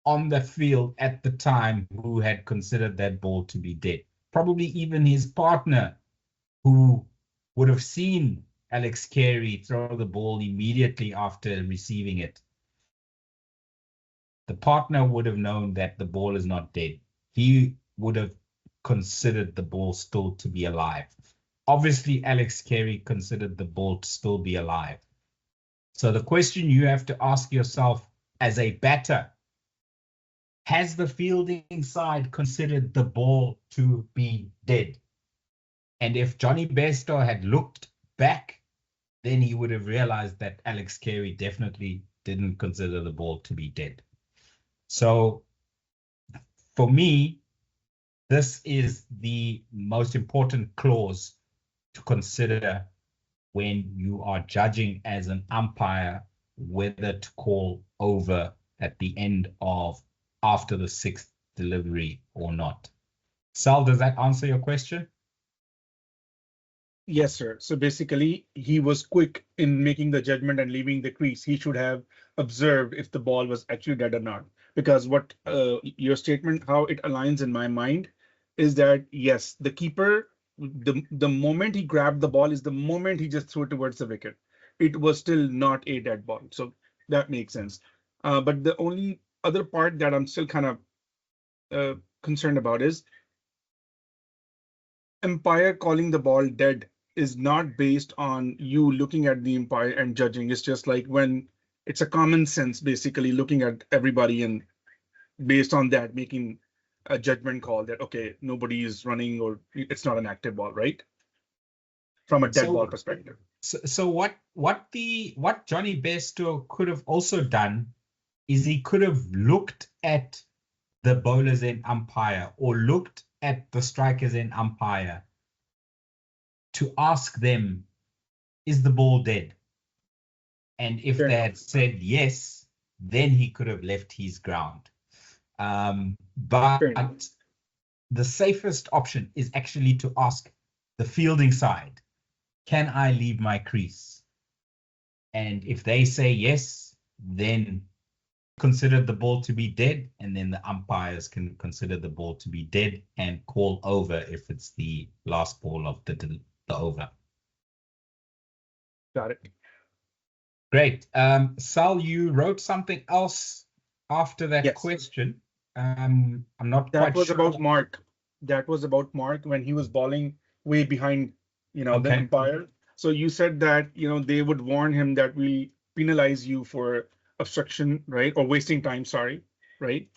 on the field at the time who had considered that ball to be dead. Probably even his partner, who would have seen Alex Carey throw the ball immediately after receiving it. The partner would have known that the ball is not dead. He would have considered the ball still to be alive. Obviously, Alex Carey considered the ball to still be alive. So the question you have to ask yourself as a batter, has the fielding side considered the ball to be dead? And if Johnny Bairstow had looked back, then he would have realized that Alex Carey definitely didn't consider the ball to be dead. So for me, this is the most important clause to consider when you are judging as an umpire whether to call over at the end of after the 6th delivery or not. Sal, does that answer your question? Yes, sir. So basically, he was quick in making the judgment and leaving the crease. He should have observed if the ball was actually dead or not. Because what your statement, how it aligns in my mind, is that yes, the keeper, the moment he grabbed the ball is the moment he just threw it towards the wicket. It was still not a dead ball. So that makes sense. But the only other part that I'm still kind of concerned about is umpire calling the ball dead is not based on you looking at the umpire and judging. It's just like when it's a common sense, basically looking at everybody and based on that making a judgment call that, okay, nobody is running or it's not an active ball, right? From a dead ball perspective. So what Johnny Bairstow could have also done is he could have looked at the bowler's end umpire or looked at the striker's end umpire to ask them, is the ball dead? And if they had said yes, then he could have left his ground. But the safest option is actually to ask the fielding side, can I leave my crease? And if they say yes, then consider the ball to be dead, and then the umpires can consider the ball to be dead and call over if it's the last ball of the over. Got it. Great. Sal, you wrote something else after that question. I'm not quite sure. That was about Mark. That was about Mark when he was bowling way behind, the umpire. So you said that, they would warn him that we penalize you for obstruction, right? Or wasting time, sorry, right?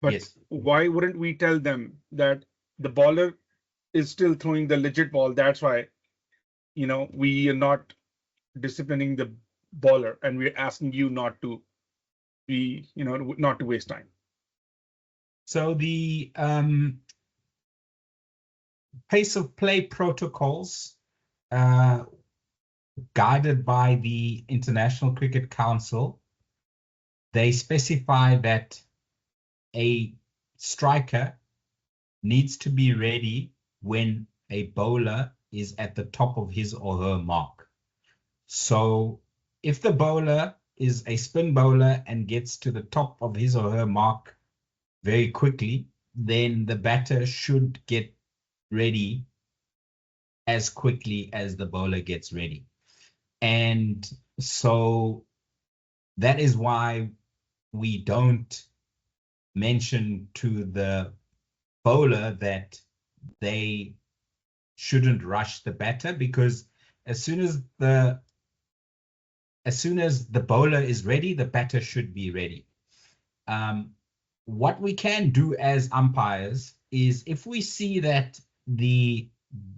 But why wouldn't we tell them that the bowler is still throwing the legit ball? That's why, we are not disciplining the bowler and we're asking you not to be, not to waste time. So the pace of play protocols guided by the International Cricket Council, they specify that a striker needs to be ready when a bowler is at the top of his or her mark. So if the bowler is a spin bowler and gets to the top of his or her mark very quickly, then the batter should get ready as quickly as the bowler gets ready. And so that is why we don't mention to the bowler that they shouldn't rush the batter, because as soon as the bowler is ready, the batter should be ready. What we can do as umpires is, if we see that the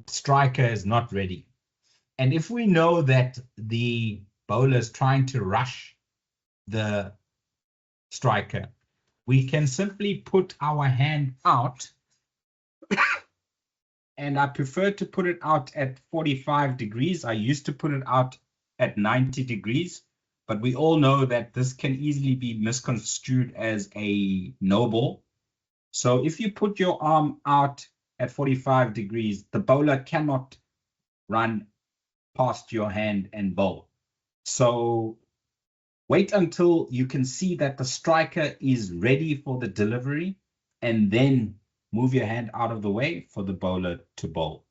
striker is not ready, and if we know that the bowler is trying to rush the striker, we can simply put our hand out, and I prefer to put it out at 45 degrees. I used to put it out at 90 degrees, but we all know that this can easily be misconstrued as a no ball. So if you put your arm out at 45 degrees, the bowler cannot run past your hand and bowl. So wait until you can see that the striker is ready for the delivery, and then move your hand out of the way for the bowler to bowl.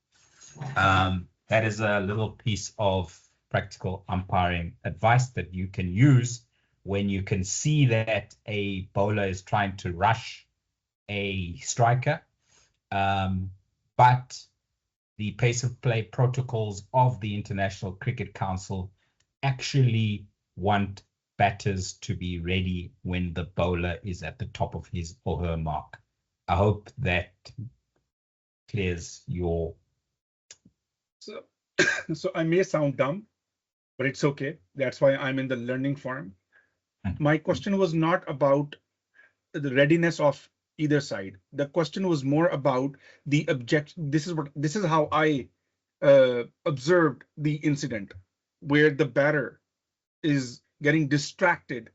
That is a little piece of practical umpiring advice that you can use when you can see that a bowler is trying to rush a striker. But the pace of play protocols of the International Cricket Council actually want batters to be ready when the bowler is at the top of his or her mark. I hope that clears your... So I may sound dumb, but it's okay. That's why I'm in the learning farm. My question was not about the readiness of either side. The question was more about the objection. This is how I observed the incident, where the batter is getting distracted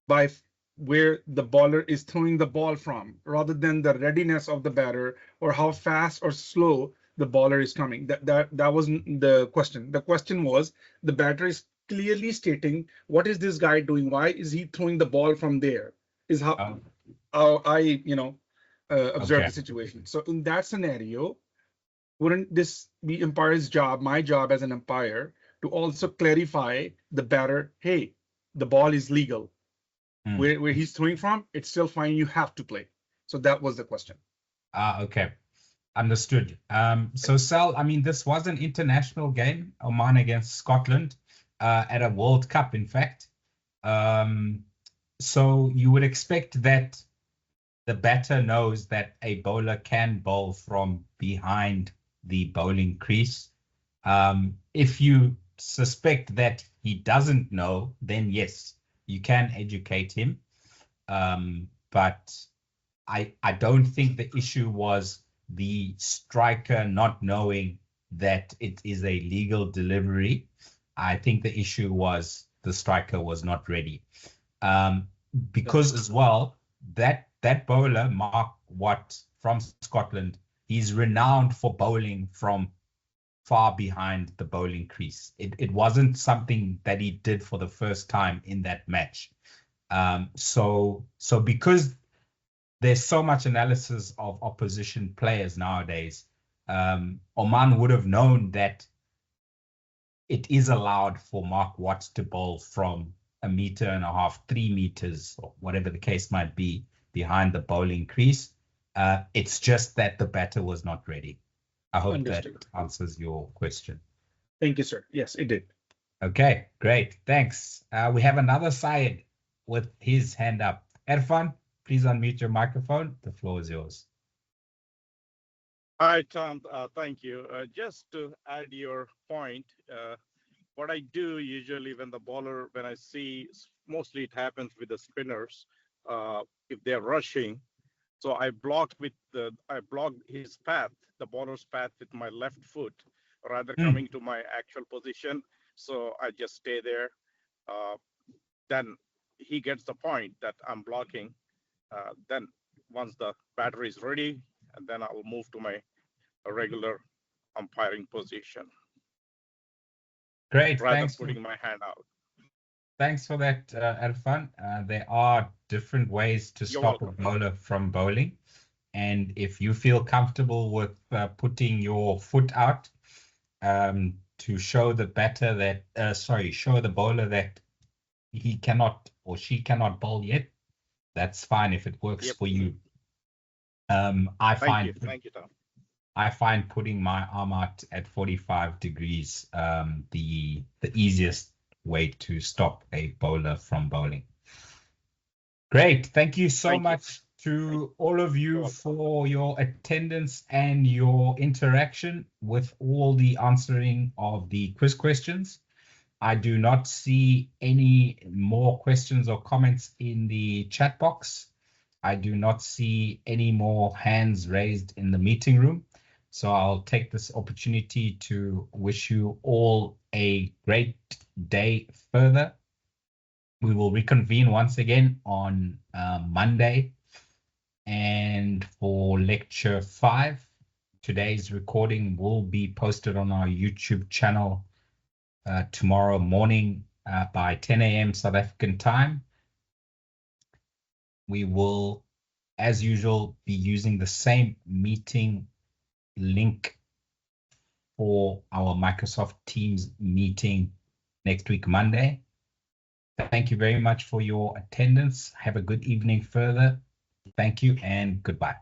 by where the bowler is throwing the ball from, rather than the readiness of the batter or how fast or slow the bowler is coming. That wasn't the question. The question was, the batter is clearly stating, what is this guy doing? Why is he throwing the ball from there? Is how I observe the situation. So in that scenario, wouldn't this be umpire's job, my job as an umpire, to also clarify the batter, hey, the ball is legal. Where he's throwing from, it's still fine, you have to play. So that was the question. Okay. Understood. So Sal, I mean, this was an international game, Oman against Scotland, at a World Cup, in fact. So you would expect that the batter knows that a bowler can bowl from behind the bowling crease. If you suspect that he doesn't know, then yes, you can educate him. But I don't think the issue was the striker not knowing that it is a legal delivery. I think the issue was the striker was not ready. Because as well, that bowler, Mark Watt from Scotland, he's renowned for bowling from far behind the bowling crease. It wasn't something that he did for the first time in that match. So because there's so much analysis of opposition players nowadays, Oman would have known that it is allowed for Mark Watts to bowl from 1.5 meters, 3 meters, or whatever the case might be, behind the bowling crease. It's just that the batter was not ready. I hope that answers your question. Thank you, sir. Yes, it did. Okay, great. Thanks. We have another Syed with his hand up. Irfan, please unmute your microphone. The floor is yours. Hi, Tom. Thank you. Just to add your point, what I do usually when I see, mostly it happens with the spinners, if they're rushing. So I block his path, the bowler's path, with my left foot, rather coming to my actual position. So I just stay there. Then he gets the point that I'm blocking. Then once the batter is ready, and then I'll move to my regular umpiring position. Great. Rather Thanks. putting my hand out. Thanks for that, Irfan. There are different ways to You're stop welcome. a bowler from bowling. And if you feel comfortable with putting your foot out to show the batter that, show the bowler that he cannot or she cannot bowl yet, that's fine if it works for you. Thank you, Tom. I find putting my arm out at 45 degrees the easiest way to stop a bowler from bowling. Great. Thank you so much to all of you for your attendance and your interaction with all the answering of the quiz questions. I do not see any more questions or comments in the chat box. I do not see any more hands raised in the meeting room. So I'll take this opportunity to wish you all a great day further. We will reconvene once again on Monday. And for lecture 5, today's recording will be posted on our YouTube channel tomorrow morning by 10 a.m. South African time. We will, as usual, be using the same meeting link for our Microsoft Teams meeting next week, Monday. Thank you very much for your attendance. Have a good evening further. Thank you and goodbye.